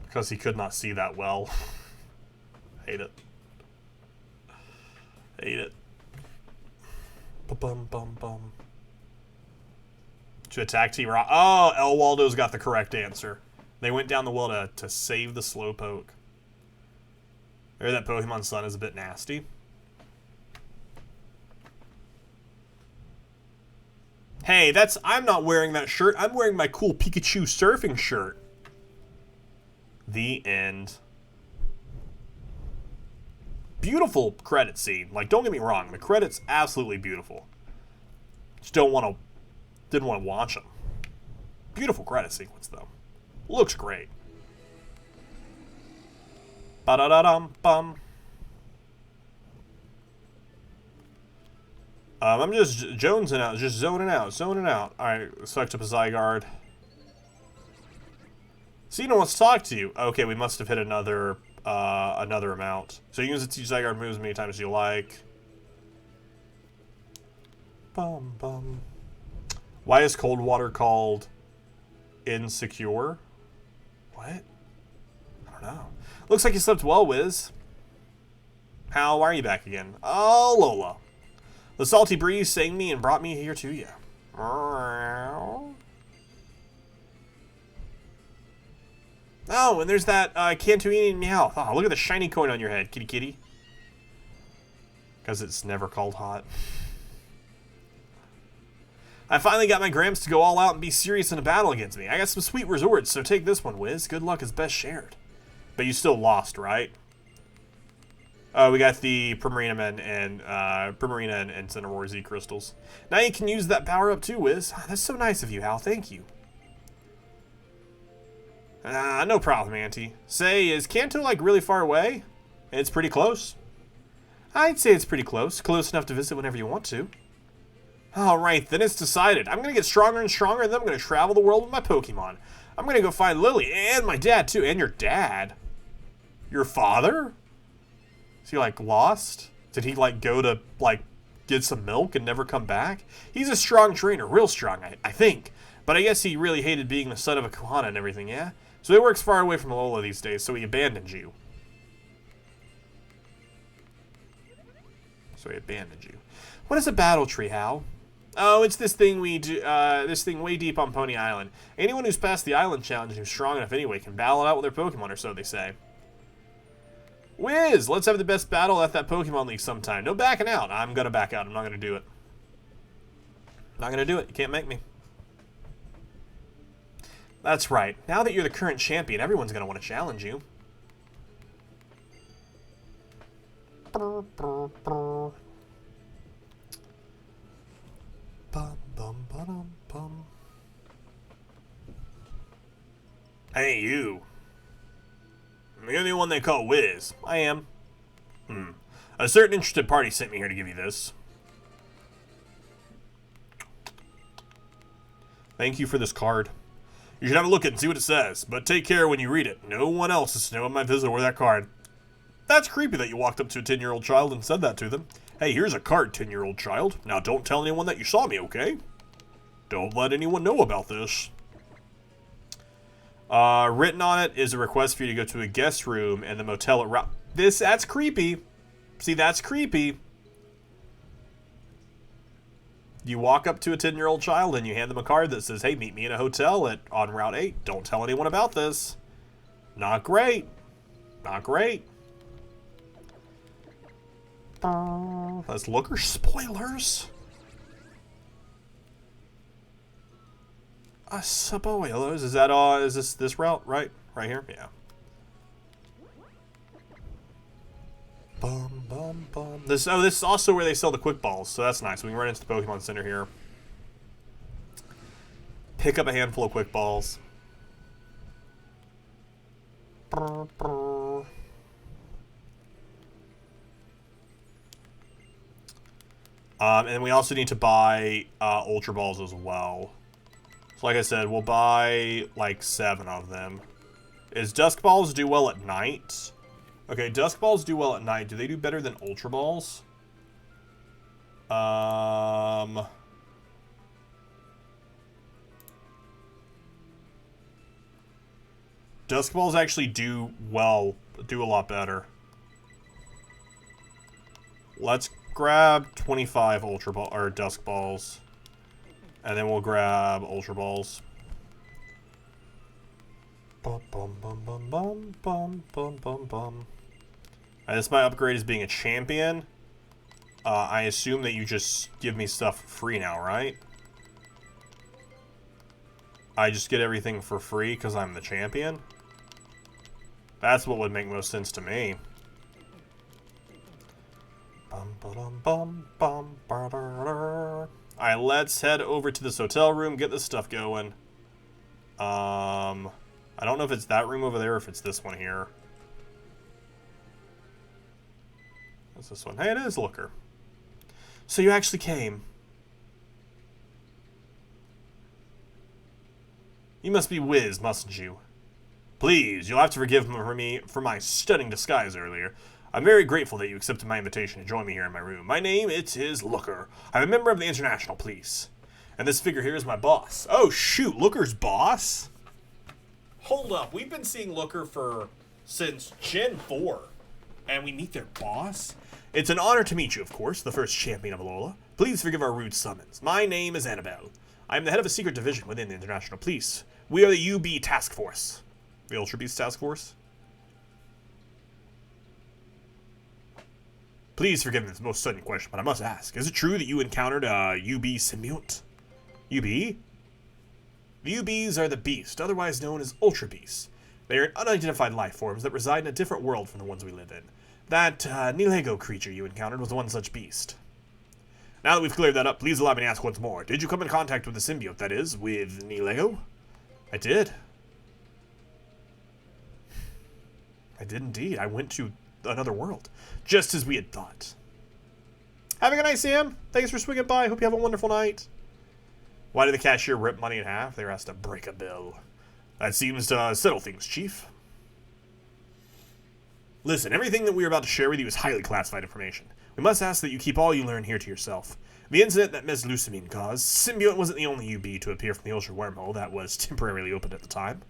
Because he could not see that well. Hate it. Hate it. Bum bum bum. To attack T-Rock. Oh, El Waldo's got the correct answer. They went down the well to save the Slowpoke. Maybe that Pokemon Sun is a bit nasty. Hey, I'm not wearing that shirt. I'm wearing my cool Pikachu surfing shirt. The end. Beautiful credit scene. Like, don't get me wrong. The credit's absolutely beautiful. Just didn't want to watch them. Beautiful credit sequence, though. Looks great. Ba-da-da-dum-bum. I'm just jonesing out, just zoning out. Alright, select up a Zygarde. Cena wants to talk to you. Okay, we must have hit another amount. So you can use the Zygarde moves as many times as you like. Bum bum. Why is cold water called insecure? What? I don't know. Looks like you slept well, Wiz. How are you back again? Oh, Lola. The salty breeze sang me and brought me here to you. Oh, and there's that Cantuini Meowth. Oh, look at the shiny coin on your head, kitty kitty. Because it's never called hot. I finally got my Gramps to go all out and be serious in a battle against me. I got some sweet resorts, so take this one, Wiz. Good luck is best shared. But you still lost, right? Oh, we got the Primarina and Cinnamoroar Z crystals. Now you can use that power up too, Wiz. That's so nice of you, Hal. Thank you. No problem, Auntie. Say, is Kanto like really far away? It's pretty close. I'd say it's pretty close. Close enough to visit whenever you want to. Alright, then it's decided. I'm going to get stronger and stronger, and then I'm going to travel the world with my Pokemon. I'm going to go find Lily, and my dad, too. And your dad? Your father? Is he, like, lost? Did he, like, go to, like, get some milk and never come back? He's a strong trainer, real strong, I think. But I guess he really hated being the son of a Kohana and everything, yeah? So he works far away from Alola these days, so he abandoned you. What is a battle tree, Hal? Oh, it's this thing we do. This thing way deep on Pony Island. Anyone who's passed the island challenge and who's strong enough anyway can battle it out with their Pokemon, or so they say. Wiz, let's have the best battle at that Pokemon League sometime. No backing out. I'm gonna back out. I'm not gonna do it. Not gonna do it. You can't make me. That's right. Now that you're the current champion, everyone's gonna want to challenge you. Bum, bum, ba-dum, bum. Hey, you. You're the one they call Wiz. I am. A certain interested party sent me here to give you this. Thank you for this card. You should have a look at it and see what it says, but take care when you read it. No one else is to know of my visit or that card. That's creepy that you walked up to a 10-year-old child and said that to them. Hey, here's a card, 10-year-old child. Now don't tell anyone that you saw me, okay? Don't let anyone know about this. Written on it is a request for you to go to a guest room and the motel at that's creepy. See, that's creepy. You walk up to a 10-year-old child and you hand them a card that says, hey, meet me in a hotel on Route 8. Don't tell anyone about this. Not great. Not great. That's Looker spoilers. Spoilers. Is that is this route? Right here? Yeah. Bum, bum, bum. This is also where they sell the quick balls, so that's nice. We can run into the Pokemon Center here. Pick up a handful of quick balls. And then we also need to buy Ultra Balls as well. So like I said, we'll buy like 7 of them. Is Dusk Balls do well at night? Okay, Dusk Balls do well at night. Do they do better than Ultra Balls? Dusk Balls actually do a lot better. Let's grab 25 Ultra Ball or Dusk Balls. And then we'll grab Ultra Balls. Bum, bum, bum, bum, bum, bum, bum, bum, bum. This my upgrade as being a champion. I assume that you just give me stuff for free now, right? I just get everything for free because I'm the champion? That's what would make most sense to me. Alright, let's head over to this hotel room, get this stuff going. I don't know if it's that room over there or if it's this one here. What's this one? Hey, it is Looker. So you actually came. You must be Wiz, mustn't you? Please, you'll have to forgive me for my stunning disguise earlier. I'm very grateful that you accepted my invitation to join me here in my room. My name, it is Looker. I'm a member of the International Police. And this figure here is my boss. Oh, shoot, Looker's boss? Hold up, we've been seeing Looker since Gen 4. And we meet their boss? It's an honor to meet you, of course, the first champion of Alola. Please forgive our rude summons. My name is Annabelle. I am the head of a secret division within the International Police. We are the UB Task Force. The Ultra Beast Task Force? Please forgive me this most sudden question, but I must ask. Is it true that you encountered a UB symbiote? UB? The UBs are the Beast, otherwise known as Ultra Beasts. They are unidentified life forms that reside in a different world from the ones we live in. That Nihilego creature you encountered was one such beast. Now that we've cleared that up, please allow me to ask once more. Did you come in contact with the symbiote, that is, with Nihilego? I did. I did indeed. I went to another world, just as we had thought. Have a good night, Sam. Thanks for swinging by. Hope you have a wonderful night. Why did the cashier rip money in half? They were asked to break a bill. That seems to settle things, Chief. Listen, everything that we are about to share with you is highly classified information. We must ask that you keep all you learn here to yourself. The incident that Ms. Lucamine caused, Symbiote wasn't the only UB to appear from the Ultra Wormhole that was temporarily opened at the time.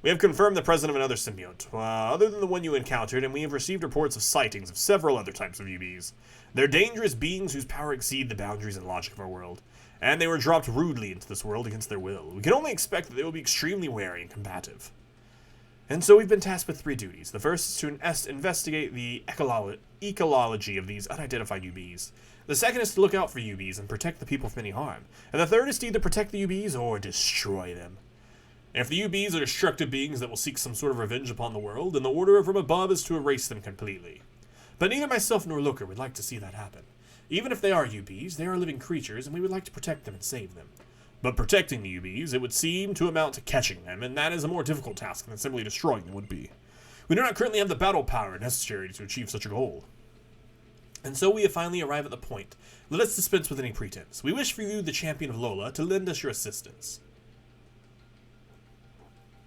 We have confirmed the presence of another symbiote, other than the one you encountered, and we have received reports of sightings of several other types of UBs. They're dangerous beings whose power exceed the boundaries and logic of our world, and they were dropped rudely into this world against their will. We can only expect that they will be extremely wary and combative. And so we've been tasked with 3 duties. The first is to investigate the ecology of these unidentified UBs. The second is to look out for UBs and protect the people from any harm. And the third is to either protect the UBs or destroy them. And if the UBs are destructive beings that will seek some sort of revenge upon the world, then the order from above is to erase them completely. But neither myself nor Looker would like to see that happen. Even if they are UBs, they are living creatures, and we would like to protect them and save them. But protecting the UBs, it would seem to amount to catching them, and that is a more difficult task than simply destroying them would be. We do not currently have the battle power necessary to achieve such a goal. And so we have finally arrived at the point. Let us dispense with any pretense. We wish for you, the champion of Lola, to lend us your assistance.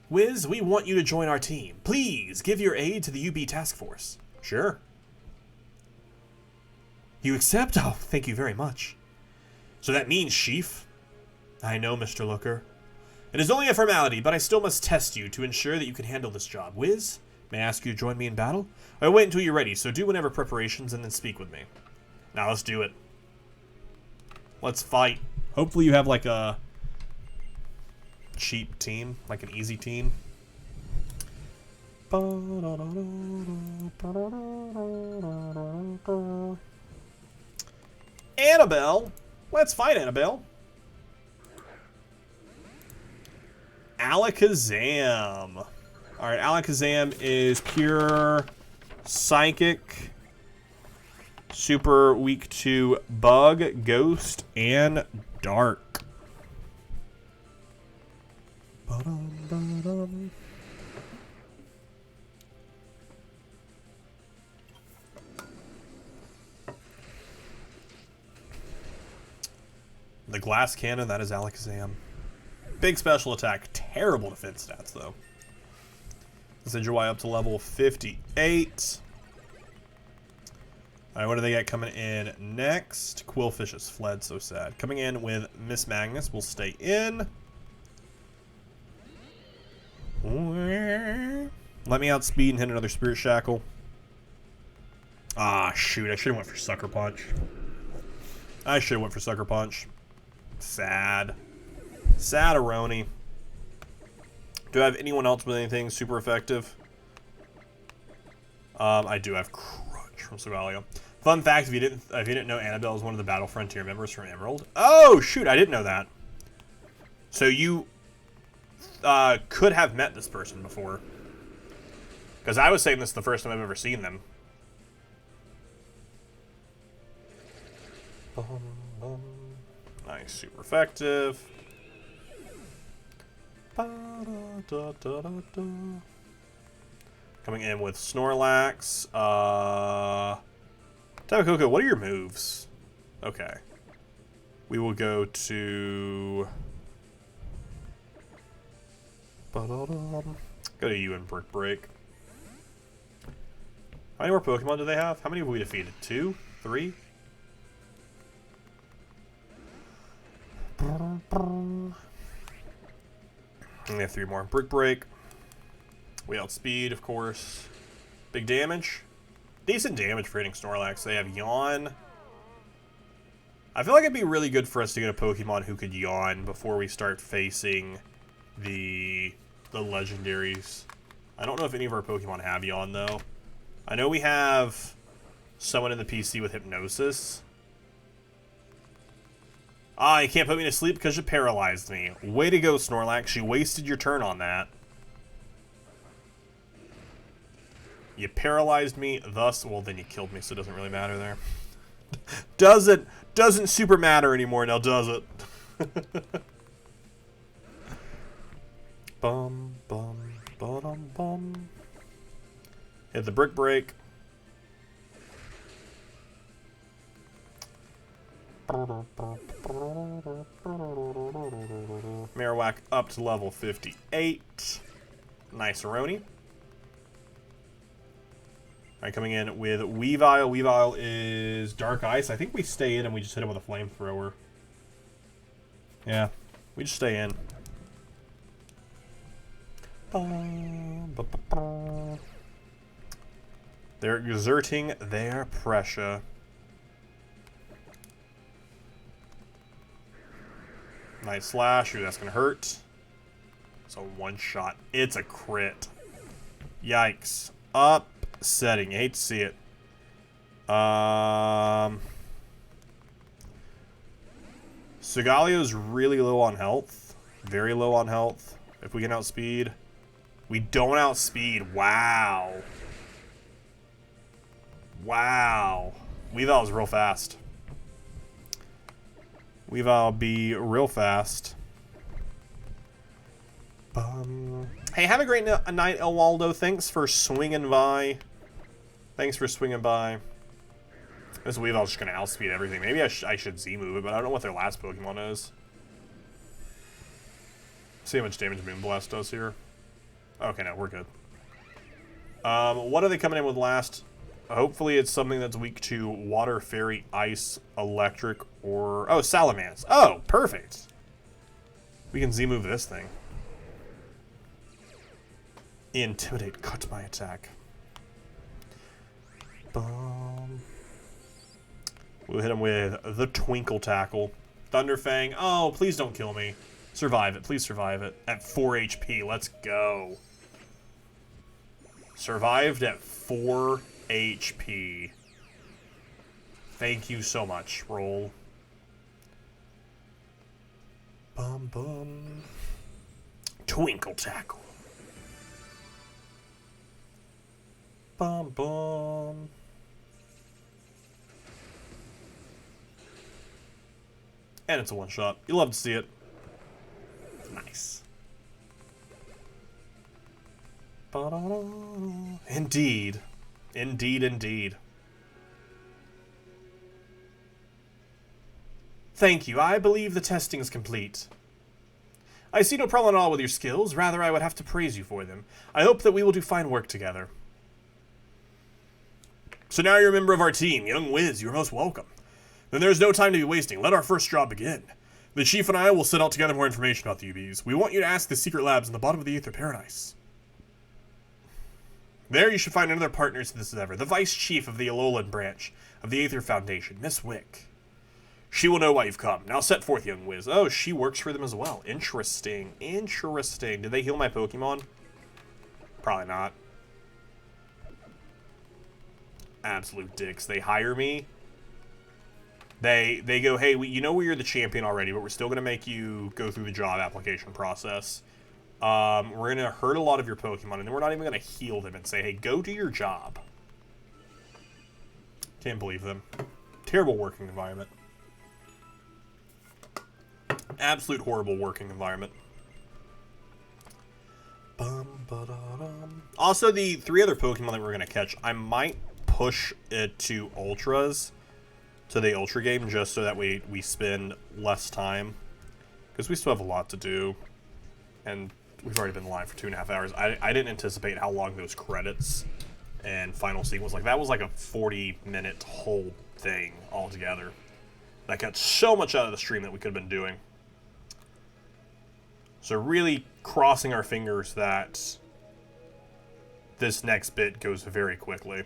Wiz, we want you to join our team. Please, give your aid to the UB task force. Sure. You accept? Oh, thank you very much. So that means, Chief. I know, Mr. Looker. It is only a formality, but I still must test you to ensure that you can handle this job. Wiz, may I ask you to join me in battle? I'll wait until you're ready, so do whatever preparations and then speak with me. Now let's do it. Let's fight. Hopefully you have like a cheap team, like an easy team. Annabelle. Let's fight Annabelle. Alakazam. Alright, Alakazam is pure psychic. Super weak to bug, ghost, and dark. Ba-dum-ba-dum. The glass cannon, that is Alakazam. Big special attack, terrible defense stats though. Send your Y up to level 58. Alright, what do they got coming in next? Quillfish has fled, so sad. Coming in with Miss Magnus will stay in. Let me outspeed and hit another Spirit Shackle. Ah, shoot, I should have went for Sucker Punch. I should have went for Sucker Punch. Sad. Sad-a-roni. Do I have anyone else with anything super effective? I do have Crunch from Sogalia. Fun fact, if you didn't know, Annabelle is one of the Battle Frontier members from Emerald. Oh, shoot, I didn't know that. So you could have met this person before. Because I was saying this is the first time I've ever seen them. Nice, super effective. Coming in with Snorlax. Tabakoko, what are your moves? Okay. We will go to... Go to you and Brick Break. How many more Pokemon do they have? How many have we defeated? 2? 3? And they have 3 more. Brick Break. We outspeed, of course. Big damage. Decent damage for hitting Snorlax. They have Yawn. I feel like it'd be really good for us to get a Pokemon who could Yawn before we start facing the legendaries. I don't know if any of our Pokemon have Yawn, though. I know we have someone in the PC with Hypnosis. Ah, you can't put me to sleep because you paralyzed me. Way to go, Snorlax. You wasted your turn on that. You paralyzed me, thus... Well, then you killed me, so it doesn't really matter there. Doesn't super matter anymore now, does it? Bum, bum, ba-dum, bum. Hit the Brick Break. Marowak up to level 58. Nice Aroni. Alright, coming in with Weavile. Weavile is Dark Ice. I think we stay in and we just hit him with a Flamethrower. Yeah, we just stay in. They're exerting their pressure. Nice slash. Ooh, that's going to hurt. It's a one-shot. It's a crit. Yikes. Upsetting. You hate to see it. Sogalio's really low on health. Very low on health. If we can outspeed. We don't outspeed. Wow. Wow. Weavile's real fast. Weavile be real fast. Hey, have a great night, El Waldo. Thanks for swinging by. Thanks for swinging by. This Weavile's just going to outspeed everything. Maybe I should Z-move it, but I don't know what their last Pokemon is. See how much damage Moonblast does here. Okay, no, we're good. What are they coming in with last? Hopefully it's something that's weak to Water, Fairy, Ice, Electric, or... Oh, Salamence. Oh, perfect. We can Z-move this thing. Intimidate. Cut my attack. We'll hit him with the Twinkle Tackle. Thunderfang. Oh, please don't kill me. Survive it. Please survive it. At 4 HP. Let's go. Survived at 4 HP. Thank you so much. Roll. Bum bum. Twinkle Tackle. Bum bum. And it's a one-shot. You love to see it. Nice. Ba-da-da. Indeed. Indeed, indeed. Thank you. I believe the testing is complete. I see no problem at all with your skills. Rather, I would have to praise you for them. I hope that we will do fine work together. So now you're a member of our team. Young Wiz, you're most welcome. Then there's no time to be wasting. Let our first job begin. The Chief and I will set out to gather more information about the UBs. We want you to ask the secret labs in the bottom of the Aether Paradise. There you should find another partner to this endeavor, the Vice Chief of the Alolan branch of the Aether Foundation, Miss Wick. She will know why you've come. Now set forth, young Wiz. Oh, she works for them as well. Interesting. Interesting. Did they heal my Pokemon? Probably not. Absolute dicks. They hire me. They go, hey, you know you're the champion already, but we're still going to make you go through the job application process. We're going to hurt a lot of your Pokemon, and then we're not even going to heal them and say, hey, go do your job. Can't believe them. Terrible working environment. Absolute horrible working environment. Also, the 3 other Pokemon that we're going to catch, I might push it to Ultras, to the Ultra game, just so that we spend less time. Because we still have a lot to do. And we've already been live for 2.5 hours. I didn't anticipate how long those credits and final sequence, like that was like a 40-minute whole thing altogether. That got so much out of the stream that we could have been doing. So really crossing our fingers that this next bit goes very quickly.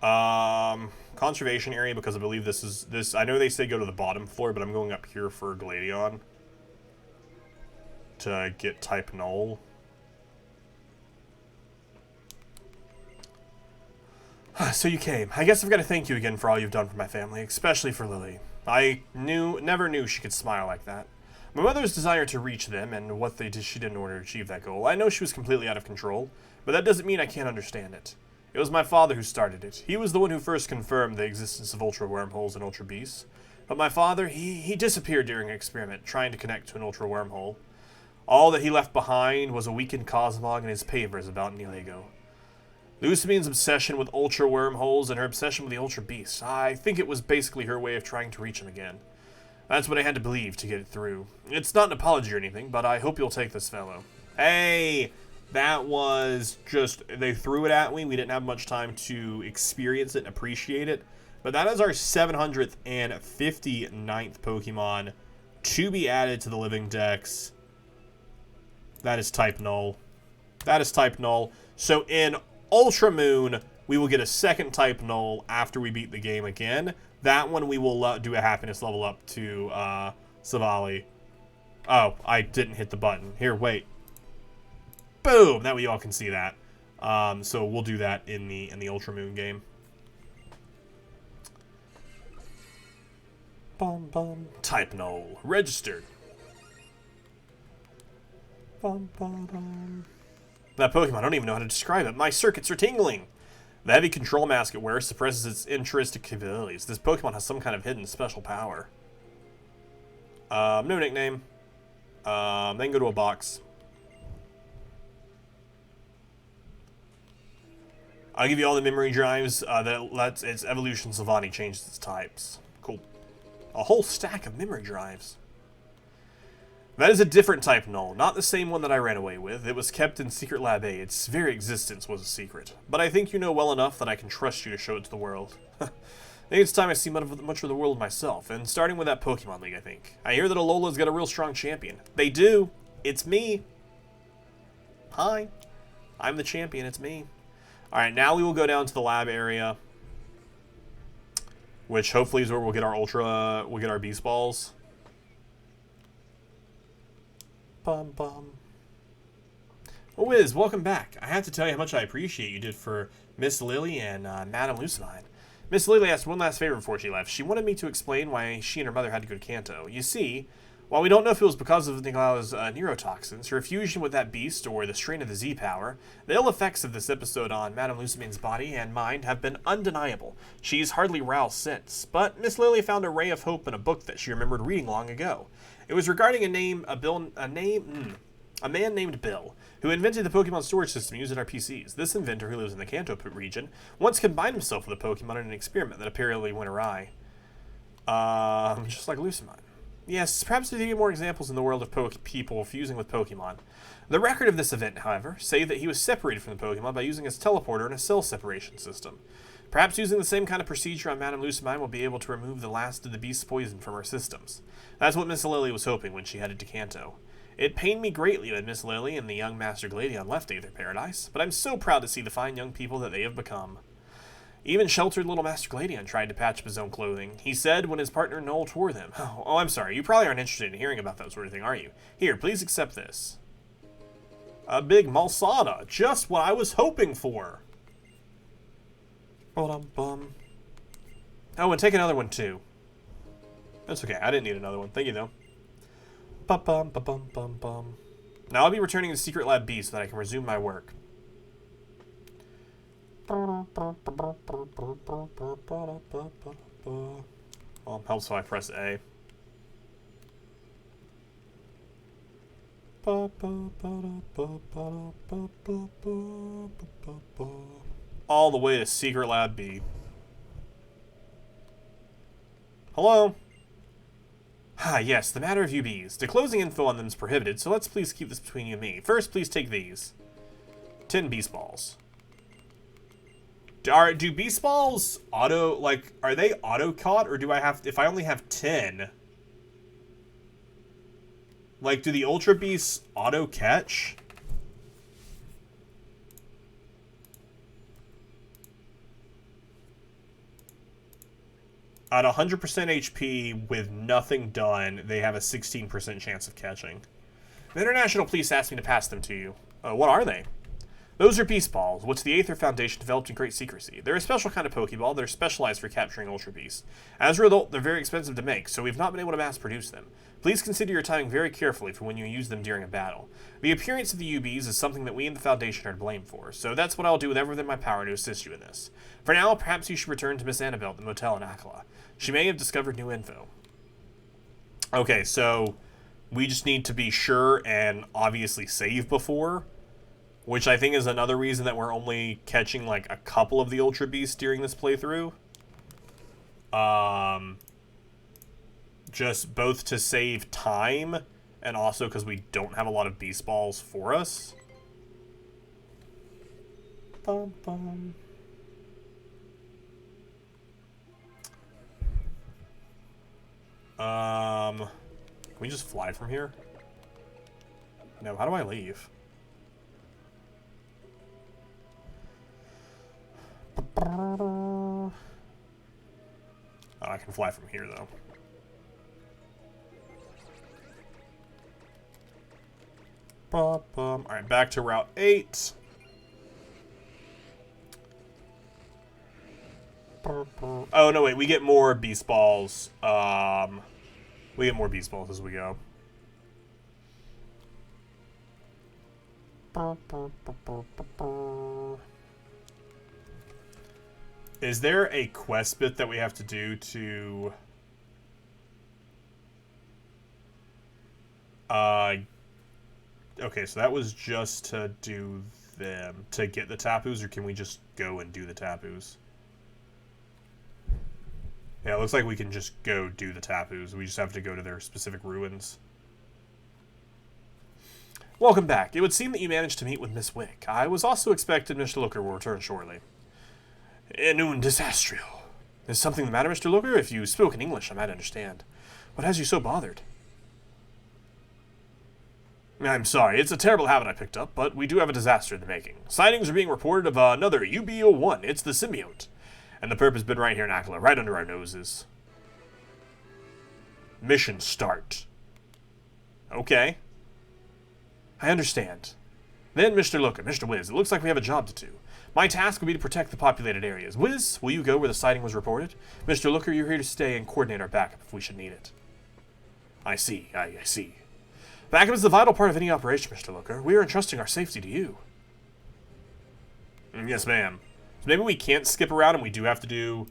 Conservation area, because I believe this I know they say go to the bottom floor, but I'm going up here for Gladion to get type null. So you came. I guess I've got to thank you again for all you've done for my family, especially for Lily. I never knew she could smile like that. My mother's desire to reach them and what she did in order to achieve that goal. I know she was completely out of control, but that doesn't mean I can't understand it. It was my father who started it. He was the one who first confirmed the existence of ultra wormholes and ultra beasts. But my father, he disappeared during an experiment trying to connect to an ultra wormhole. All that he left behind was a weakened Cosmog and his papers about Nihilego. Lucimine's obsession with ultra wormholes and her obsession with the ultra beasts. I think it was basically her way of trying to reach him again. That's what I had to believe to get it through. It's not an apology or anything, but I hope you'll take this fellow. Hey! That was just, they threw it at me. We didn't have much time to experience it and appreciate it. But that is our 759th Pokemon to be added to the Living Dex. That is type null. That is type null. So in Ultra Moon, we will get a second type null after we beat the game again. That one we will do a happiness level up to Savali. Oh, I didn't hit the button. Here, wait. Boom! That way you all can see that. So we'll do that in the Ultra Moon game. Bum bum. Type null. Registered. Bum bum bum. That Pokemon, I don't even know how to describe it. My circuits are tingling. The heavy control mask it wears suppresses its intrinsic capabilities. This Pokemon has some kind of hidden special power. No nickname. Then go to a box. I'll give you all the memory drives that lets its evolution Sylvani change its types. Cool. A whole stack of memory drives. That is a different type null, not the same one that I ran away with. It was kept in Secret Lab A. Its very existence was a secret. But I think you know well enough that I can trust you to show it to the world. I think it's time I see much of the world myself, and starting with that Pokemon League, I think. I hear that Alola's got a real strong champion. They do. It's me. Hi. I'm the champion. It's me. Alright, now we will go down to the lab area. which hopefully is where we'll get our Beast Balls. Bum bum. Oh, Wiz, welcome back. I have to tell you how much I appreciate you did for Miss Lily and Madame Lucifine. Miss Lily asked one last favor before she left. She wanted me to explain why she and her mother had to go to Kanto. You see, while we don't know if it was because of Nicola's neurotoxins, her fusion with that beast, or the strain of the Z-Power, the ill effects of this episode on Madame Lucifine's body and mind have been undeniable. She's hardly roused since, but Miss Lily found a ray of hope in a book that she remembered reading long ago. It was regarding a man named Bill, who invented the Pokemon storage system used in our PCs. This inventor, who lives in the Kanto region, once combined himself with a Pokemon in an experiment that apparently went awry. Just like Lucifine. Yes, perhaps there are more examples in the world of people fusing with Pokemon. The record of this event, however, say that he was separated from the Pokemon by using his teleporter and a cell separation system. Perhaps using the same kind of procedure on Madame Lucifine will be able to remove the last of the beast's poison from our systems. That's what Miss Lily was hoping when she headed to Kanto. It pained me greatly when Miss Lily and the young Master Gladion left Aether Paradise, but I'm so proud to see the fine young people that they have become. Even sheltered little Master Gladion tried to patch up his own clothing. He said when his partner Noel tore them. Oh, I'm sorry. You probably aren't interested in hearing about that sort of thing, are you? Here, please accept this. A big Malsana. Just what I was hoping for. Bum. Oh, and take another one, too. That's okay. I didn't need another one. Thank you, though. Bum. Now I'll be returning to Secret Lab B so that I can resume my work. Well, helps if I press A. All the way to Secret Lab B. Hello? Ah, yes, the matter of UBs. Disclosing info on them is prohibited, so let's please keep this between you and me. First, please take these. 10 Beast Balls. Do Beast Balls auto, like, are they auto-caught, or do I have, if I only have 10, like, do the Ultra Beasts auto-catch? At 100% HP with nothing done, they have a 16% chance of catching. The International Police asked me to pass them to you. What are they? Those are Beast Balls, which the Aether Foundation developed in great secrecy. They're a special kind of Pokeball that are specialized for capturing Ultra Beasts. As a result, they're very expensive to make, so we've not been able to mass produce them. Please consider your timing very carefully for when you use them during a battle. The appearance of the UBs is something that we in the Foundation are to blame for, so that's what I'll do with everything in my power to assist you in this. For now, perhaps you should return to Miss Annabelle at the motel in Akala. She may have discovered new info. Okay, so we just need to be sure and obviously save before, which I think is another reason that we're only catching like a couple of the Ultra Beasts during this playthrough. Just both to save time and also because we don't have a lot of Beast Balls for us. Bum, bum. Can we just fly from here? No, how do I leave? Oh, I can fly from here, though. Alright, back to Route 8. Oh, no, wait, we get more Beast Balls. We get more Beast Balls as we go. Is there a quest bit that we have to do to... Okay, so that was just to do them, to get the Tapus, or can we just go and do the Tapus? Yeah, it looks like we can just go do the Tapus. We just have to go to their specific ruins. Welcome back. It would seem that you managed to meet with Miss Wick. I was also expecting Mr. Looker will return shortly. In un disastrio. Is something the matter, Mr. Looker? If you spoke in English, I might understand. What has you so bothered? I'm sorry, it's a terrible habit I picked up, but we do have a disaster in the making. Sightings are being reported of another UB-01. It's the symbiote. And the perp has been right here in Akala, right under our noses. Mission start. Okay. I understand. Then, Mr. Looker, Mr. Wiz, it looks like we have a job to do. My task will be to protect the populated areas. Wiz, will you go where the sighting was reported? Mr. Looker, you're here to stay and coordinate our backup if we should need it. I see, I see. Backup is the vital part of any operation, Mr. Looker. We are entrusting our safety to you. Yes, ma'am. So maybe we can't skip around and we do have to do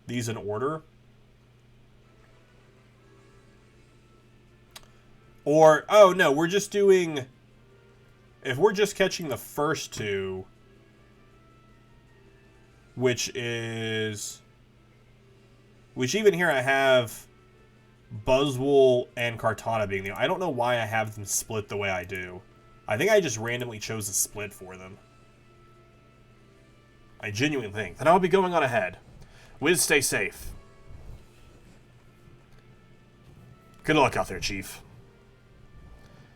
these in order. Or, oh no, we're just doing... If we're just catching the first two, which is... Which even here I have Buzzwole and Kartana being the... I don't know why I have them split the way I do. I think I just randomly chose a split for them. I genuinely think. Then I'll be going on ahead. Wiz, stay safe. Good luck out there, Chief.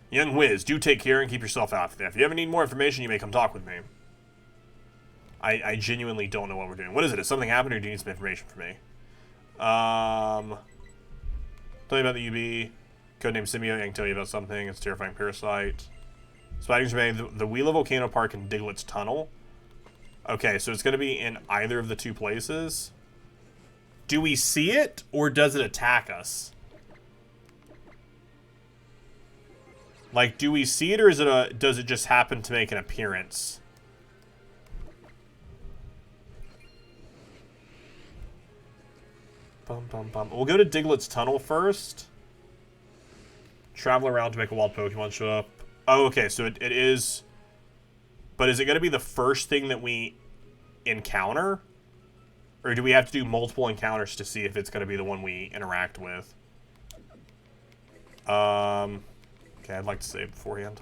Young Wiz, do take care and keep yourself out there. If you ever need more information, you may come talk with me. I genuinely don't know what we're doing. What is it? Has something happened or do you need some information from me? Tell you about the UB. Codename Symbiote, I can tell you about something. It's terrifying parasite. Spiders remain the Wheeler Volcano Park and Diglett's Tunnel. Okay, so it's going to be in either of the two places. Do we see it, or does it attack us? Like, do we see it, or is it does it just happen to make an appearance? Bum, bum, bum. We'll go to Diglett's Tunnel first. Travel around to make a wild Pokemon show up. Oh, okay, so it is... But is it going to be the first thing that we encounter? Or do we have to do multiple encounters to see if it's going to be the one we interact with? Okay, I'd like to save beforehand.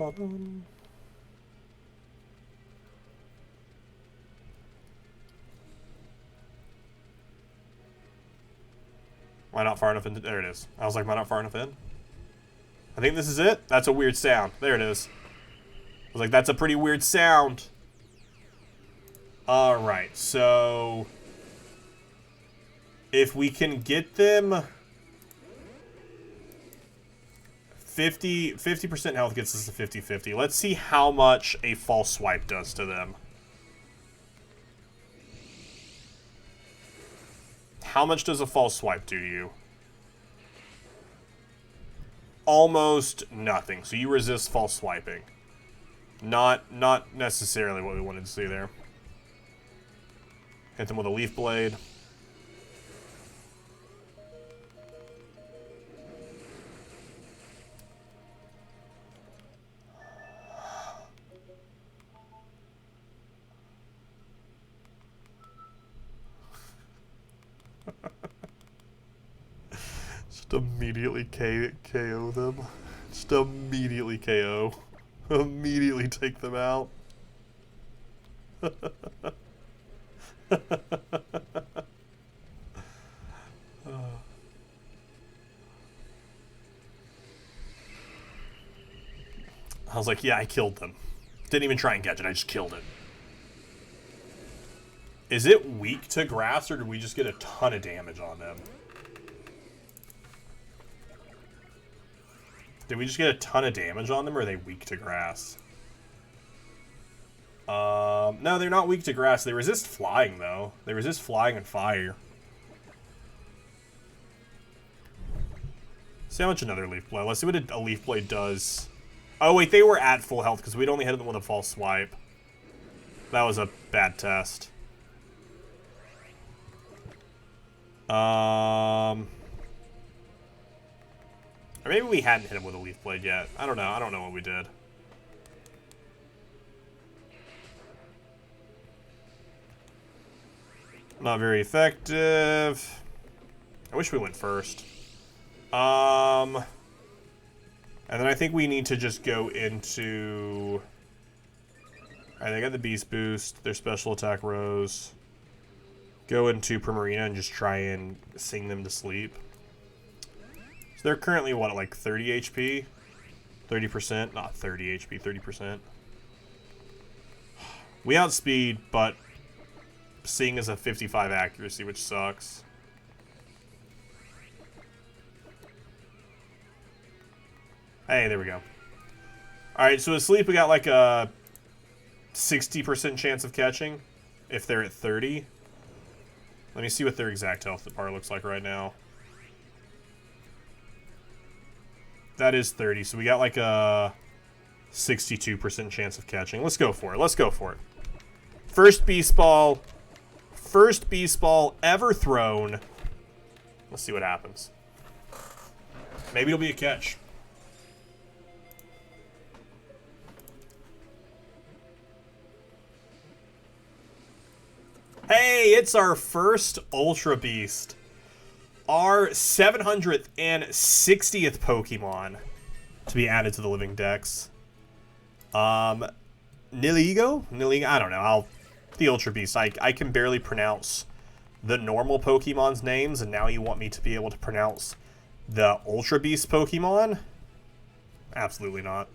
Am I not far enough in? There it is. I was like, am I not far enough in? I think this is it. That's a weird sound. There it is. I was like, that's a pretty weird sound. Alright, so... If we can get them... 50% health gets us to 50-50. Let's see how much a false swipe does to them. How much does a false swipe do to you? Almost nothing. So you resist false swiping. Not necessarily what we wanted to see there. Hit them with a Leaf Blade. Just immediately KO them. Just immediately KO. Immediately take them out. I was like, yeah, I killed them. Didn't even try and catch it, I just killed it. Is it weak to grass, or did we just get a ton of damage on them? Did we just get a ton of damage on them, or are they weak to grass? No, they're not weak to grass. They resist flying, though. They resist flying and fire. See how much another Leaf Blade. Let's see what a Leaf Blade does. Oh, wait, they were at full health, because we'd only hit them with a false swipe. That was a bad test. Or maybe we hadn't hit him with a Leaf Blade yet. I don't know. I don't know what we did. Not very effective. I wish we went first. And then I think we need to just go into... Alright, they got the Beast Boost. Their special attack rose. Go into Primarina and just try and sing them to sleep. So they're currently, what, like 30 HP? 30%? Not 30 HP, 30%. We outspeed, but seeing is a 55 accuracy, which sucks. Hey, there we go. Alright, so asleep we got like a 60% chance of catching if they're at 30. Let me see what their exact health bar looks like right now. That is 30, so we got like a 62% chance of catching. Let's go for it. Let's go for it. First beast ball ever thrown. Let's see what happens. Maybe it'll be a catch. Hey, it's our first Ultra Beast. Our 760th Pokemon to be added to the Living Dex. Niligo? I don't know. The Ultra Beast. I can barely pronounce the normal Pokemon's names, and now you want me to be able to pronounce the Ultra Beast Pokemon? Absolutely not.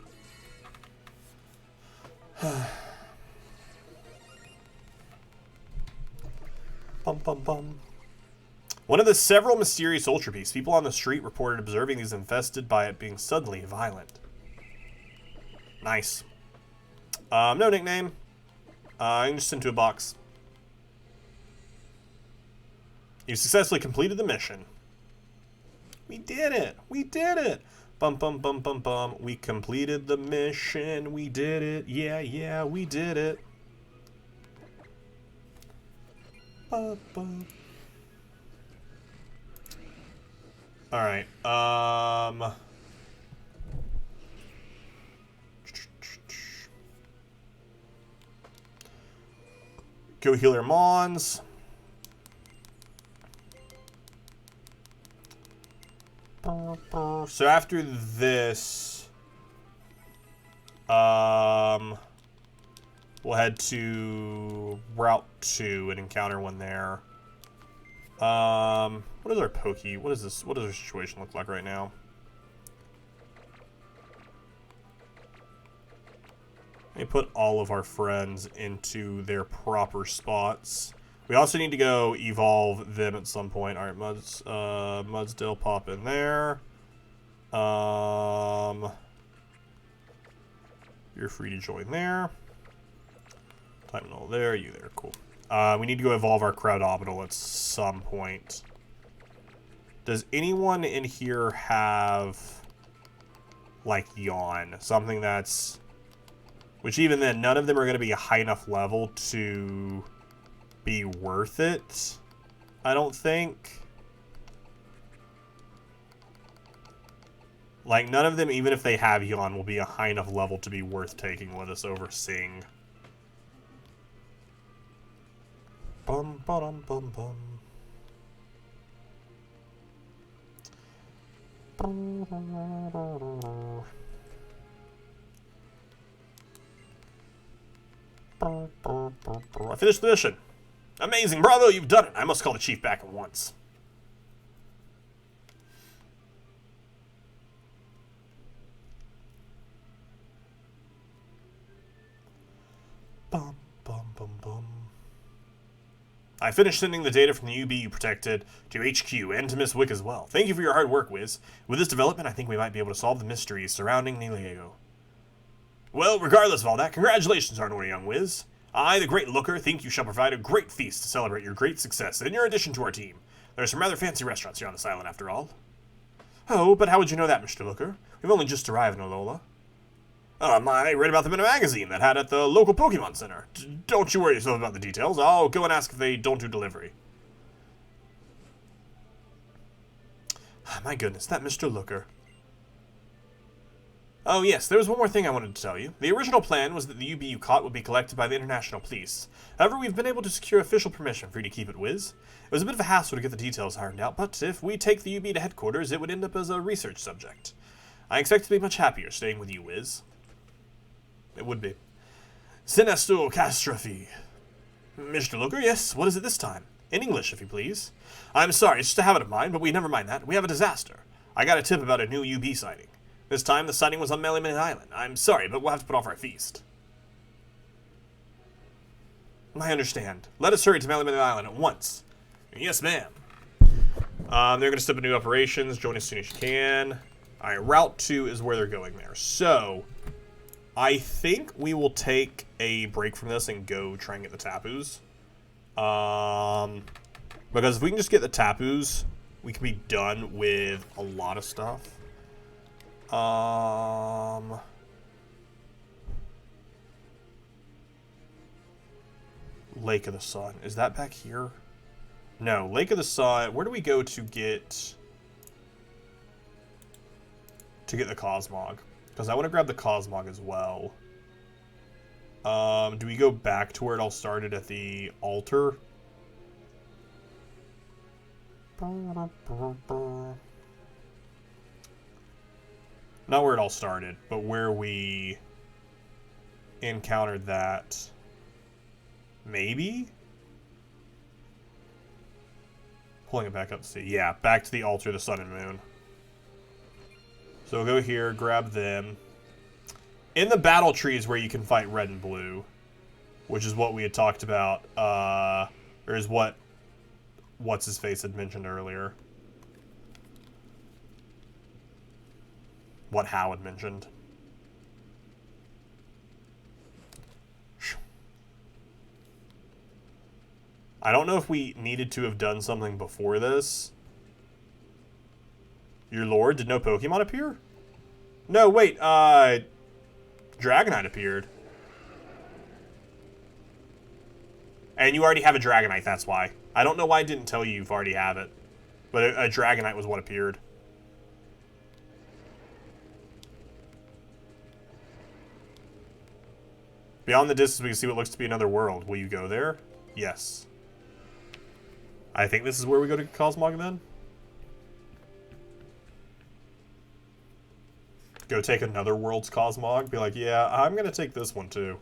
One of the several mysterious Ultra Beasts, people on the street reported observing these infested by it being suddenly violent. Nice. No nickname. I'm just into a box. You successfully completed the mission. We did it. We did it. Bum, bum, bum, bum, bum. We completed the mission. We did it. Yeah, yeah, we did it. Alright, go healer Mons. So after this, we'll head to Route 2 and encounter one there. What is our what is this? What does our situation look like right now? Let me put all of our friends into their proper spots. We also need to go evolve them at some point. Alright, Mudsdale pop in there. You're free to join there. Tylenol there, you there, cool. We need to go evolve our Crowdominal at some point. Does anyone in here have, like, Yawn? Something that's... Which even then, none of them are going to be a high enough level to be worth it, I don't think. Like, none of them, even if they have Yawn, will be a high enough level to be worth taking with us over Sing. Bum, ba-dum, bum, bum. I finished the mission. Amazing, bravo, you've done it. I must call the chief back at once. Bum, bum, bum, bum. I finished sending the data from the UB you protected to HQ and to Miss Wick as well. Thank you for your hard work, Wiz. With this development, I think we might be able to solve the mysteries surrounding Niliego. Well, regardless of all that, congratulations, our young Wiz. I, the Great Looker, think you shall provide a great feast to celebrate your great success and your addition to our team. There are some rather fancy restaurants here on this island, after all. Oh, but how would you know that, Mr. Looker? We've only just arrived in Alola. I read about them in a magazine that had at the local Pokemon Center. Don't you worry yourself about the details. I'll go and ask if they don't do delivery. My goodness, that Mr. Looker. Oh yes, there was one more thing I wanted to tell you. The original plan was that the UB you caught would be collected by the International Police. However, we've been able to secure official permission for you to keep it, Wiz. It was a bit of a hassle to get the details ironed out, but if we take the UB to headquarters, it would end up as a research subject. I expect to be much happier staying with you, Wiz. It would be. Sinister catastrophe. Mr. Looker, yes, what is it this time? In English, if you please. I'm sorry, it's just a habit of mine, but we never mind that. We have a disaster. I got a tip about a new UB sighting. This time, the sighting was on Melemon Island. I'm sorry, but we'll have to put off our feast. I understand. Let us hurry to Mallet Island at once. Yes, ma'am. They're going to step into new operations. Join as soon as you can. Alright, Route 2 is where they're going there. So, I think we will take a break from this and go try and get the Tapus. Because if we can just get the Tapus, we can be done with a lot of stuff. Lake of the Sun. Is that back here? No, Lake of the Sun. Where do we go to get the Cosmog? Because I want to grab the Cosmog as well. Do we go back to where it all started at the altar? Not where it all started, but where we encountered that. Maybe? Pulling it back up to see. Yeah, back to the altar of the sun and moon. So we'll go here, grab them. In the battle tree is where you can fight red and blue, which is what we had talked about, or is what What's-His-Face had mentioned earlier. What Hal had mentioned. I don't know if we needed to have done something before this. Your lord, did no Pokemon appear? No, wait, Dragonite appeared. And you already have a Dragonite, that's why. I don't know why I didn't tell you you've already have it. But a Dragonite was what appeared. Beyond the distance, we can see what looks to be another world. Will you go there? Yes. I think this is where we go to Cosmog then. Go take another world's Cosmog. Be like, yeah, I'm going to take this one too.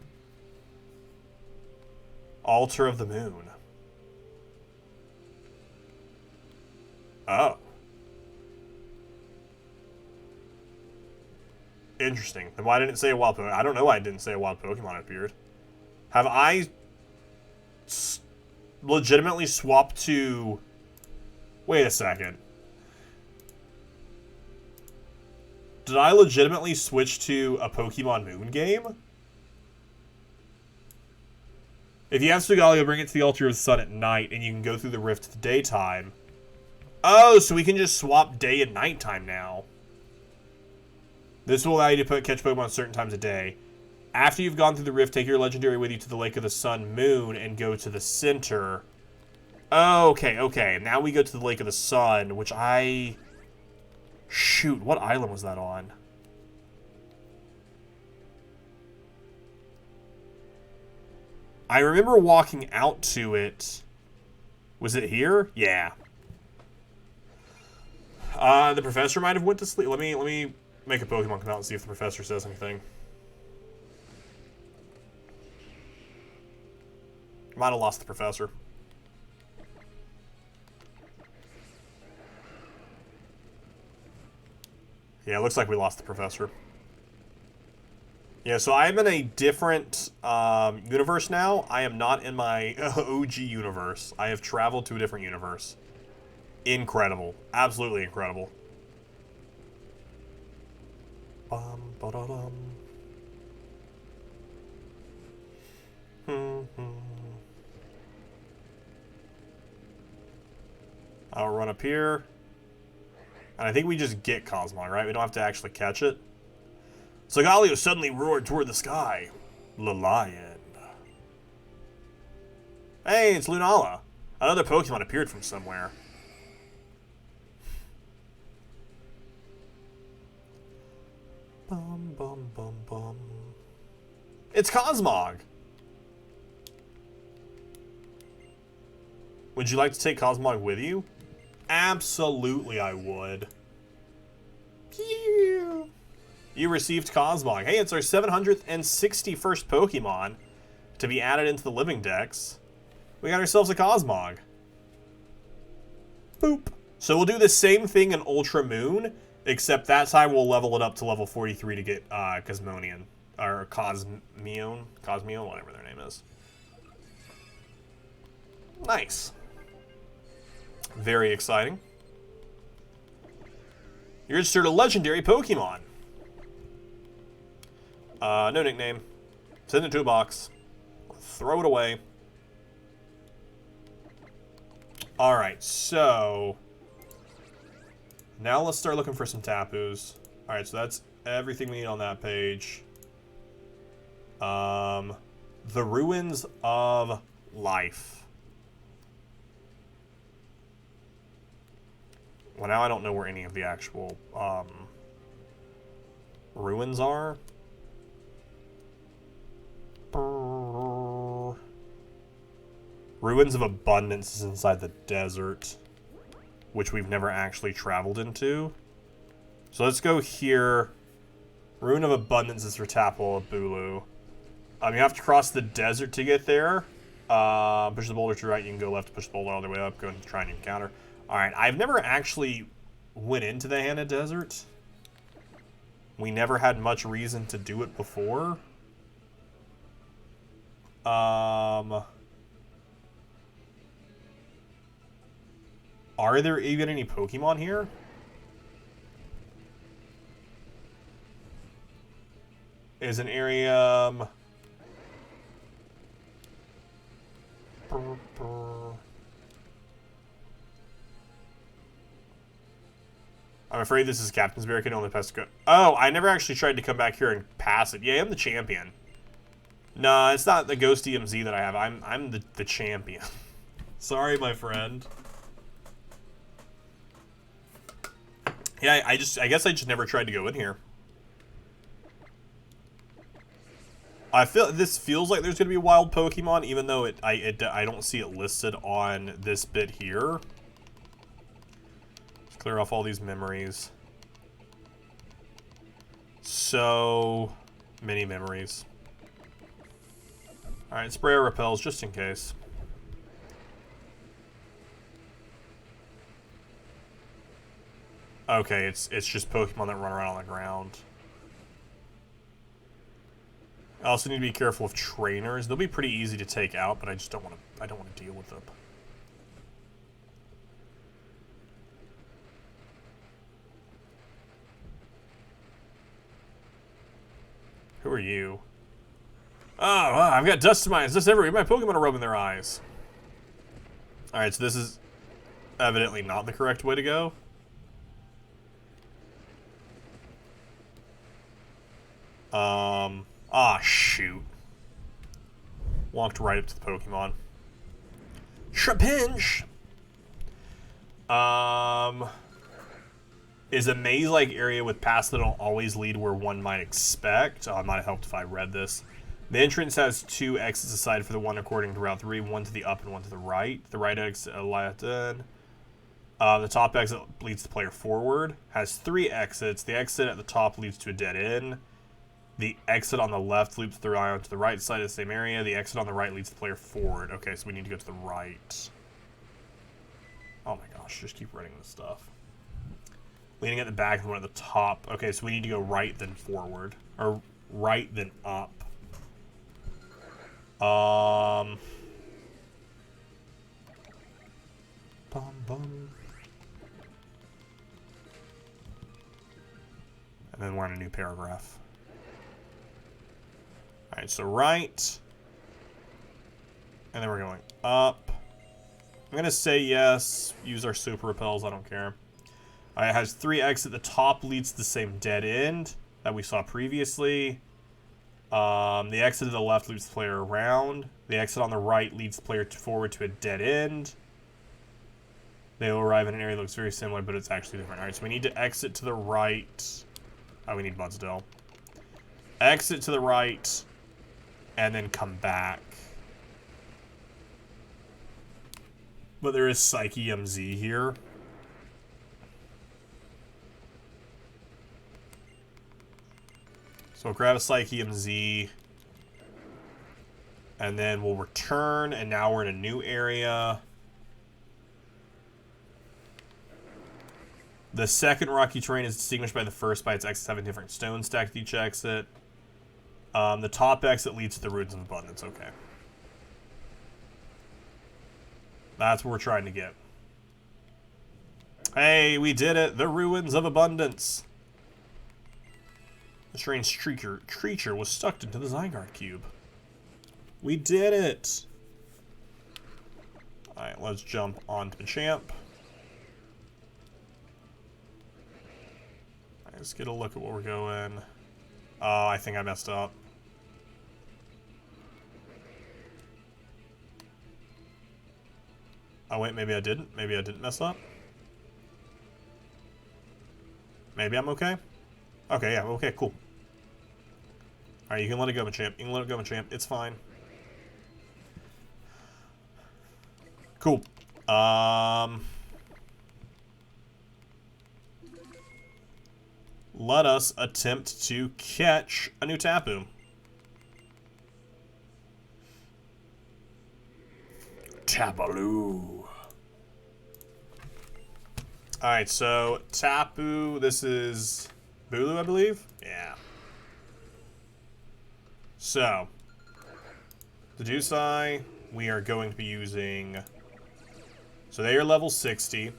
Altar of the Moon. Oh. Interesting. Then why didn't it say a wild Pokemon? I don't know why it didn't say a wild Pokemon appeared. Have I legitimately swapped to... Wait a second. Did I legitimately switch to a Pokemon Moon game? If you have Sugalia, bring it to the Altar of the Sun at night, and you can go through the rift at the daytime. Oh, so we can just swap day and nighttime now. This will allow you to catch Pokemon at certain times of day. After you've gone through the rift, take your legendary with you to the Lake of the Sun Moon and go to the center. Okay, okay. Now we go to the Lake of the Sun, which I... Shoot, what island was that on? I remember walking out to it. Was it here? Yeah. The professor might have went to sleep. Let me make a Pokemon come out and see if the professor says anything. Might have lost the professor. Yeah, it looks like we lost the professor. Yeah, so I'm in a different universe now. I am not in my OG universe. I have traveled to a different universe. Incredible. Absolutely incredible. I'll run up here. And I think we just get Cosmog, right? We don't have to actually catch it. Solgaleo suddenly roared toward the sky. The lion. Hey, it's Lunala. Another Pokemon appeared from somewhere. Bum, bum, bum, bum. It's Cosmog. Would you like to take Cosmog with you? Absolutely, I would. Pew. You received Cosmog. Hey, it's our 761st Pokemon to be added into the living dex. We got ourselves a Cosmog. Boop. So we'll do the same thing in Ultra Moon, except that time we'll level it up to level 43 to get Cosmonian. Or Cosmion, whatever their name is. Nice. Very exciting. You're just a legendary Pokemon. No nickname. Send it to a box. Throw it away. Alright, so... now let's start looking for some Tapus. Alright, so that's everything we need on that page. The Ruins of Life. Well, now I don't know where any of the actual, ruins are. Ruins of Abundance is inside the desert, which we've never actually traveled into. So let's go here. Ruin of Abundance is for Tapple of Bulu. You have to cross the desert to get there. Push the boulder to the right, you can go left to push the boulder all the way up, go and try and encounter. Alright, I've never actually went into the Hannah Desert. We never had much reason to do it before. Are there even any Pokemon here? Is an area... I'm afraid this is Captain's Bear. Can only pass go. Oh, I never actually tried to come back here and pass it. Yeah, I'm the champion. Nah, it's not the Ghost DMZ that I have. I'm the champion. Sorry, my friend. Yeah, I guess I just never tried to go in here. This feels like there's gonna be a wild Pokemon, even though I don't see it listed on this bit here. Let's clear off all these memories. So many memories. All right, spray our repels just in case. Okay, it's just Pokemon that run around on the ground. I also need to be careful of trainers. They'll be pretty easy to take out, but I just don't want to deal with them. Who are you? Oh, wow, I've got dust mines just everywhere. My Pokemon are rubbing their eyes. Alright, so this is evidently not the correct way to go. Ah, shoot. Walked right up to the Pokemon. Trapinch! Is a maze-like area with paths that don't always lead where one might expect. Oh, it might have helped if I read this. The entrance has two exits aside for the one according to Route 3, one to the up and one to the right. The right exit, the top exit leads the player forward. Has 3 exits. The exit at the top leads to a dead end. The exit on the left loops the eye onto the right side of the same area. The exit on the right leads the player forward. Okay, so we need to go to the right. Oh my gosh, just keep writing this stuff. Leaning at the back and one at the top. Okay, so we need to go right then forward. Or right then up. Bum, bum. And then we're on a new paragraph. Alright, so right. And then we're going up. I'm going to say yes. Use our super repels. I don't care. It has 3 exits. The top leads to the same dead end that we saw previously. The exit to the left leads the player around. The exit on the right leads the player forward to a dead end. They will arrive in an area that looks very similar, but it's actually different. Alright, so we need to exit to the right. Oh, we need Mudsdale. Exit to the right. And then come back. But there is Psyche MZ here. So we'll grab a Psyche MZ. And then we'll return, and now we're in a new area. The second rocky terrain is distinguished by the first by its exits having different stones stacked at each exit. The top exit leads to the Ruins of Abundance. Okay. That's what we're trying to get. Hey, we did it! The Ruins of Abundance! The strange creature was sucked into the Zygarde cube. We did it! Alright, let's jump onto the champ. Alright, let's get a look at what we're going. Oh, I think I messed up. Oh wait, maybe I didn't. Maybe I didn't mess up. Maybe I'm okay? Okay, yeah, okay, cool. Alright, you can let it go, Machamp. You can let it go, Machamp. It's fine. Cool. Let us attempt to catch a new Tapu. Tabaloo. Alright, so Tapu, this is Bulu, I believe? Yeah. So, the Dusai, we are going to be using... So they are level 60.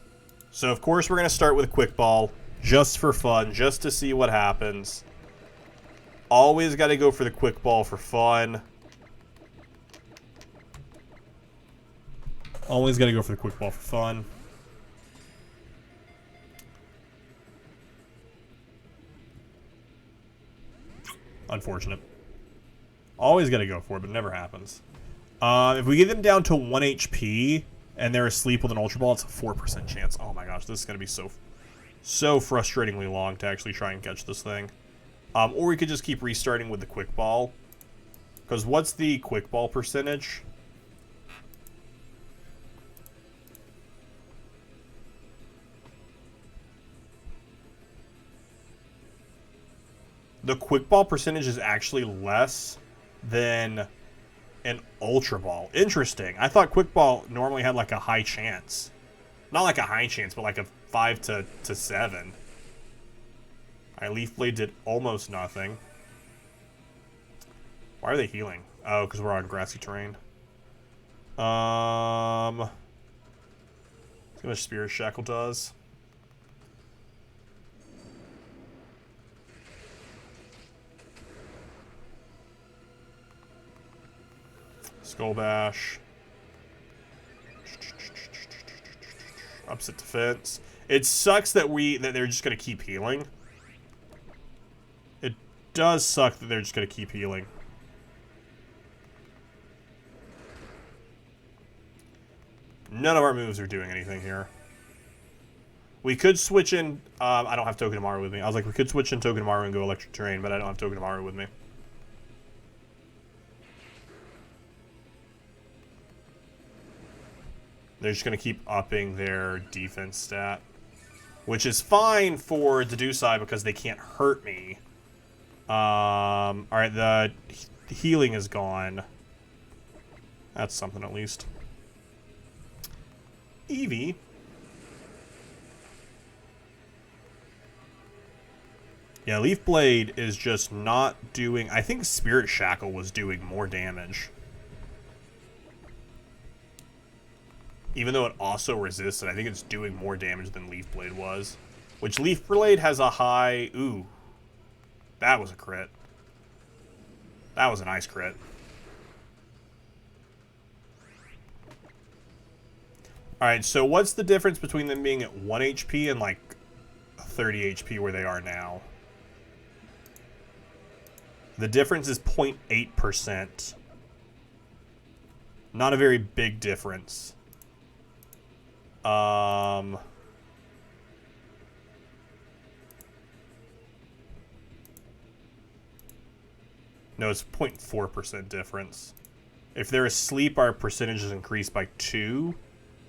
So of course we're going to start with a Quick Ball, just for fun, just to see what happens. Always got to go for the Quick Ball for fun. Always got to go for the Quick Ball for fun. Unfortunate. Always got to go for it, but it never happens. If we get them down to 1 HP and they're asleep with an Ultra Ball, it's a 4% chance. Oh my gosh, this is going to be so frustratingly long to actually try and catch this thing. Or we could just keep restarting with the Quick Ball. Because what's the Quick Ball percentage? The Quick Ball percentage is actually less than an Ultra Ball. Interesting. I thought Quick Ball normally had like a high chance. Not like a high chance, but like a 5 to 7. Alright, Leaf Blade did almost nothing. Why are they healing? Oh, because we're on grassy terrain. See how much Spirit Shackle does. Skull Bash. Upset defense. It sucks that they're just gonna keep healing. It does suck that they're just gonna keep healing. None of our moves are doing anything here. We could switch in. I don't have Togedemaru with me. I was like, we could switch in Togedemaru and go Electric Terrain, but I don't have Togedemaru with me. They're just going to keep upping their defense stat. Which is fine for Dedusai because they can't hurt me. Alright, the healing is gone. That's something at least. Eevee. Yeah, Leaf Blade is just not doing... I think Spirit Shackle was doing more damage. Even though it also resisted, I think it's doing more damage than Leaf Blade was. Which Leaf Blade has a high... Ooh. That was a crit. That was a nice crit. Alright, so what's the difference between them being at 1 HP and like 30 HP where they are now? The difference is 0.8%. Not a very big difference. No, it's 0.4% difference. If they're asleep, our percentage is increased by 2.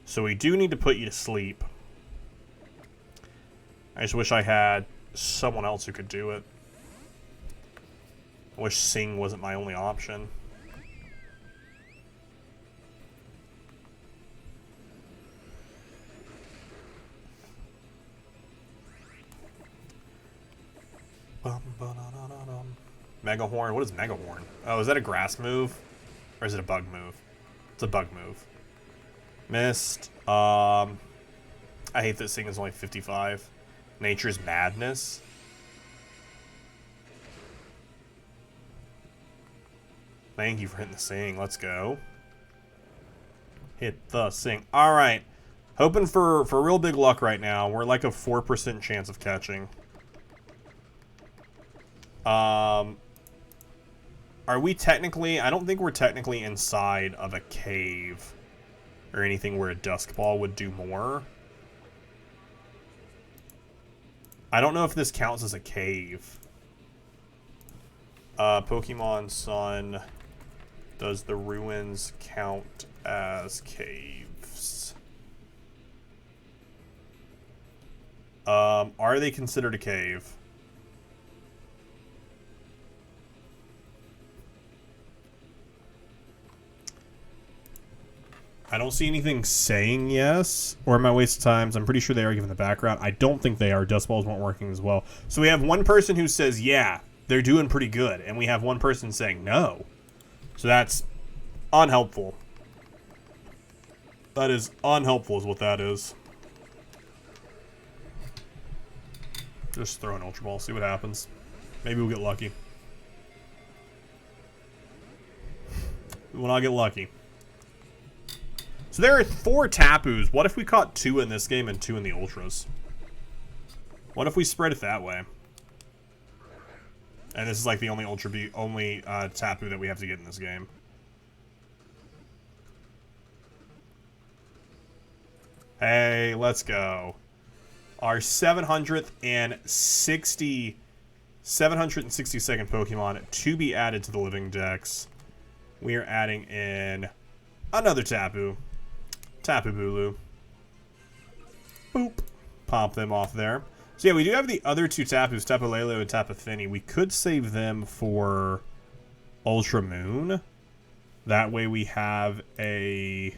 So we do need to put you to sleep. I just wish I had someone else who could do it. I wish Sing wasn't my only option. Mega Horn. What is Mega Horn? Oh, is that a grass move? Or is it a bug move? It's a bug move. Missed. I hate this thing is only 55. Nature's Madness. Thank you for hitting the sing. Let's go. Hit the sing. All right. Hoping for real big luck right now. We're like a 4% chance of catching. Are we technically... I don't think we're technically inside of a cave or anything where a dusk ball would do more. I don't know if this counts as a cave. Pokemon Sun, does the ruins count as caves? Are they considered a cave? I don't see anything saying yes, or am I wasting time? I'm pretty sure they are given the background. I don't think they are. Dust balls weren't working as well. So we have one person who says, yeah, they're doing pretty good. And we have one person saying no. So that's unhelpful. That is unhelpful is what that is. Just throw an Ultra Ball, see what happens. Maybe we'll get lucky. We will not get lucky. So there are 4 Tapus. What if we caught 2 in this game and 2 in the Ultras? What if we spread it that way? And this is like the only Tapu that we have to get in this game. Hey, let's go. Our 762nd Pokemon to be added to the Living Dex. We are adding in another Tapu. Tapu Bulu. Boop. Pop them off there. So yeah, we do have the other 2 Tapus, Tapu Lele and Tapu Fini. We could save them for Ultra Moon. That way we have a...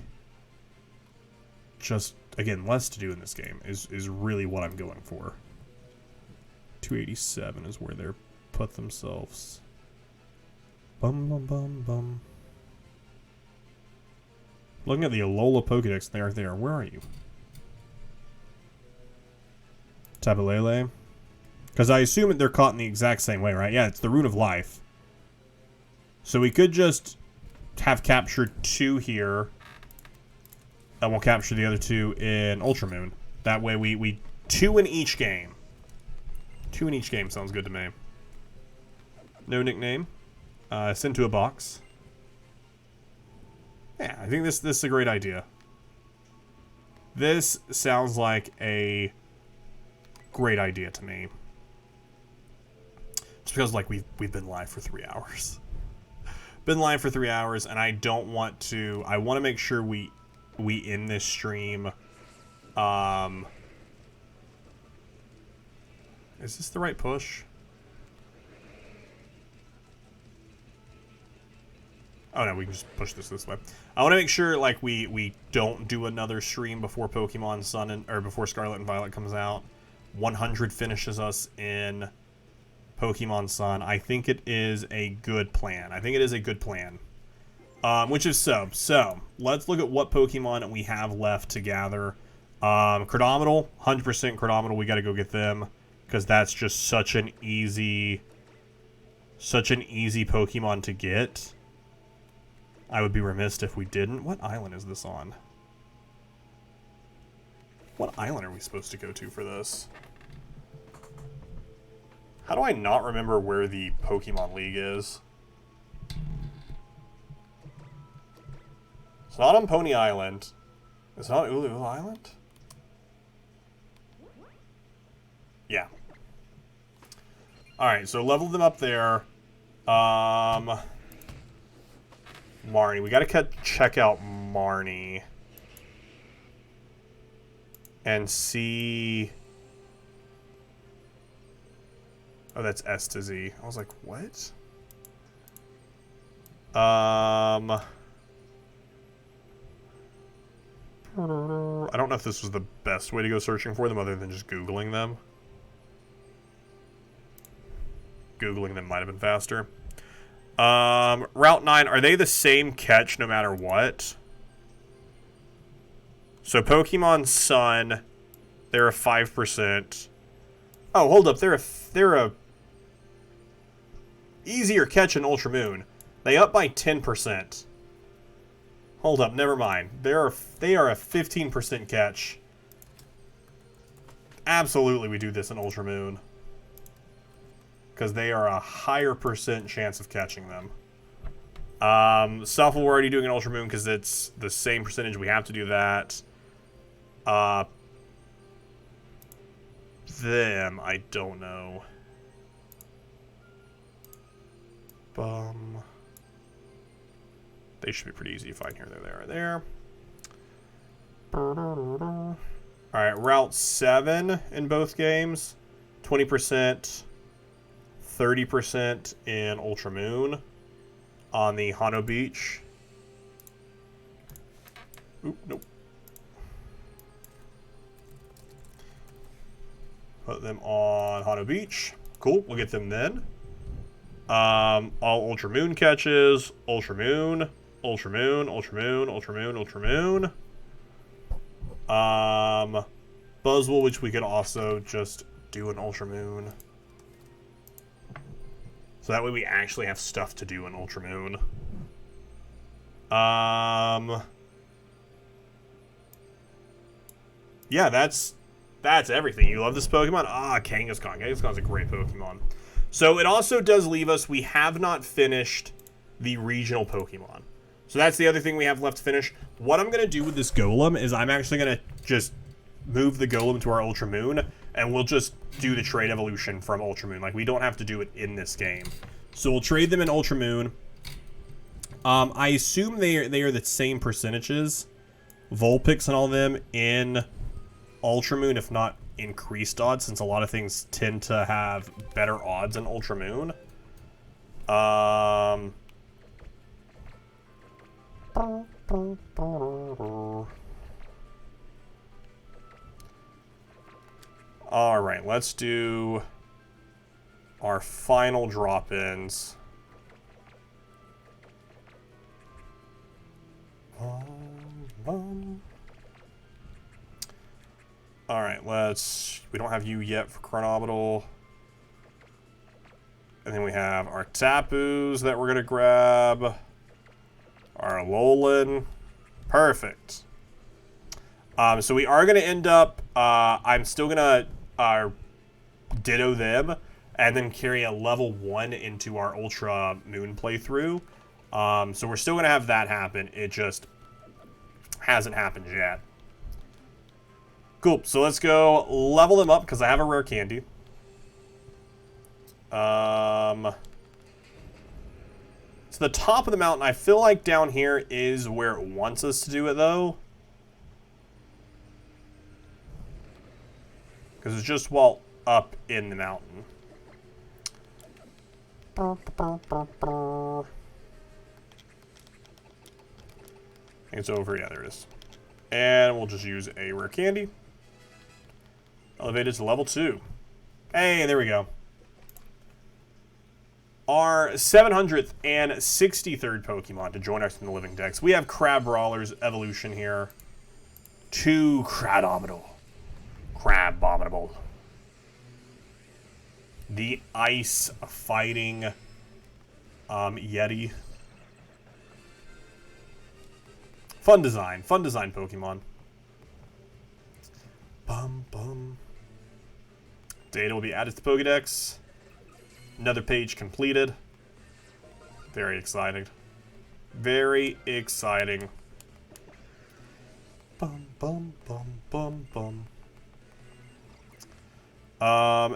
just, again, less to do in this game is really what I'm going for. 287 is where they're put themselves. Bum, bum, bum, bum. Looking at the Alola Pokedex, they are there. Where are you? Tapu Lele. Because I assume they're caught in the exact same way, right? Yeah, it's the Rune of Life. So we could just have captured 2 here. And we'll capture the other 2 in Ultra Moon. That way we 2 in each game. 2 in each game sounds good to me. No nickname. Send to a box. Yeah, I think this is a great idea. This sounds like a great idea to me. Just because like we've been live for 3 hours. Been live for 3 hours, and I don't want to. I want to make sure we end this stream. Is this the right push? Oh no, we can just push this way. I want to make sure like we don't do another stream before Pokemon Sun or before Scarlet and Violet comes out. 100 finishes us in Pokemon Sun. I think it is a good plan. Which is so. So let's look at what Pokemon we have left to gather. Chronometal, 100% Chronometal. We got to go get them because that's just such an easy Pokemon to get. I would be remiss if we didn't. What island is this on? What island are we supposed to go to for this? How do I not remember where the Pokemon League is? It's not on Pony Island. It's not Ulu Island? Yeah. Alright, so level them up there. Marnie. We gotta check out Marnie. And see... Oh, that's S to Z. I was like, what? I don't know if this was the best way to go searching for them other than just Googling them. Googling them might have been faster. Route 9, are they the same catch no matter what? So Pokemon Sun, they're a 5%. Oh, hold up. They're a easier catch in Ultra Moon. They up by 10%. Hold up, never mind. They are a 15% catch. Absolutely, we do this in Ultra Moon. Because they are a higher percent chance of catching them. Stuff we're already doing in Ultra Moon because it's the same percentage. We have to do that. Them, I don't know. They should be pretty easy to find here. There they are there. Alright, Route 7 in both games. 20%, 30% in Ultra Moon on the Hano Beach. Oop, nope. Put them on Hano Beach. Cool, we'll get them then. All Ultra Moon catches. Ultra Moon. Ultra Moon. Ultra Moon. Ultra Moon. Ultra Moon. Buzzwole, which we could also just do an Ultra Moon. So that way we actually have stuff to do in Ultra Moon. Yeah, that's everything. You love this Pokemon? Ah, Kangaskhan. Kangaskhan's a great Pokemon. So it also does leave us, we have not finished the regional Pokemon. So that's the other thing we have left to finish. What I'm going to do with this Golem is I'm actually going to just move the Golem to our Ultra Moon, and we'll just do the trade evolution from Ultra Moon. Like, we don't have to do it in this game. So we'll trade them in Ultra Moon. I assume they are the same percentages, Vulpix and all of them, in Ultra Moon, if not increased odds, since a lot of things tend to have better odds in Ultra Moon. Alright, let's do our final drop-ins. Alright, we don't have you yet for Chronobital. And then we have our Tapus that we're going to grab. Our Alolan. Perfect. So we are going to end up, I'm still going to Ditto them, and then carry a level 1 into our Ultra Moon playthrough. So we're still going to have that happen. It just hasn't happened yet. Cool, so let's go level them up, because I have a rare candy. To the top of the mountain, I feel like down here is where it wants us to do it, though. Because it's just, well, up in the mountain. I think it's over. Yeah, there it is. And we'll just use a rare candy. Elevated to level 2. Hey, there we go. Our 763rd Pokemon to join us in the Living Dex. We have Crabrawler's evolution here. To Crabominable. Crabominable. The ice fighting Yeti. Fun design Pokemon. Bum bum. Data will be added to the Pokédex. Another page completed. Very exciting. Very exciting. Bum bum bum bum bum.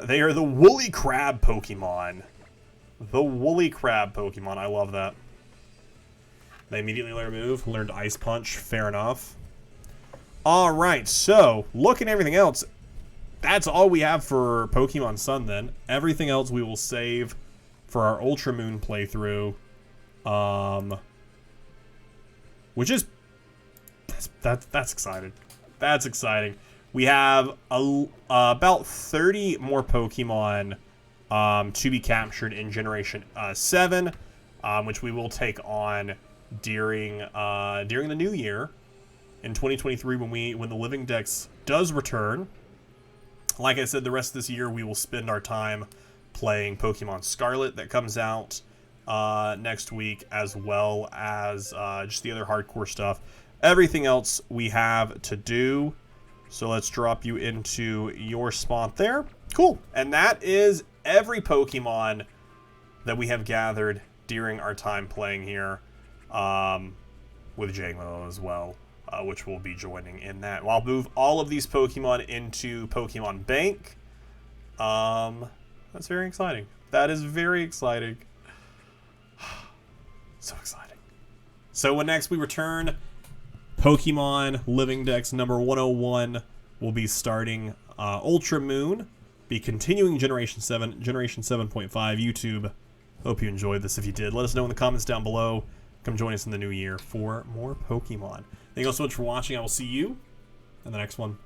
They are the Woolly Crab Pokemon. The Woolly Crab Pokemon. I love that. They immediately learn a move. Learned Ice Punch. Fair enough. Alright, so, looking at everything else, that's all we have for Pokemon Sun then. Everything else we will save for our Ultra Moon playthrough. Which is... That's exciting. That's exciting. We have about 30 more Pokemon to be captured in Generation 7, which we will take on during the new year in 2023 when the Living Dex does return. Like I said, the rest of this year we will spend our time playing Pokemon Scarlet that comes out next week, as well as just the other hardcore stuff. Everything else we have to do. So let's drop you into your spot there. Cool. And that is every Pokemon that we have gathered during our time playing here with Jango as well, which will be joining in that. I'll move all of these Pokemon into Pokemon Bank. That's very exciting. That is very exciting. So exciting. So when next we return, Pokemon Living Dex number 101 will be starting Ultra Moon, be continuing Generation 7, Generation 7.5. YouTube, hope you enjoyed this. If you did, let us know in the comments down below. Come join us in the new year for more Pokemon. Thank you all so much for watching. I will see you in the next one.